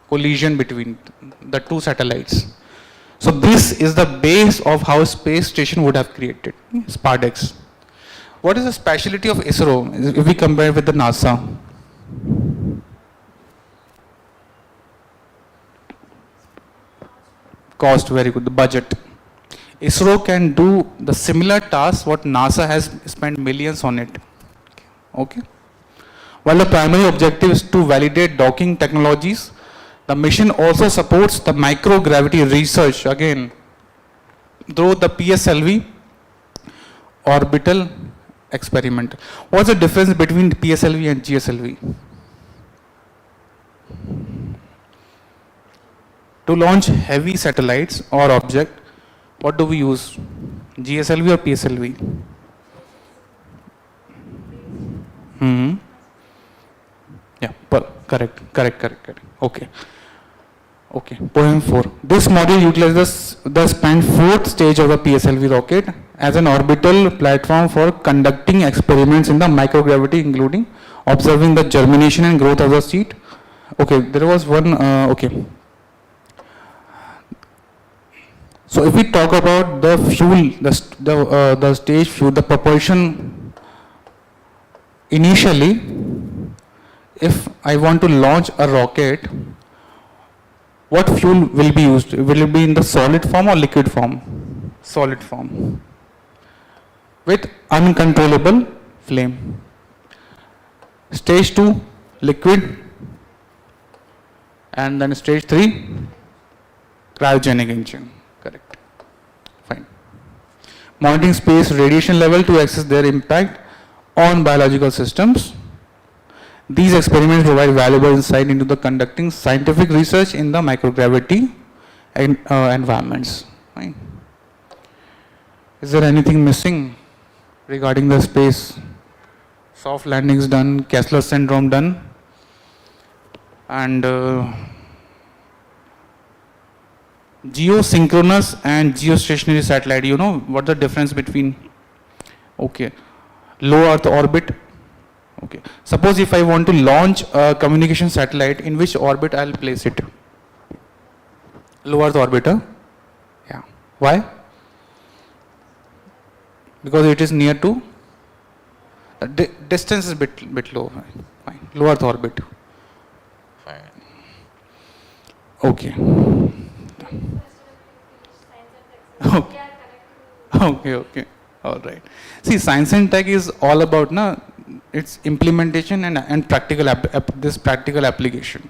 collision between the two satellites. So this is the base of how space station would have created Spardex. What is the speciality of ISRO if we compare with the NASA? Cost, very good. The budget. ISRO can do the similar task what NASA has spent millions on it. Okay. While the primary objective is to validate docking technologies, the mission also supports the microgravity research again through the PSLV orbital experiment. What's the difference between PSLV and GSLV? To launch heavy satellites or object, what do we use? GSLV or PSLV? Yeah, correct. Okay. Point 4. This module utilizes the span 4th stage of the PSLV rocket as an orbital platform for conducting experiments in the microgravity, including observing the germination and growth of the seed. Okay, there was one. So if we talk about the fuel, the stage fuel, the propulsion, initially, if I want to launch a rocket, what fuel will be used? Will it be in the solid form or liquid form? Solid form. With uncontrollable flame. Stage 2, liquid. And then stage 3, cryogenic engine. Correct. Fine. Monitoring space radiation level to assess their impact on biological systems. These experiments provide valuable insight into the conducting scientific research in the microgravity environments. Fine. Is there anything missing regarding the space? Soft landings done, Kessler syndrome done, and geosynchronous and geostationary satellite. You know what the difference between? Okay, low Earth orbit. Okay, suppose if I want to launch a communication satellite, in which orbit I'll place it? Low Earth orbiter. Yeah. Why? Because it is near to. The distance is bit low. Fine. Low Earth orbit. Fine. Okay. Okay. All right. See, science and tech is all about its implementation and practical practical application.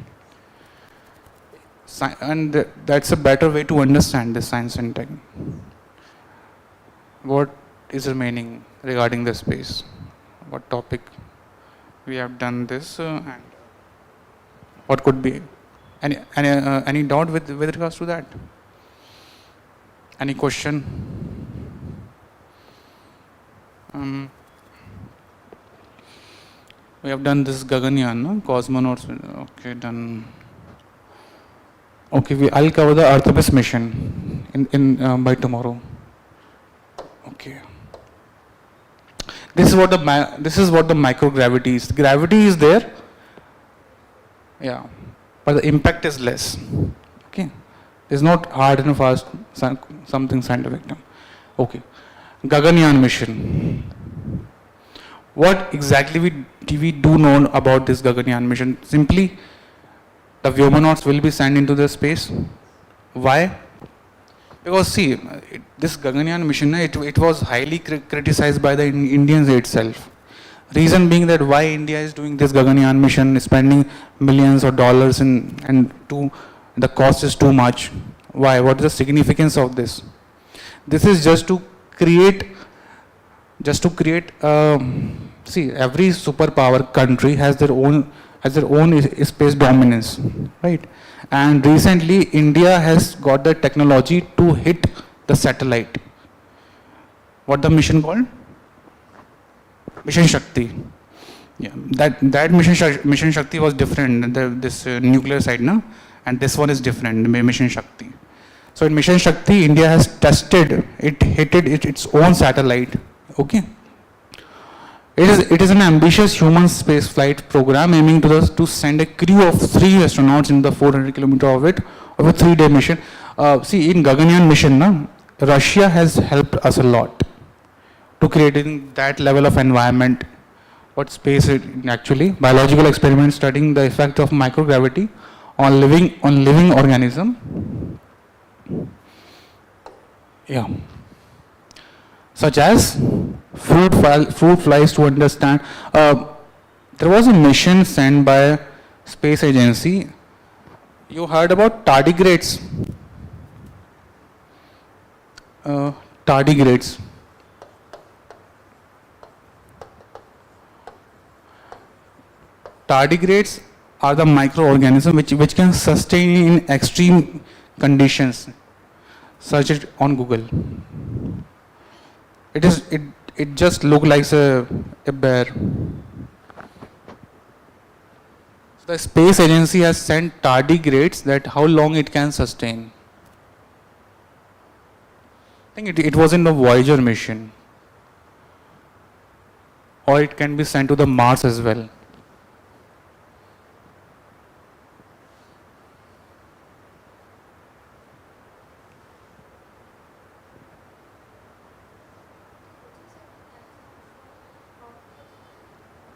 And that's a better way to understand this science and tech. What is remaining regarding the space? What topic we have done this and what could be any doubt with regards to that? Any question? We have done this Gaganyaan, no? Cosmonauts. Okay, done. Okay, I'll cover the Artemis mission by tomorrow. Okay. This is what the microgravity is. Gravity is there. Yeah, but the impact is less. Okay. It's not hard and fast, something scientific. Okay. Gaganyaan mission. What exactly we do know about this Gaganyaan mission? Simply, the Vyomanauts will be sent into the space. Why? Because see, this Gaganyaan mission, it was highly criticized by the Indians itself. Reason being that why India is doing this Gaganyaan mission, spending millions of dollars and the cost is too much. Why? What is the significance of this? This is just to create, see, every superpower country has their own space dominance, right? And recently, India has got the technology to hit the satellite. What the mission called? Mission Shakti. Yeah, that Mission Shakti was different. This nuclear side, no, and this one is different. Mission Shakti. So in Mission Shakti, India has tested it, hit its own satellite. Okay. It is an ambitious human space flight program aiming to send a crew of 3 astronauts in the 400 kilometer orbit of a 3-day mission. See, in Gaganyaan mission, Russia has helped us a lot to creating that level of environment. What space actually? Biological experiments studying the effect of microgravity on living organism. Yeah. Such as fruit flies to understand. There was a mission sent by space agency. You heard about tardigrades. Tardigrades. Tardigrades are the microorganisms which can sustain in extreme conditions. Search it on Google. It just look like a bear. The space agency has sent tardigrades that how long it can sustain. I think it was in the Voyager mission. Or it can be sent to the Mars as well.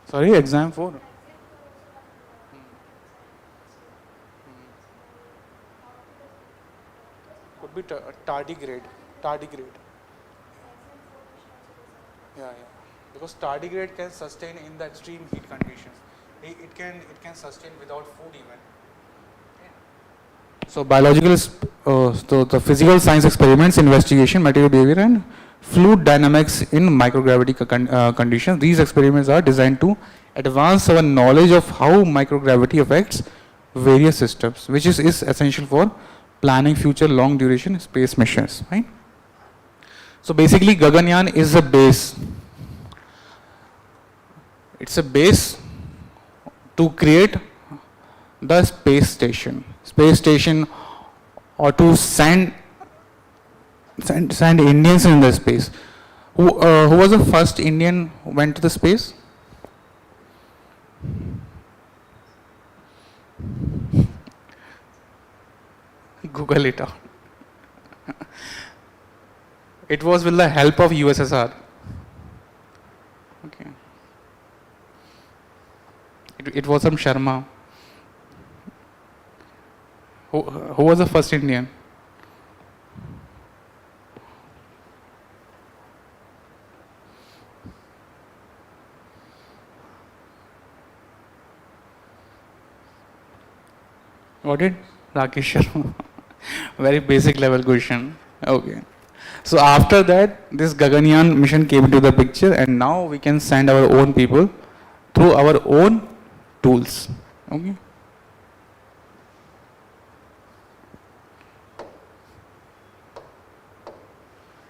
Sorry, exam 4. Could be tardigrade. Yeah. Because tardigrade can sustain in the extreme heat conditions. It can sustain without food even. So biological, so the physical science experiments, investigation, material behavior, and fluid dynamics in microgravity conditions. These experiments are designed to advance our knowledge of how microgravity affects various systems, which is essential for planning future long duration space missions. Right? So basically, Gaganyaan is a base. It's a base to create the space station, or to send Indians in the space. Who was the first Indian who went to the space? Google it out. It was with the help of USSR. Okay. It was some Sharma. Who was the first Indian? What did? Rakesh Sharma. Very basic level question. Okay. So after that, this Gaganyaan mission came into the picture, and now we can send our own people through our own tools. Okay.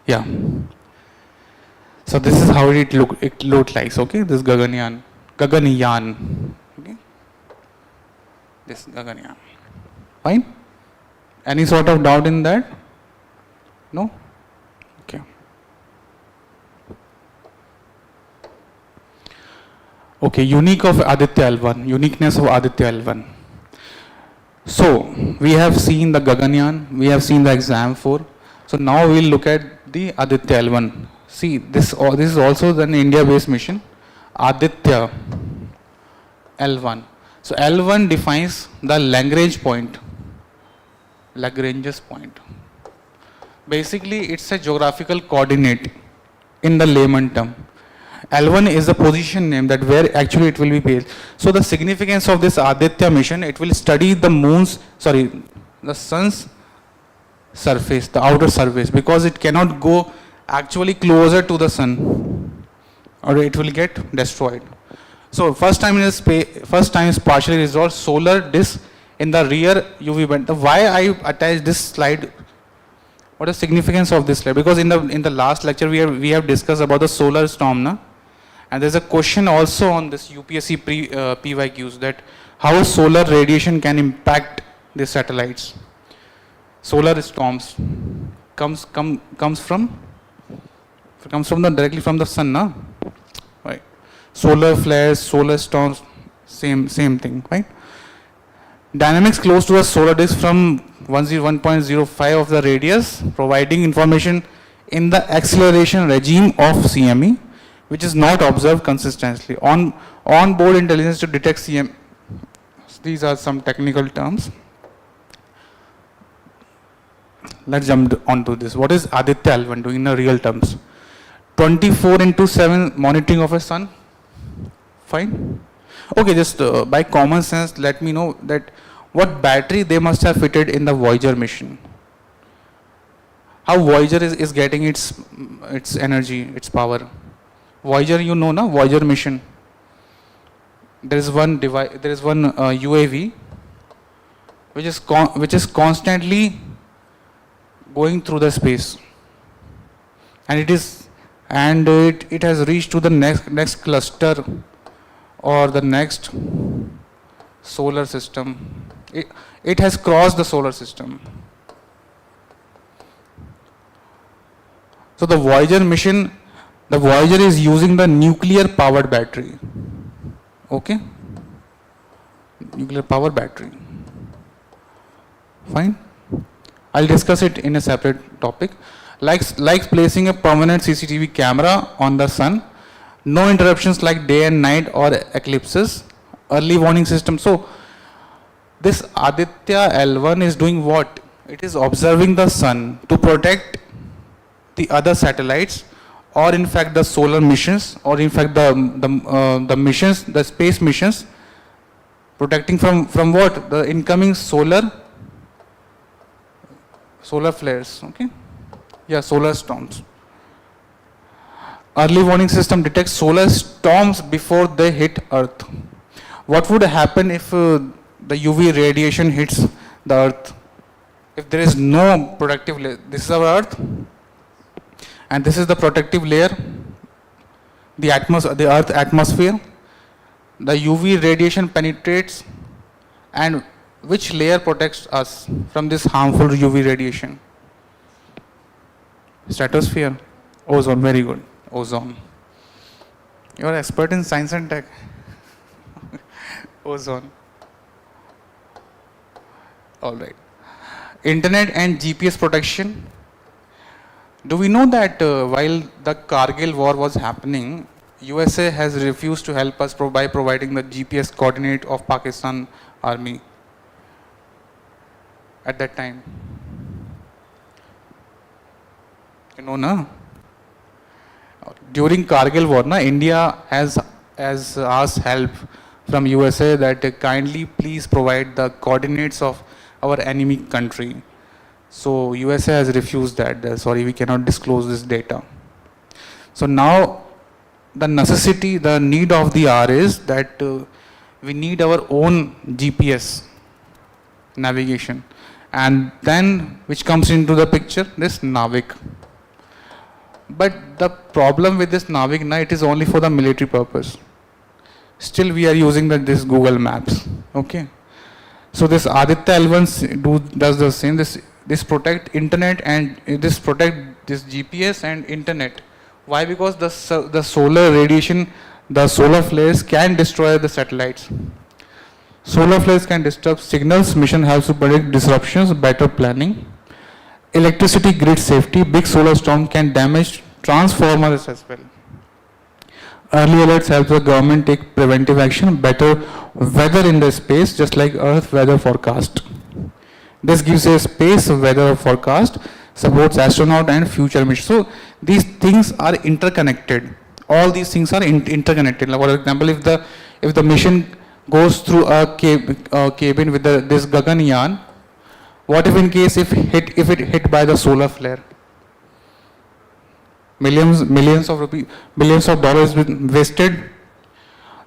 Yeah. So this is how it looked like. Okay. This Gaganyaan. Okay. This Gaganyaan. Fine? Any sort of doubt in that? No? Okay. Okay, uniqueness of Aditya L1. So, we have seen the Gaganyaan, we have seen the exam 4. So now we will look at the Aditya L1. See, this is also an India-based mission, Aditya L1. So L1 defines the Lagrange's point. Basically, it's a geographical coordinate in the layman term. L1 is the position name that where actually it will be placed. So the significance of this Aditya mission, it will study the sun's surface, the outer surface, because it cannot go actually closer to the sun or it will get destroyed. So first time is partially resolved solar disk in the rear UV band. Why I attached this slide? What is the significance of this slide? Because in the last lecture we have discussed about the solar storm, na? And there's a question also on this UPSC PYQs that how solar radiation can impact the satellites. Solar storms comes from directly from the sun, na? Right. Solar flares, solar storms, same thing, right? Dynamics close to a solar disk from 1.05 of the radius, providing information in the acceleration regime of CME, which is not observed consistently. On-board intelligence to detect CME. These are some technical terms. Let's jump onto this. What is Aditya L1 doing in the real terms? 24/7 monitoring of a sun. Fine. Okay, just by common sense, let me know that what battery they must have fitted in the Voyager mission. How Voyager is getting its energy, its power. Voyager, you know, na? Voyager mission. There is one UAV which is constantly going through the space, and it has reached to the next cluster or the next solar system. It has crossed the solar system. So the Voyager mission, the Voyager is using the nuclear powered battery. Okay? Nuclear power battery. Fine. I'll discuss it in a separate topic. Like placing a permanent CCTV camera on the sun, no interruptions like day and night or eclipses, early warning system. So this Aditya L1 is doing what? It is observing the sun to protect the other satellites, or in fact the solar missions, or in fact the missions, the space missions, protecting from what? The incoming solar flares. Okay? Yeah, solar storms. Early warning system detects solar storms before they hit Earth. What would happen if the UV radiation hits the Earth? If there is no protective layer, this is our Earth, and this is the protective layer, the Earth atmosphere. The UV radiation penetrates, and which layer protects us from this harmful UV radiation? Stratosphere. Ozone, very good. Ozone. You are expert in science and tech. Ozone. All right. Internet and GPS protection. Do we know that while the Kargil war was happening, USA has refused to help us by providing the GPS coordinate of Pakistan army at that time? You know, na? During Kargil war, na, India has asked help from USA that kindly please provide the coordinates of our enemy country. So USA has refused that. Sorry, we cannot disclose this data. So now the necessity, the need of the hour is that we need our own GPS navigation. And then which comes into the picture? This Navik. But the problem with this Navik, na, it is only for the military purpose. Still we are using this Google Maps. Okay. So this Aditya L1 does the same. This protect internet and this protect this GPS and internet. Why? Because the solar radiation, the solar flares can destroy the satellites. Solar flares can disturb signals. Mission helps to predict disruptions, better planning. Electricity grid safety. Big solar storm can damage transformers as well. Early alerts help the government take preventive action. Better weather in the space, just like Earth weather forecast. This gives a space weather forecast. supports astronaut and future mission. So these things are interconnected. All these things are interconnected. Like, for example, if the mission goes through a cabin with this Gaganyaan, what if in case if it hit by the solar flare? Millions of rupees, billions of dollars wasted.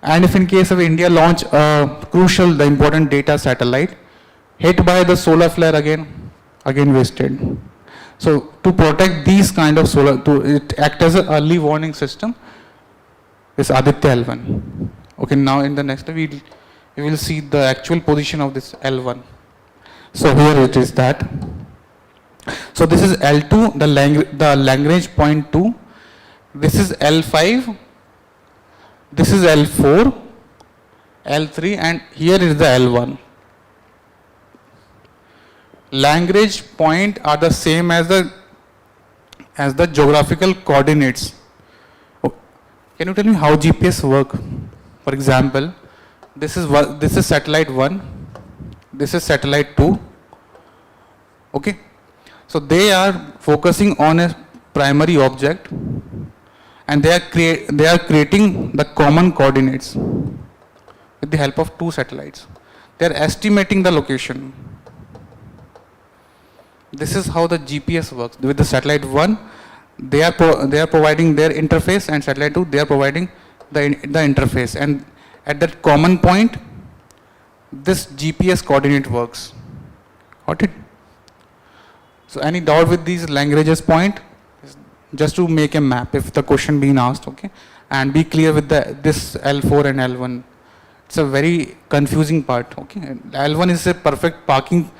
And if in case of India launch the important data satellite, hit by the solar flare again wasted. So to protect these kind of it act as an early warning system, this Aditya L1. Okay, now in the next we will see the actual position of this L1. So here it is that. So this is L2, the Lagrange point 2. This is L5. This is L4, L3, and here is the L1. Lagrange point are the same as the geographical coordinates. Can you tell me how GPS work? For example, this is satellite 1, this is satellite 2. Okay, so they are focusing on a primary object, and they are creating the common coordinates with the help of two satellites. They are estimating the location. This is how the GPS works. With the satellite 1, they are providing their interface, and satellite 2 they are providing the interface, and at that common point this GPS coordinate works. Got it? So any doubt with these Lagrange's point? Just to make a map if the question being asked, okay, and be clear with this L4 and L1. It's a very confusing part. Okay, L1 is a perfect parking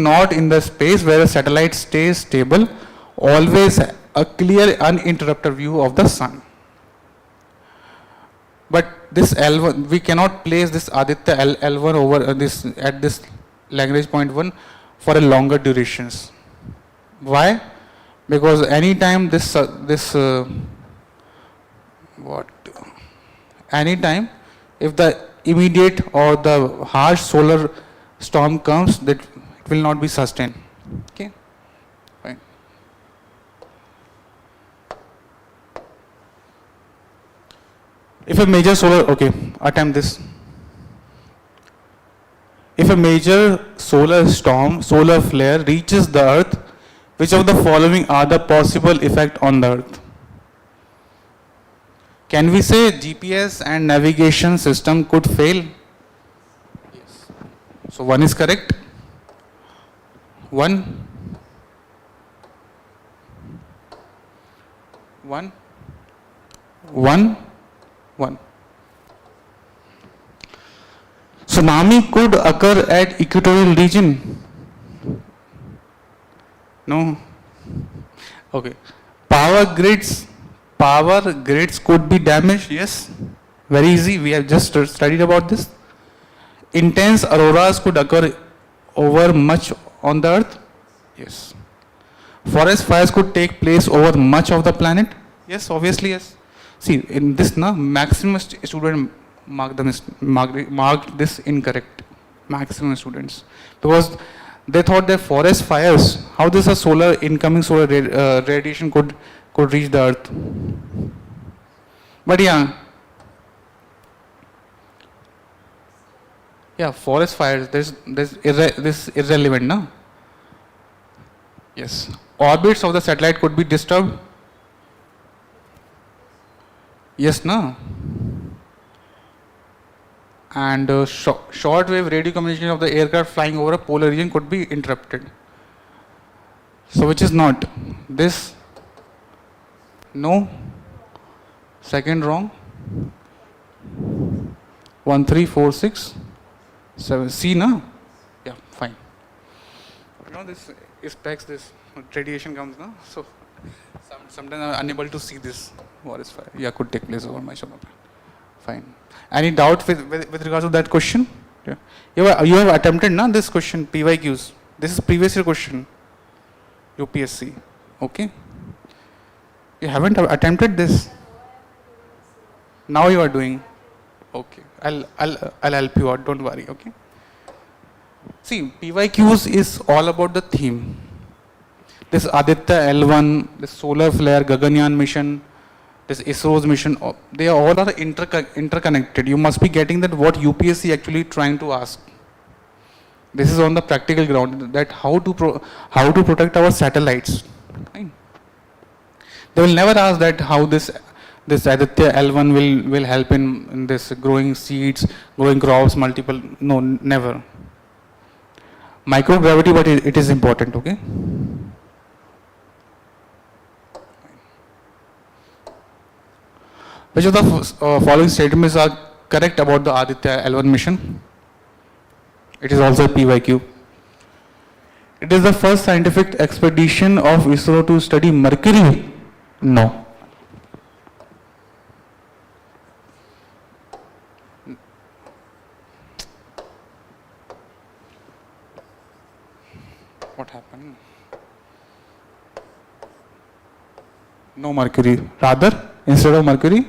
node in the space where a satellite stays stable, always a clear uninterrupted view of the sun. But this L1, we cannot place this Aditya L1 over at this Lagrange point 1 for a longer durations. Why? Because anytime anytime if the immediate or the harsh solar storm comes, that it will not be sustained. Okay, fine. If a major attempt this. If a major solar flare reaches the earth, which of the following are the possible effect on the earth? Can we say GPS and navigation system could fail? Yes. So one is correct. One. Tsunami could occur at equatorial region. No. Okay. Power grids could be damaged. Yes. Very easy. We have just studied about this. Intense auroras could occur over much on the earth. Yes. Forest fires could take place over much of the planet. Yes, obviously yes. See, in this maximum student marked this incorrect. Maximum students, because they thought that forest fires, how this incoming solar radiation could reach the earth. But forest fires, this irrelevant, no? Yes. Orbits of the satellite could be disturbed. Yes, no? And short-wave radio communication of the aircraft flying over a polar region could be interrupted. So which is not? This? No. Second wrong. 1, 3, 4, 6, 7. C, na? Yeah, fine. You know this specs, this radiation comes, no? So sometimes I'm unable to see this. What is fire? Yeah, could take place over my shoulder. Fine. Any doubt with regards to that question? Yeah. You have attempted this question, PYQs. This is previous year question. UPSC. Okay. You haven't attempted this. Now you are doing. Okay. I'll help you out. Don't worry. Okay. See, PYQs is all about the theme. this Aditya L1, this solar flare, Gaganyaan mission, this ISRO's mission, they all are interconnected. You must be getting that what UPSC actually trying to ask. This is on the practical ground, that how to protect our satellites. Right? They will never ask that how this Aditya L1 will help in this growing seeds, growing crops, multiple. No, never. Microgravity, but it is important. Okay. Which of the following statements are correct about the Aditya L1 mission? It is also a PYQ. It is the first scientific expedition of ISRO to study Mercury. No. What happened? No Mercury. Rather, instead of Mercury,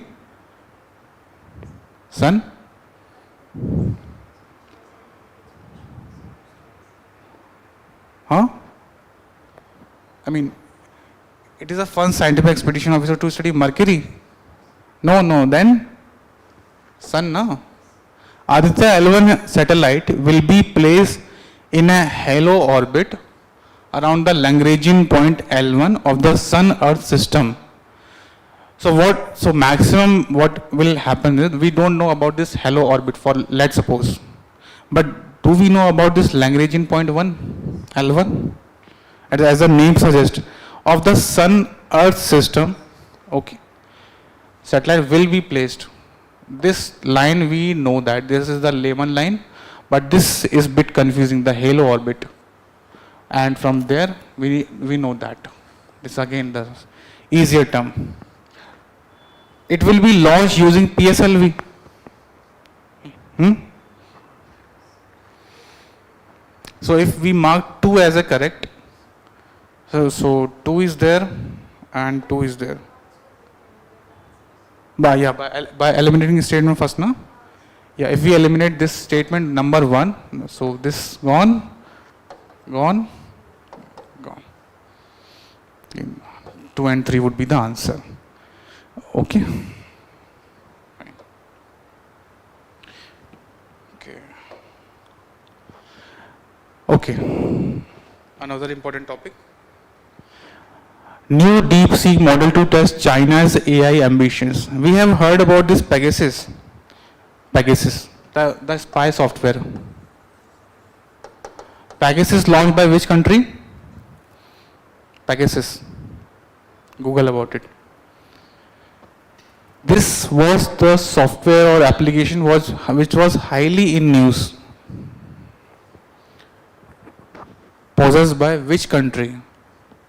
Sun. Huh? I mean, it is a fun scientific expedition officer to study Mercury. No, then Sun, no. Aditya L1 satellite will be placed in a halo orbit around the Lagrangian point L1 of the Sun-Earth system. So maximum what will happen is, we don't know about this halo orbit for, let's suppose. But do we know about this Lagrangian point 1, L1? As the name suggests, of the Sun-Earth system, okay, satellite will be placed. This line we know that this is the Lehman line, but this is bit confusing, the halo orbit. And from there we know that. This again the easier term. It will be launched using PSLV. So if we mark 2 as a correct, so 2 is there and 2 is there. By eliminating statement first, no? Yeah, if we eliminate this statement number 1, so this gone. 2 and 3 would be the answer. Okay. Okay. Another important topic. New deep sea model to test China's AI ambitions. We have heard about this Pegasus, the spy software. Pegasus launched by which country? Pegasus. Google about it. This was the software or application which was highly in news. Possessed by which country?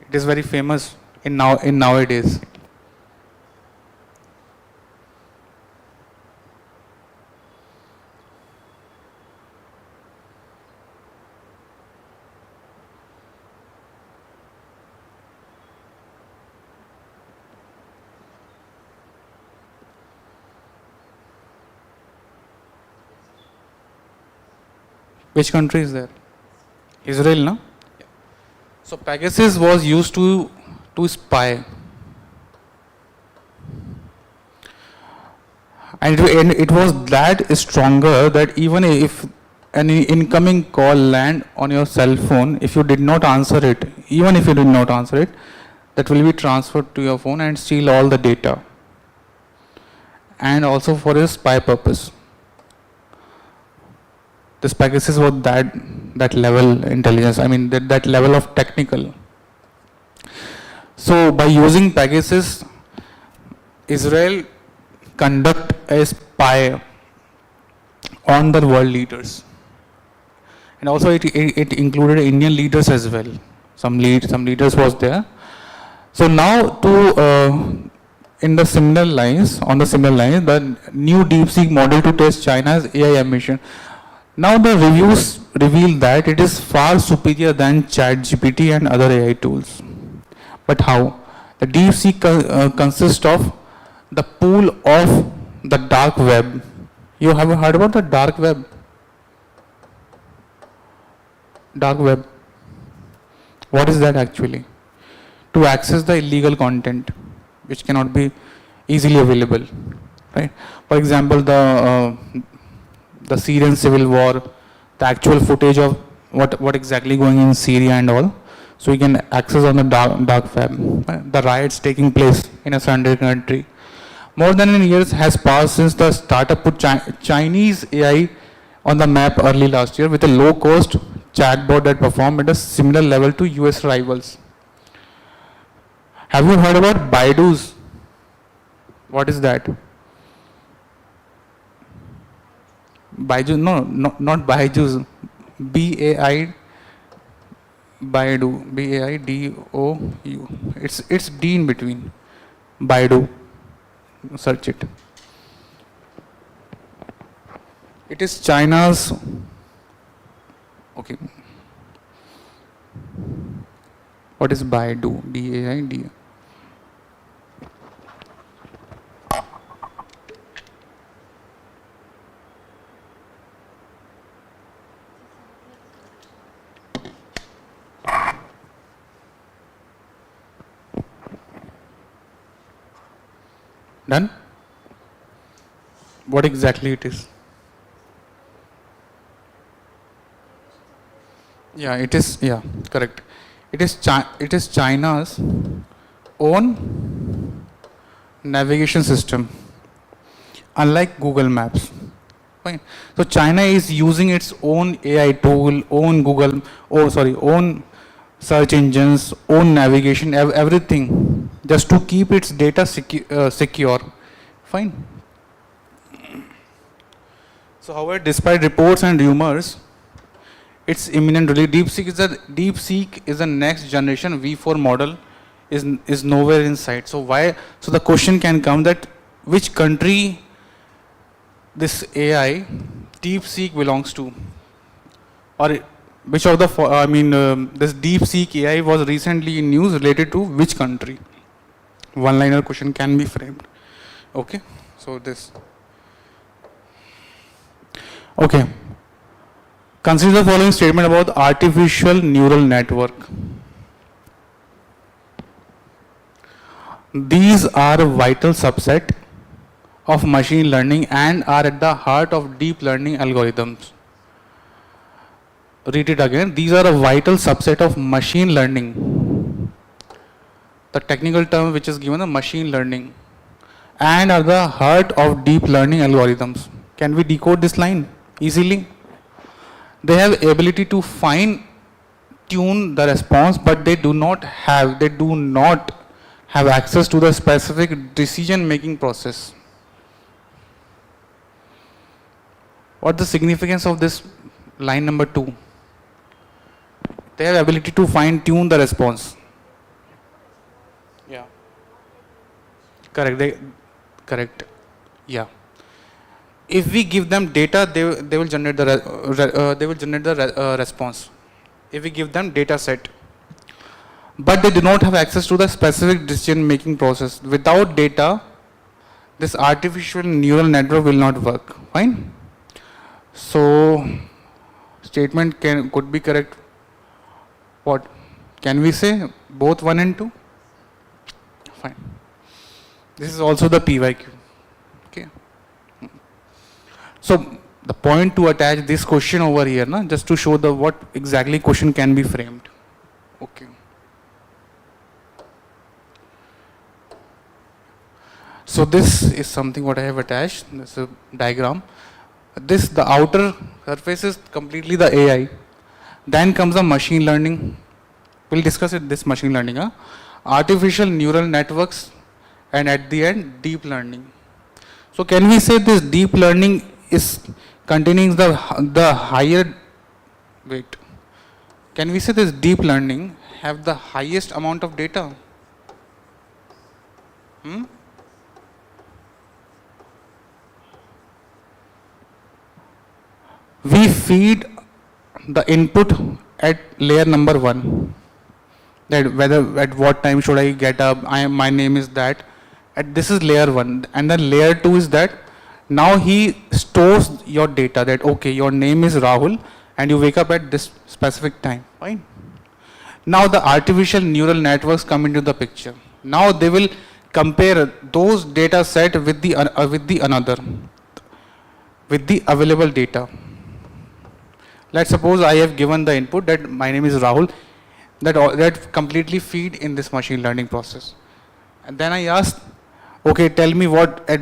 It is very famous in nowadays. Which country is there? Israel, no? So Pegasus was used to spy. And it was that stronger that even if an incoming call land on your cell phone, if you did not answer it, that will be transferred to your phone and steal all the data. And also for a spy purpose. This Pegasus was that level intelligence, that level of technical. So by using Pegasus, Israel conduct a spy on the world leaders. And also it included Indian leaders as well. Some leaders was there. So now on the similar lines, the new deep sea model to test China's AI ambition. Now the reviews reveal that it is far superior than ChatGPT and other AI tools. But how? The deep sea consists of the pool of the dark web. You have heard about the dark web? Dark web. What is that actually? to access the illegal content, which cannot be easily available, right? For example, the Syrian civil war, the actual footage of what exactly going in Syria and all, so you can access on the dark web. Right? The riots taking place in a certain country. More than a year has passed since the startup put Chinese AI on the map early last year with a low-cost chatbot that performed at a similar level to US rivals. Have you heard about Baidu's? What is that? Baidu, no, not Baidu's. B-A-I, Baidu, B-A-I-D-O-U. It's D in between. Baidu. Search it. It is China's. Okay. What is Baidu? B-A-I-D. Done? What exactly it is? Yeah, it is, yeah, correct. It is China's own navigation system, unlike Google Maps. Fine. So China is using its own AI tool, own search engines, own navigation, everything, just to keep its data secure. Fine. So, however, despite reports and rumors, it's imminent release. DeepSeek is the next generation V4 model is nowhere in sight. So why? So the question can come that which country this AI DeepSeek belongs to, or which of the this DeepSeek AI was recently in news related to which country? One-liner question can be framed. Okay, so this. Okay. Consider the following statement about artificial neural network. These are a vital subset of machine learning and are at the heart of deep learning algorithms. Read it again. These are a vital subset of machine learning. The technical term which is given, the machine learning, and are the heart of deep learning algorithms. Can we decode this line easily? They have ability to fine tune the response, but they do not have access to the specific decision making process. What's the significance of this line number 2? They have ability to fine tune the response. Yeah. Correct. Correct. Yeah. If we give them data, they will generate the response. If we give them data set, but they do not have access to the specific decision making process. Without data, this artificial neural network will not work. Fine. So statement could be correct. What can we say? Both 1 and 2. Fine. This is also the PYQ. Okay. So the point to attach this question over here, just to show the what exactly question can be framed. Okay. So this is something what I have attached. This is a diagram. The outer surface is completely the AI. Then comes the machine learning. We'll discuss it. This machine learning, artificial neural networks, and at the end, deep learning. So can we say this deep learning is containing the higher, wait, can we say this deep learning have the highest amount of data? We feed the input at layer number 1, that whether at what time should I get up, my name is that, this is layer 1, and then layer 2 is that now he stores your data, that okay, your name is Rahul and you wake up at this specific time. Fine. Now the artificial neural networks come into the picture. Now they will compare those data set with the another, with the available data. Let's suppose I have given the input that my name is Rahul, that completely feed in this machine learning process. And then I asked, okay, tell me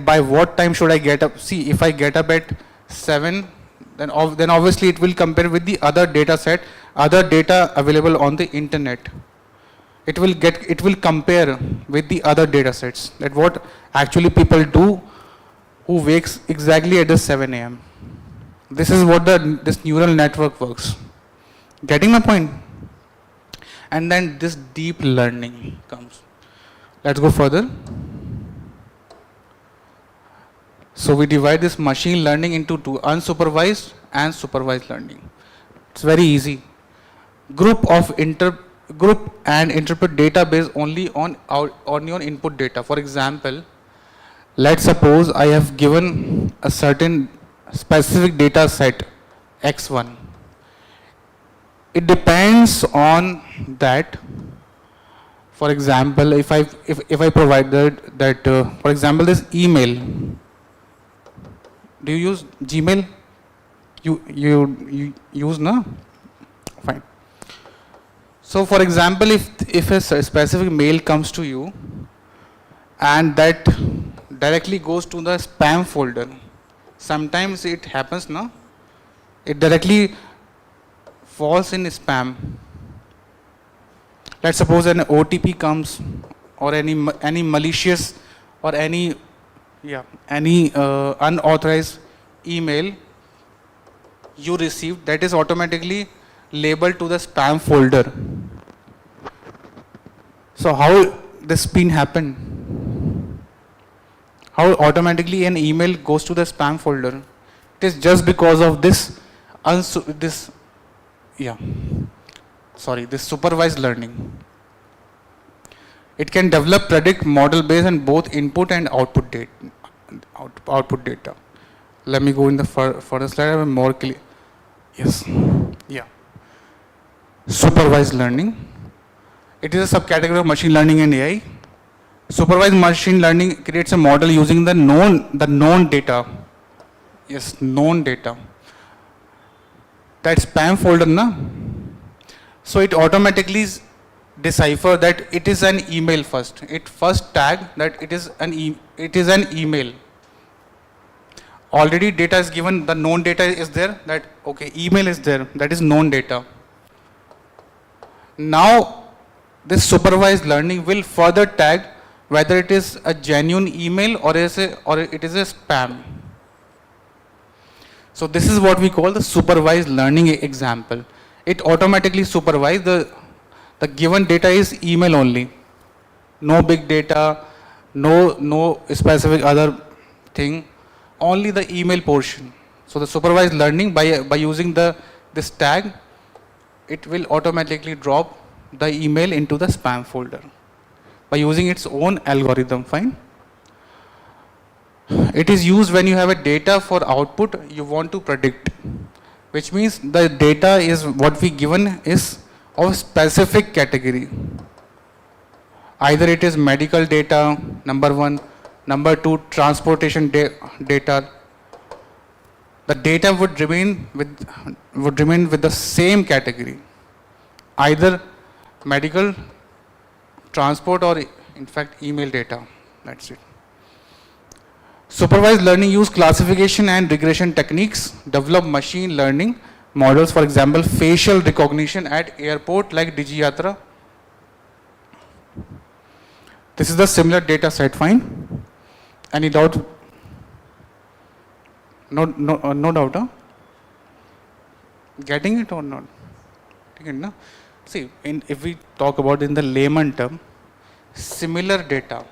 by what time should I get up? See, if I get up at 7, then obviously it will compare with the other data set, other data available on the internet. It will compare with the other data sets, that what actually people do who wakes exactly at the 7 a.m. This is what this neural network works. Getting my point? And then this deep learning comes. Let's go further. So we divide this machine learning into two, unsupervised and supervised learning. It's very easy. Group and interpret data based only on your input data. For example, let's suppose I have given a certain specific data set x1. It depends on that. For example, if I provide that for example, this email. Do you use Gmail? You use, no? Fine. So for example, if a specific mail comes to you and that directly goes to the spam folder, sometimes it happens, no? It directly falls in spam. Let's suppose an OTP comes, or any malicious or any unauthorized email you received, that is automatically labeled to the spam folder. So how this spin happened? How automatically an email goes to the spam folder? It is just because of this supervised learning. It can develop predict model based on both input and output data. Let me go in the further slide. I have more clear. Yes. Yeah. Supervised learning. It is a subcategory of machine learning and AI. Supervised machine learning creates a model using the known data. Yes, known data. That spam folder, na? So it automatically decipher that it is an email first. It first tag that it is an email. Already data is given, the known data is there, that okay, email is there, that is known data. Now this supervised learning will further tag whether it is a genuine email or it is a spam. So this is what we call the supervised learning example. It automatically supervises the given data is email only. No big data, no specific other thing, only the email portion. So the supervised learning by using this tag, it will automatically drop the email into the spam folder by using its own algorithm. Fine. It is used when you have a data for output you want to predict, which means the data is what we given is of specific category. Either it is medical data, number 1, number 2, transportation data. The data would remain with the same category, either medical, transport, or in fact email data. That's it. Supervised learning use classification and regression techniques, develop machine learning models, for example, facial recognition at airport like DigiYatra. This is the similar data set, fine? Any doubt? No doubt, huh? Getting it or not? See, if we talk about in the layman term, similar data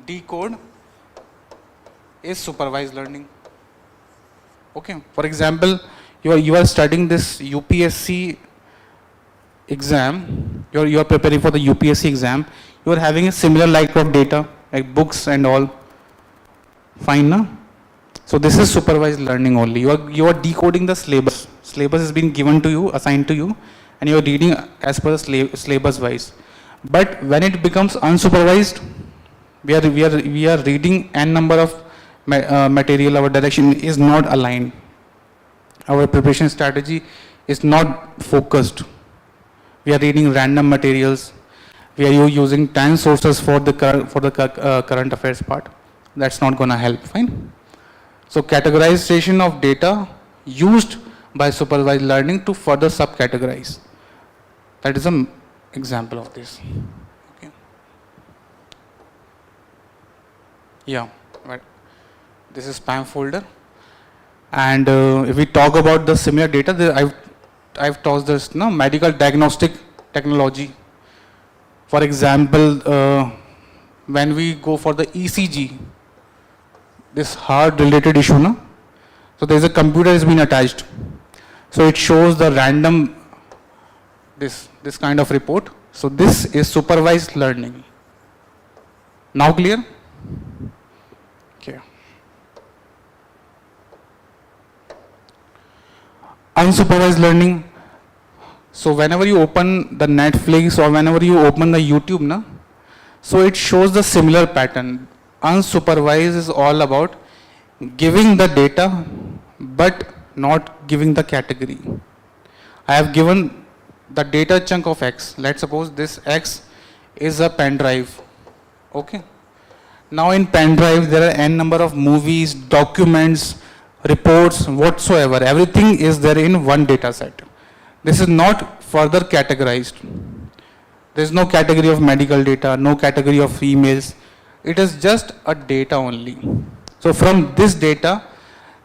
decode is supervised learning. Okay. For example, you are studying this UPSC exam. You are preparing for the UPSC exam. You are having a similar like of data, like books and all. Fine, na? So this is supervised learning only. You are decoding the syllabus is being given to you, assigned to you, and you are reading as per the syllabus wise. But when it becomes unsupervised, we are reading n number of material, our direction is not aligned. Our preparation strategy is not focused. We are reading random materials. We are using 10 sources for the current affairs part. That's not going to help, fine. So categorization of data used by supervised learning to further subcategorize. That is an example of this. Okay. Yeah, right. This is spam folder. And if we talk about the similar data, I've tossed this medical diagnostic technology. For example, when we go for the ECG, this heart related issue, so there is a computer has been attached. So it shows the random, this kind of report. So this is supervised learning. Now clear? Okay. Unsupervised learning. So whenever you open the Netflix or whenever you open the YouTube, so it shows the similar pattern. Unsupervised is all about giving the data but not giving the category. I have given the data chunk of X. Let's suppose this X is a pen drive. Okay. Now in pen drive there are n number of movies, documents, reports, whatsoever. Everything is there in one data set. This is not further categorized. There is no category of medical data, no category of emails. It is just a data only. So from this data,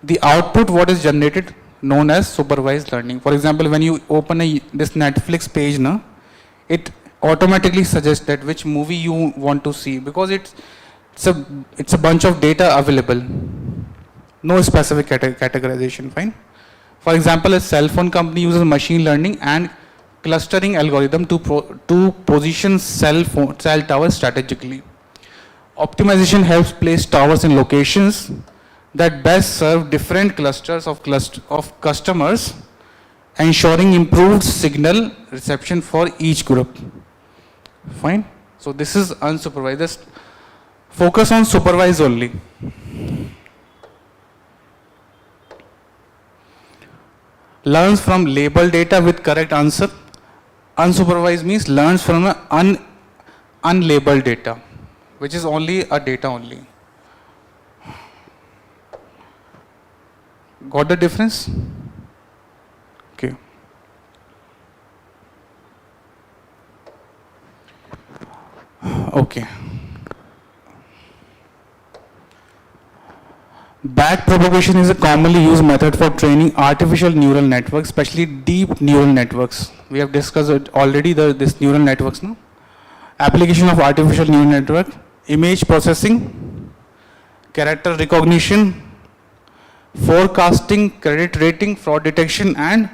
the output what is generated known as supervised learning. For example, when you open this Netflix page, it automatically suggests that which movie you want to see because it's a bunch of data available. No specific categorization, fine. For example, a cell phone company uses machine learning and clustering algorithm to position cell towers strategically. Optimization helps place towers in locations that best serve different clusters of customers, ensuring improved signal reception for each group. Fine. So this is unsupervised. Just focus on supervised only. Learns from labeled data with correct answer. Unsupervised means learns from unlabeled data, which is only a data only. Got the difference? Okay. Okay. Back propagation is a commonly used method for training artificial neural networks, especially deep neural networks. We have discussed it already, this neural networks. Application of artificial neural network, image processing, character recognition, forecasting, credit rating, fraud detection, and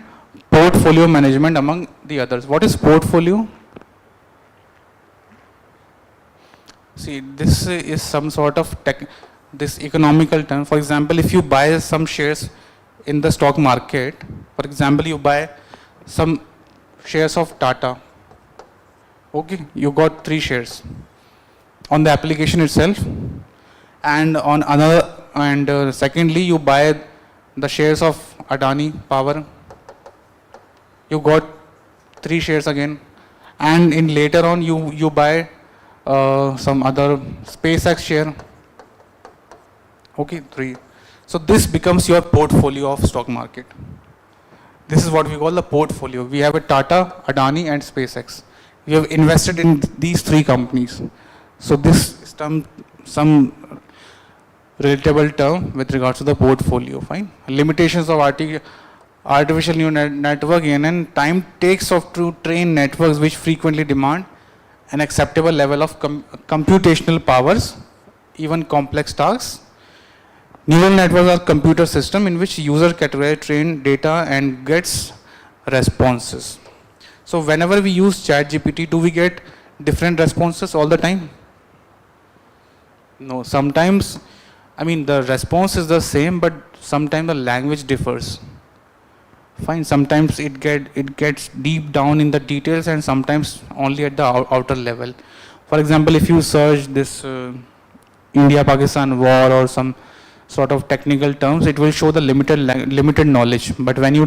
portfolio management, among the others. What is portfolio? See, this is some sort of this economical term. For example, if you buy some shares in the stock market, for example, you buy some shares of Tata. Okay, you got 3 shares on the application itself, and on another, and secondly, you buy the shares of Adani Power. You got 3 shares again, and in later on you buy some other SpaceX share. Okay, 3. So this becomes your portfolio of stock market. This is what we call the portfolio. We have a Tata, Adani, and SpaceX. We have invested in these 3 companies. So this is some relatable term with regards to the portfolio. Fine. Limitations of artificial neural network and time takes to train networks which frequently demand an acceptable level of computational powers, even complex tasks. Neural networks are computer system in which user categorize train data and gets responses. So whenever we use ChatGPT, do we get different responses all the time? No, sometimes, I mean, the response is the same, but sometimes the language differs. Fine, sometimes it gets deep down in the details and sometimes only at the outer level. For example, if you search this India-Pakistan war or some sort of technical terms, it will show the limited knowledge. But when you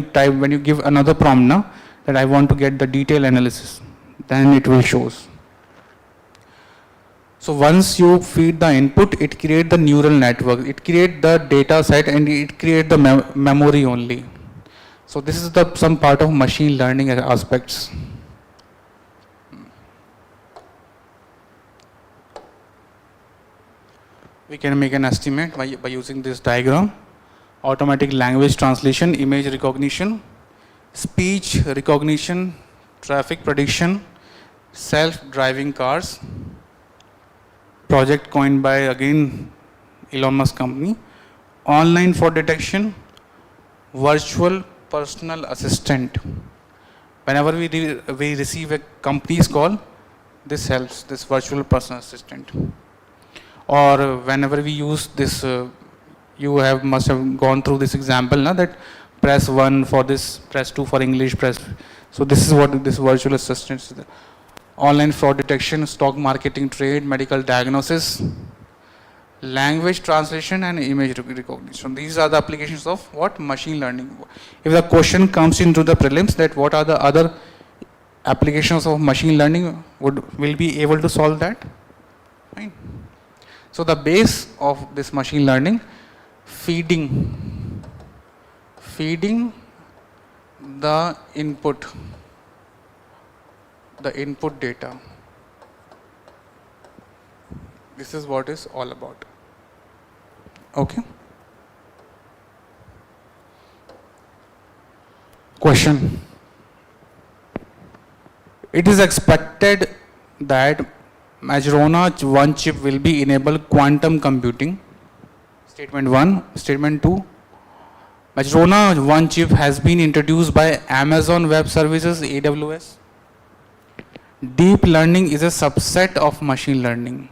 give another prompt, na, that I want to get the detailed analysis, then it will shows. So once you feed the input, it creates the neural network, it creates the data set and it creates the memory only. So this is some part of machine learning aspects. We can make an estimate by using this diagram. Automatic language translation, image recognition, speech recognition, traffic prediction, self-driving cars. Project coined by again Elon Musk company. Online fraud detection, virtual personal assistant. Whenever we receive a company's call, this helps, this virtual personal assistant. Or whenever we use this, you must have gone through this example, na, that press 1 for this, press 2 for English, press. So this is what this virtual assistant is. Online fraud detection, stock marketing trade, medical diagnosis, language translation and image recognition. These are the applications of what? Machine learning. If the question comes into the prelims that what are the other applications of machine learning, will be able to solve that? Fine. So the base of this machine learning, feeding the input data. This is what is all about. Okay. Question. It is expected that Majorana 1 chip will be enable quantum computing. Statement 1. Statement 2. Majorana 1 chip has been introduced by Amazon Web Services, AWS. Deep learning is a subset of machine learning.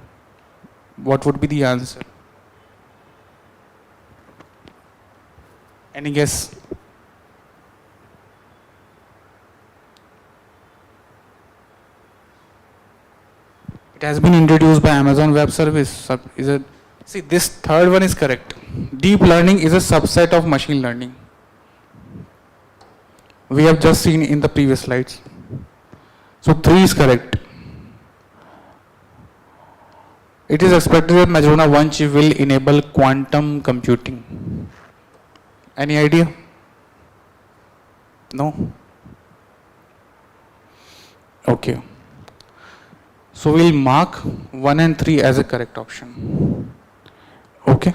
What would be the answer? Any guess? It has been introduced by Amazon Web Service. See, this third one is correct. Deep learning is a subset of machine learning. We have just seen in the previous slides. So 3 is correct. It is expected that Majorana 1 chip will enable quantum computing. Any idea? No? Okay. So we'll mark 1 and 3 as a correct option. Okay.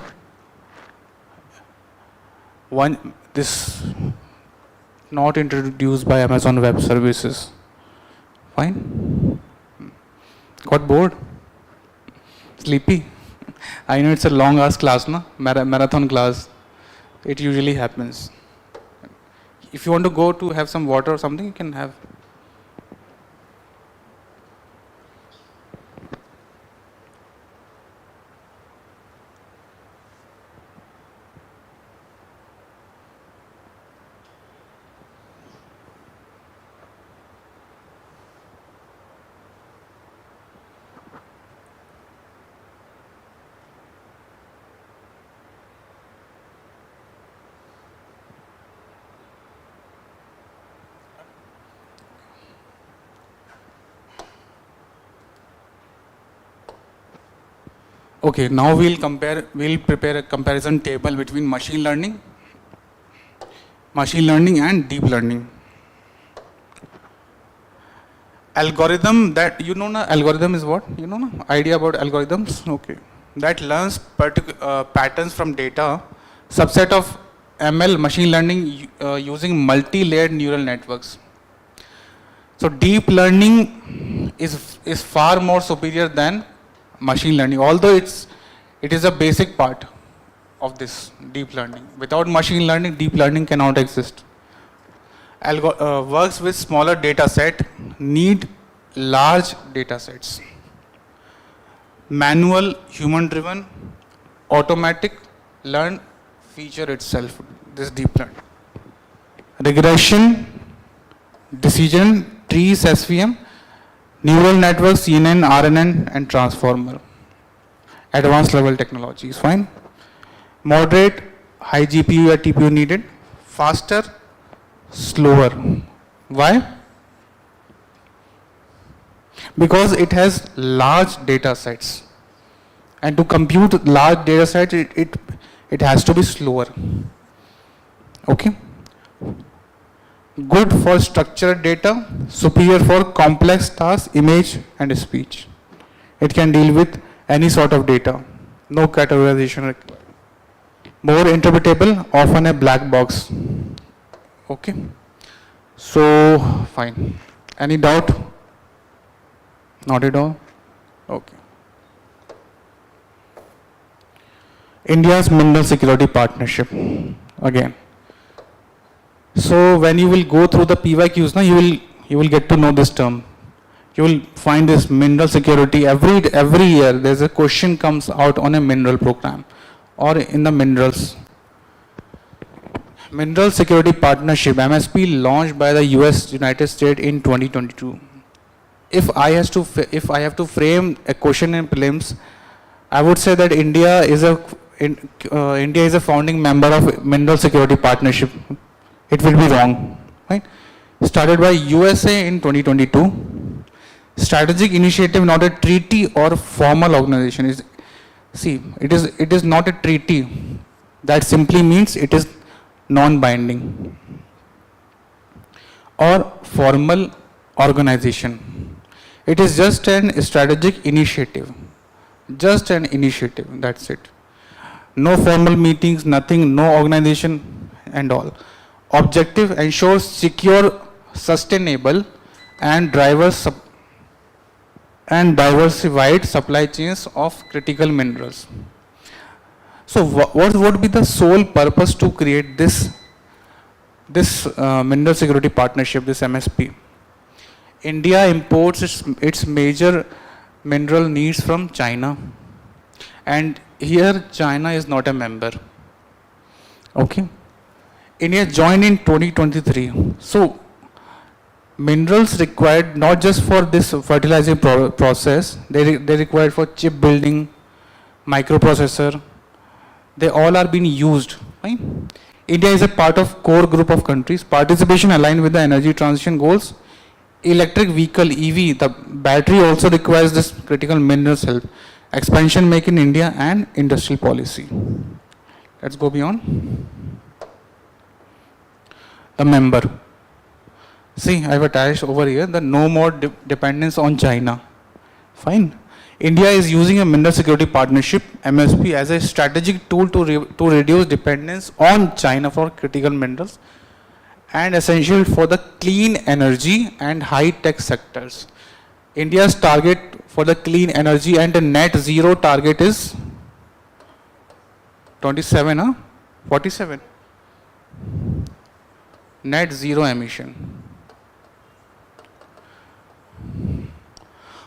This not introduced by Amazon Web Services. Fine. Got bored? Sleepy? I know it's a long ass class, na? Marathon class. It usually happens. If you want to go to have some water or something, you can have. Okay, now we'll prepare a comparison table between machine learning and deep learning. Algorithm that, algorithm is what? Idea about algorithms? Okay. That learns patterns from data, subset of ML, machine learning, using multi-layered neural networks. So deep learning is far more superior than machine learning, although it is a basic part of this deep learning. Without machine learning, deep learning cannot exist. Works with smaller data set, need large data sets. Manual, human driven, automatic, learn feature itself, this deep learning. regression, decision trees, SVM, neural networks, CNN, RNN, and transformer. Advanced level technologies, fine. Moderate, high GPU or TPU needed. Faster, slower. Why? Because it has large data sets. And to compute large data sets, it has to be slower. Okay? Good for structured data, superior for complex tasks, image and speech. It can deal with any sort of data. No categorization required. More interpretable, often a black box. Okay? So, fine. Any doubt? Not at all? Okay. India's Mineral Security Partnership. Again. So when you will go through the PYQs, now you will get to know this term. You will find this mineral security every year. There's a question comes out on a mineral program or in the minerals. Mineral Security Partnership (MSP) launched by the United States in 2022. If I have to frame a question in prelims, I would say that India is a founding member of Mineral Security Partnership. It will be wrong, right? Started by USA in 2022. Strategic initiative, not a treaty or formal organization. It is not a treaty. That simply means it is non-binding or formal organization. It is just an strategic initiative. Just an initiative, that's it. No formal meetings, nothing, no organization and all. Objective: ensures secure, sustainable and diversified supply chains of critical minerals. So what would be the sole purpose to create this Mineral Security Partnership, this MSP? India imports its major mineral needs from China, and here China is not a member. Okay. India joined in 2023. So minerals required not just for this fertilizing process, they required for chip building, microprocessor. They all are being used. Right? India is a part of core group of countries. Participation aligned with the energy transition goals. Electric vehicle EV, the battery also requires this critical minerals help. Expansion make in India and industrial policy. Let's go beyond. The member. See, I have attached over here the no more dependence on China. Fine. India is using a Mineral Security Partnership (MSP) as a strategic tool to reduce dependence on China for critical minerals and essential for the clean energy and high-tech sectors. India's target for the clean energy and the net zero target is 27, 47. Net zero emission.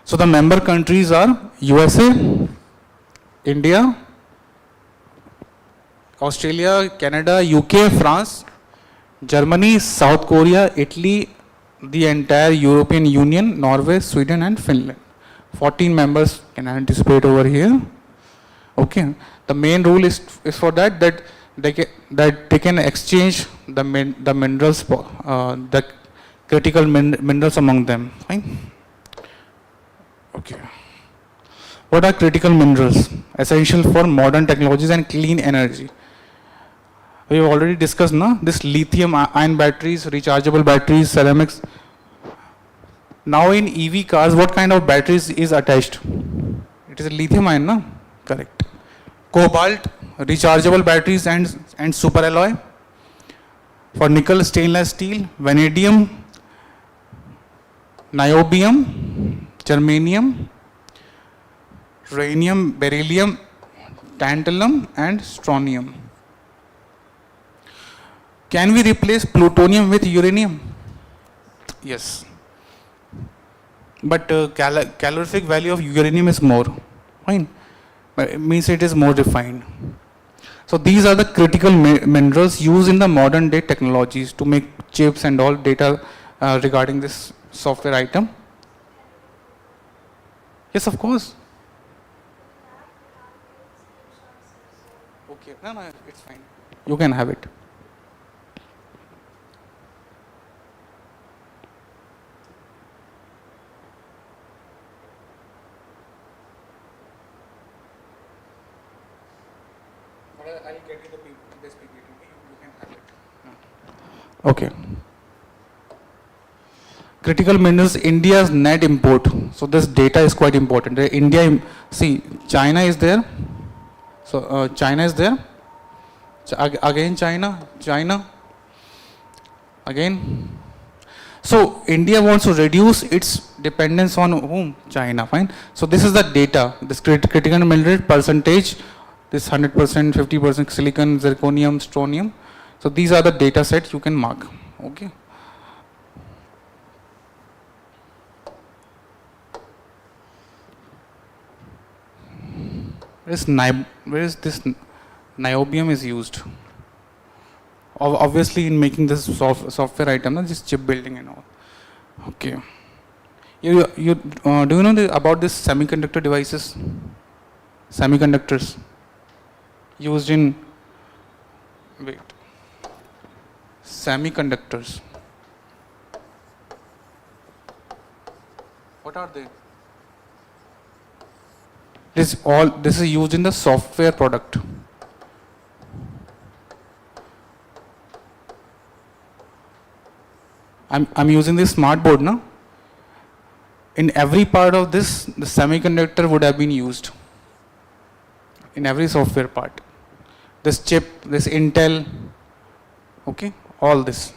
So the member countries are USA, India, Australia, Canada, UK, France, Germany, South Korea, Italy, the entire European Union, Norway, Sweden and Finland. 14 members can anticipate over here. Okay. The main rule is for that they can exchange the minerals, the critical minerals among them. Fine. Okay. What are critical minerals? Essential for modern technologies and clean energy. We have already discussed this lithium ion batteries, rechargeable batteries, ceramics. Now in EV cars, what kind of batteries is attached? It is a lithium ion, no? Correct. Cobalt, rechargeable batteries and superalloy. For nickel, stainless steel, vanadium, niobium, germanium, uranium, beryllium, tantalum and strontium. Can we replace plutonium with uranium? Yes. But calorific value of uranium is more. Fine. But it means it is more refined. So these are the critical minerals used in the modern day technologies to make chips and all data regarding this software item? Yes, of course. Okay, no, it's fine. You can have it. I'll get you this PPT. You can have it. Okay. Critical minerals, India's net import. So this data is quite important. India, see, China is there. So China is there. Again China, again. So India wants to reduce its dependence on whom? China, fine. So this is the data, this critical mineral percentage, this 100%, 50% silicon, zirconium, strontium. So these are the data sets you can mark, okay. Where is this niobium is used? Obviously in making this software item, this chip building and all. Okay. Do you know about this semiconductor devices? Semiconductors used in, wait, semiconductors. What are they? This is used in the software product. I'm using this smart board now. In every part of this, the semiconductor would have been used. In every software part. This chip, this Intel, okay, all this.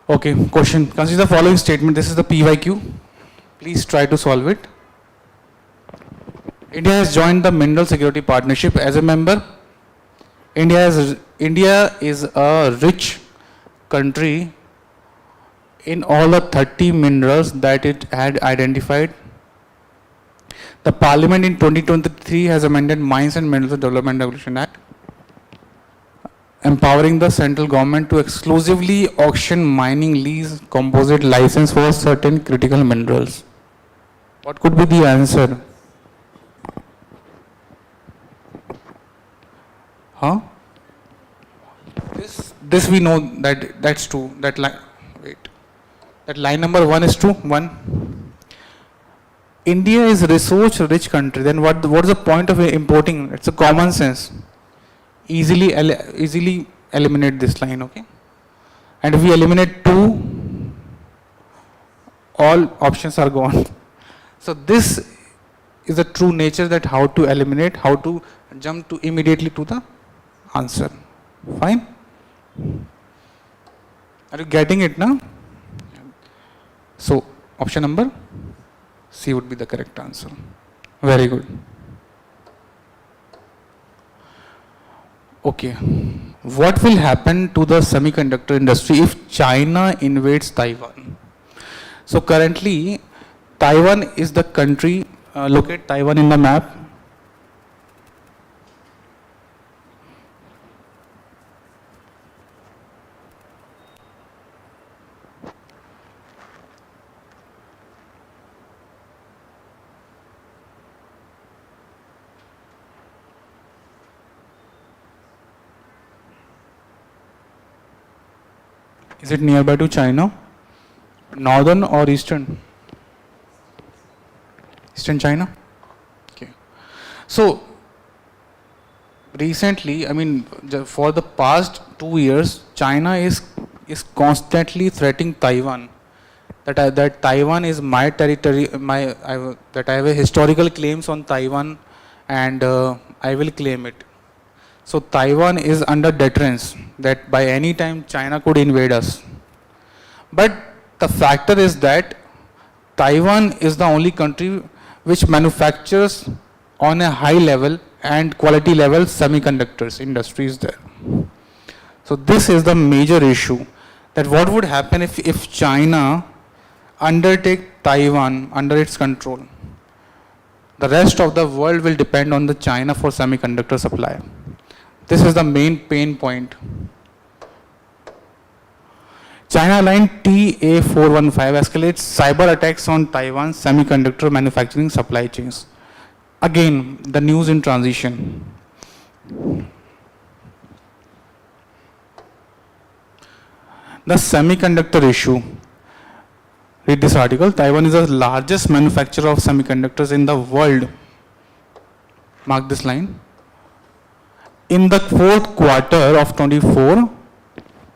Okay, question. Consider the following statement. This is the PYQ. Please try to solve it. India has joined the Mineral Security Partnership as a member. India is a rich country in all the 30 minerals that it had identified. The Parliament in 2023 has amended Mines and Minerals Development Regulation Act, empowering the central government to exclusively auction mining lease composite license for certain critical minerals. What could be the answer? Huh? This we know that's true. That line, wait. That line number 1 is true. 1. India is a resource-rich country. Then what is the point of importing? It's a common sense. Easily eliminate this line, okay? And if we eliminate 2, all options are gone. So this is the true nature, that how to eliminate, how to jump to immediately to the answer. Fine? Are you getting it now? So option number C would be the correct answer. Very good. Okay. What will happen to the semiconductor industry if China invades Taiwan? So currently, Taiwan is the country, locate Taiwan in the map. Is it nearby to China? Northern or eastern? Eastern China? Okay. So, recently, I mean, for the past 2 years, China is constantly threatening Taiwan. That Taiwan is my territory, that I have a historical claims on Taiwan, and I will claim it. So Taiwan is under deterrence that by any time China could invade us. But the factor is that Taiwan is the only country which manufactures on a high level and quality level semiconductors industries there. So this is the major issue, that what would happen if China undertake Taiwan under its control. The rest of the world will depend on the China for semiconductor supply. This is the main pain point. China line TA415 escalates cyber attacks on Taiwan's semiconductor manufacturing supply chains. Again, the news in transition. The semiconductor issue. Read this article. Taiwan is the largest manufacturer of semiconductors in the world. Mark this line. In the fourth quarter of 24,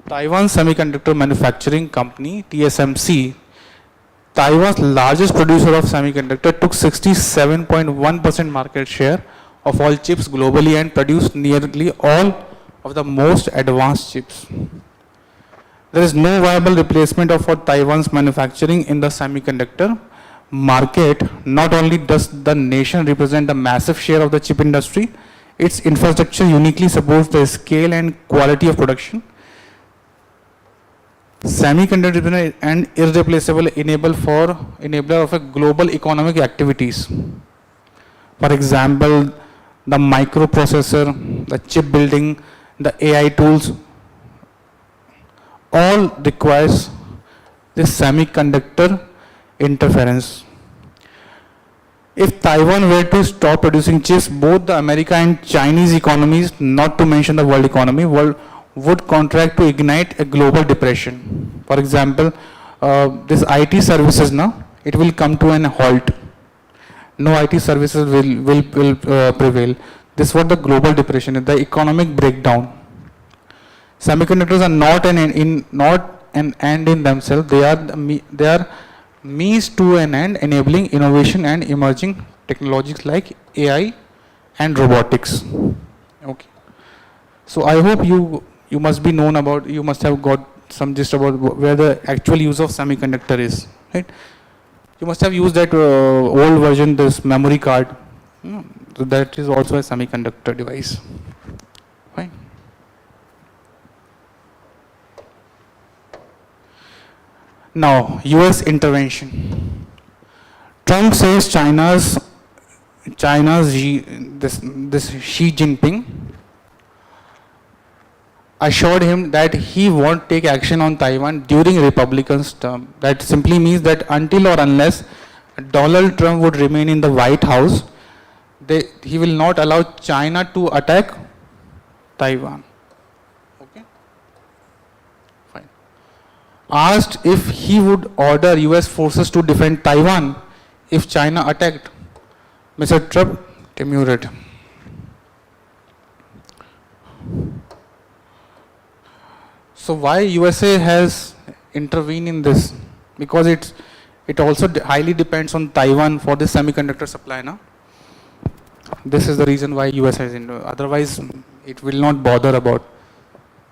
Taiwan Semiconductor Manufacturing Company, TSMC, Taiwan's largest producer of semiconductor, took 67.1% market share of all chips globally and produced nearly all of the most advanced chips. There is no viable replacement for Taiwan's manufacturing in the semiconductor market. Not only does the nation represent a massive share of the chip industry, its infrastructure uniquely supports the scale and quality of production. Semiconductor is an irreplaceable enabler of a global economic activities. For example, the microprocessor, the chip building, the AI tools, all requires this semiconductor interference. If Taiwan were to stop producing chips, both the American and Chinese economies, not to mention the world economy, would contract to ignite a global depression. For example, this IT services now, it will come to an halt. No IT services will prevail. This is what the global depression is, the economic breakdown. Semiconductors are not an end in themselves. They are means to an end, enabling innovation and emerging technologies like AI and robotics. Okay. So I hope you must be known about, you must have got some gist about where the actual use of semiconductor is, right? You must have used that old version, this memory card. So that is also a semiconductor device. Fine. Now, US intervention. Trump says China's this Xi Jinping assured him that he won't take action on Taiwan during Republicans' term. That simply means that until or unless Donald Trump would remain in the White House, he will not allow China to attack Taiwan. Okay? Fine. Asked if he would order US forces to defend Taiwan if China attacked, Mr. Trump demurred. So why USA has intervened in this? Because it also highly depends on Taiwan for the semiconductor supply now. This is the reason why US has intervened. Otherwise, it will not bother about.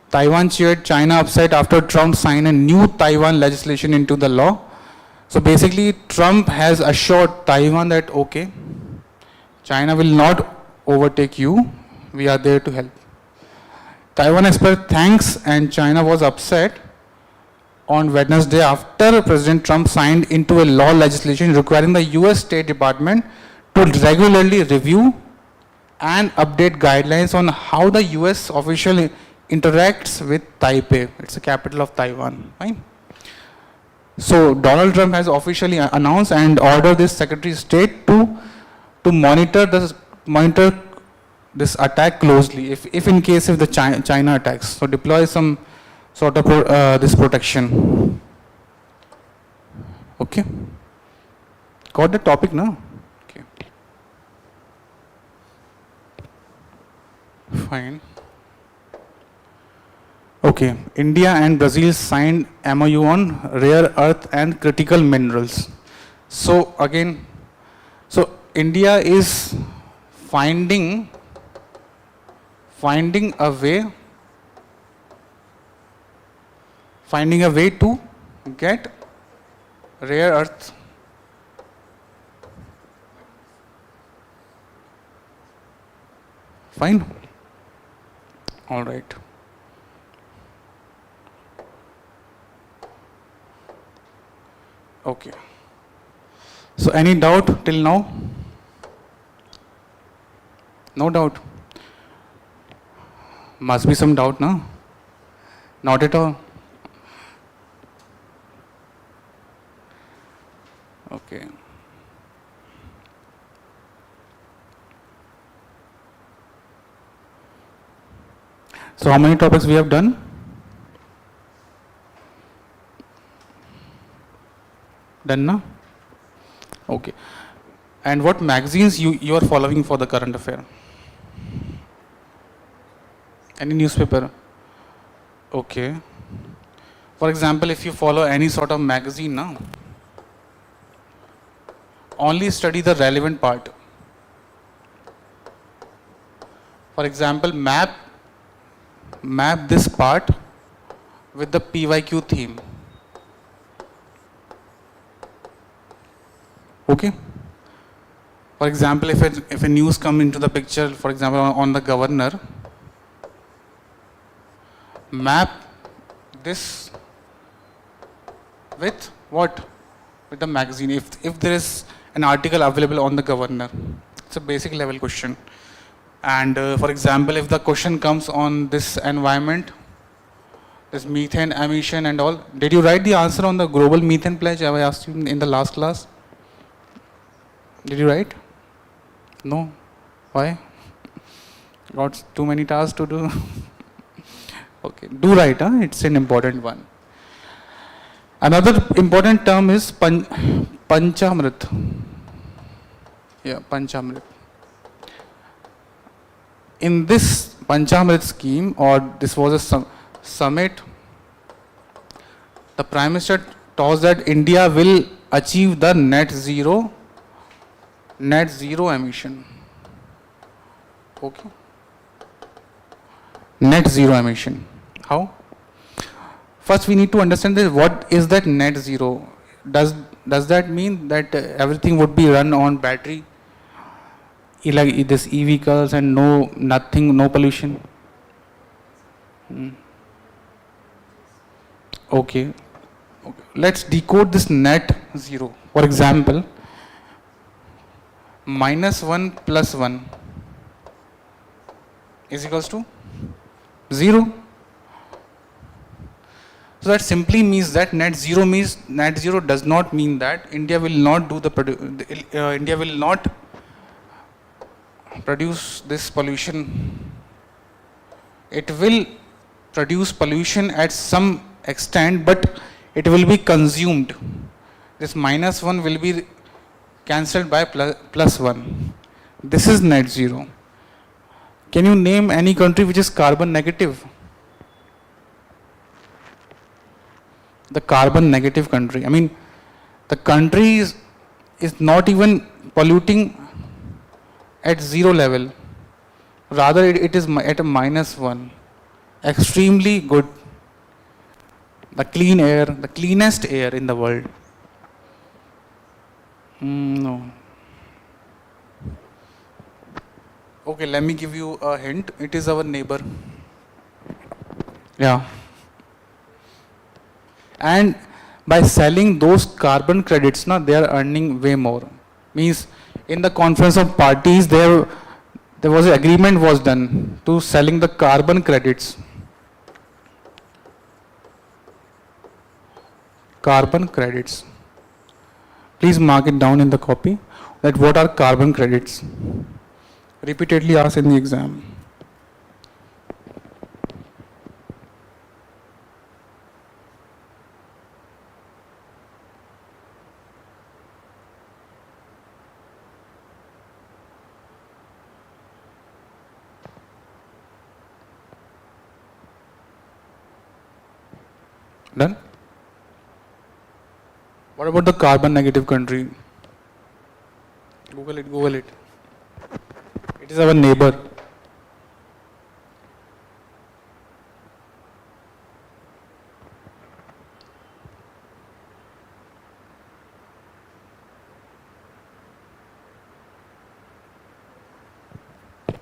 Taiwan cheered China upset after Trump signed a new Taiwan legislation into the law. So basically, Trump has assured Taiwan that, okay, China will not overtake you. We are there to help. Taiwan expressed thanks and China was upset on Wednesday after President Trump signed into a law legislation requiring the US State Department to regularly review and update guidelines on how the US official interacts with Taipei. It's the capital of Taiwan. Right? So Donald Trump has officially announced and ordered this Secretary of State to monitor this attack closely. If in case if the China attacks, so deploy some sort of this protection. Okay. Got the topic now? Okay. Fine. Okay. India and Brazil signed MOU on rare earth and critical minerals. So again, so India is finding a way to get rare earth. Fine. All right. Okay. So any doubt till now? No doubt. Must be some doubt, no? Not at all. Okay. So how many topics we have done? Done now? Okay. And what magazines you are following for the current affair? Any newspaper? Okay. For example, if you follow any sort of magazine now, only study the relevant part. For example, map this part with the PYQ theme. Okay. For example, if a news come into the picture, for example, on the governor, map this with what? With the magazine. If there is an article available on the governor, it's a basic level question. And for example, if the question comes on this environment, this methane emission and all, did you write the answer on the global methane pledge? I asked you in the last class. Did you write? No. Why? Got too many tasks to do. Okay, do write, huh? It's an important one. Another important term is Panchamrit. Yeah, Panchamrit. In this Panchamrit scheme, or this was a summit, the Prime Minister told that India will achieve the net zero emission. Okay. Net zero emission. How? First, we need to understand this. What is that net zero? Does that mean that everything would be run on battery, like this e-vehicles and no pollution? Okay. Let's decode this net zero. For example, -1 + 1 is equals to 0. So that simply means that net zero does not mean that India will not produce this pollution. It will produce pollution at some extent, but it will be consumed. This -1 will be cancelled by +1. This is net zero. Can you name any country which is carbon negative? The carbon negative country. I mean, the country is not even polluting at zero level. Rather, it is at a -1. Extremely good. The clean air, the cleanest air in the world. No. Okay, let me give you a hint. It is our neighbor. Yeah. And by selling those carbon credits, they are earning way more. Means in the conference of parties, there was an agreement was done to selling the carbon credits. Carbon credits. Please mark it down in the copy that what are carbon credits. Repeatedly asked in the exam. Done? What about the carbon negative country? Google it. It is our neighbor.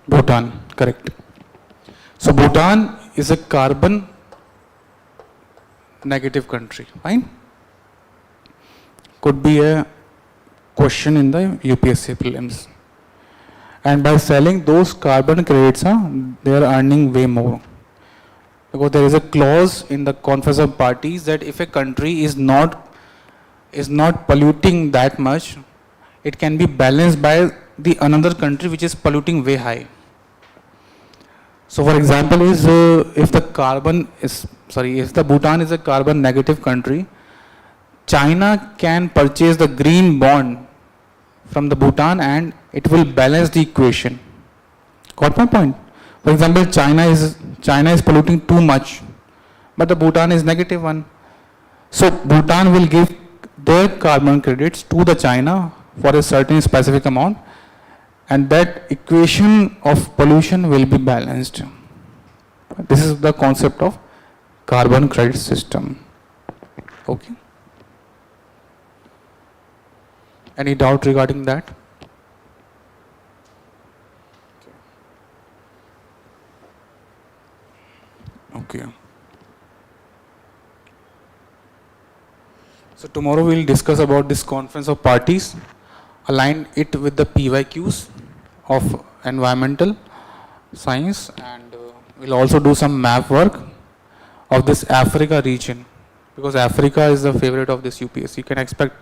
Bhutan, correct. So Bhutan is a carbon negative country, fine? Could be a question in the UPSC Prelims. And by selling those carbon credits, they are earning way more. Because there is a clause in the Conference of Parties that if a country is not is not polluting that much, it can be balanced by the another country which is polluting way high. So for example is if the Bhutan is a carbon negative country, China can purchase the green bond from the Bhutan and it will balance the equation. Got my point? For example, China is polluting too much, but the Bhutan is negative one. So Bhutan will give their carbon credits to the China for a certain specific amount, and that equation of pollution will be balanced. This is the concept of carbon credit system. Okay. Any doubt regarding that? Okay. So tomorrow we will discuss about this conference of parties, align it with the PYQs of environmental science, and we'll also do some map work of this Africa region, because Africa is the favorite of this UPSC. You can expect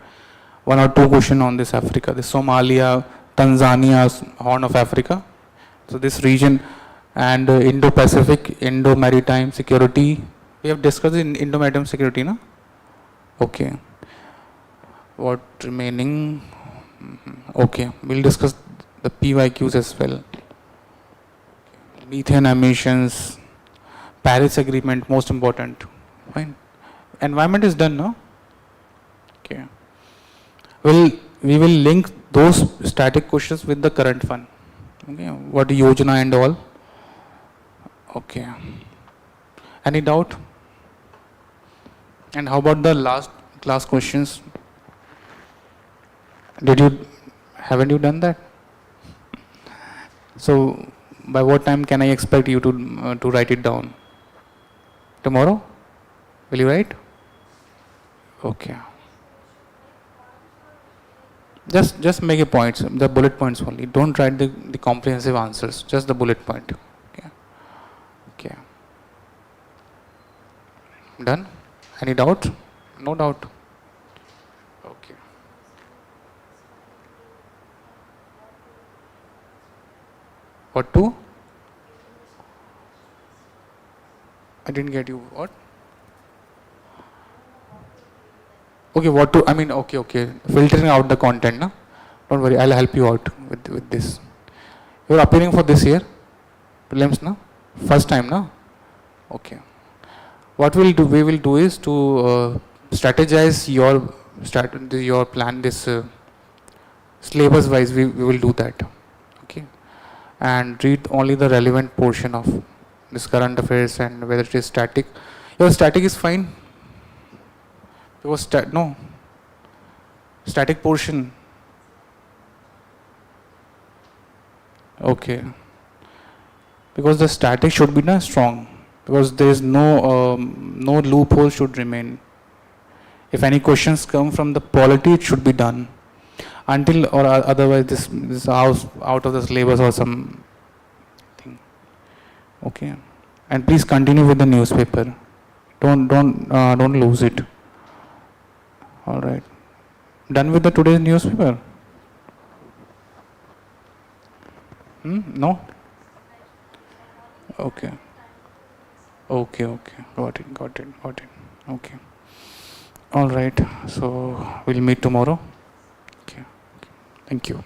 1 or 2 questions on this Africa, this Somalia, Tanzania, Horn of Africa. So this region, and Indo-Pacific, Indo-Maritime security. We have discussed in Indo-Maritime security, no? Okay. What remaining? Okay, we'll discuss the PYQs as well. Methane emissions, Paris Agreement, most important. Fine. Environment is done, no? Okay. We will link those static questions with the current one. Okay. What Yojana and all. Okay. Any doubt? And how about the last class questions? Haven't you done that? So by what time can I expect you to write it down? Tomorrow? Will you write? Okay. Just make a point, the bullet points only. Don't write the comprehensive answers, just the bullet point. Okay. Okay. Done? Any doubt? No doubt. Okay. What to? I didn't get you. What? Okay, what to, I mean, okay. Filtering out the content, no? Don't worry, I'll help you out with this. You're appearing for this year? Prelims, no? First time, no? Okay. What we will do is to strategize your plan, this syllabus wise, we will do that. Okay. And read only the relevant portion of this current affairs, and whether it is static. Your static is fine. Because static portion. Okay. Because the static should be strong. Because there is no loophole should remain. If any questions come from the polity, it should be done. Until or otherwise, this is out of the syllabus or something. Okay. And please continue with the newspaper. Don't lose it. All right. Done with the today's newspaper? No? Okay. Okay. Got it. Okay. All right. So we'll meet tomorrow. Okay. Thank you.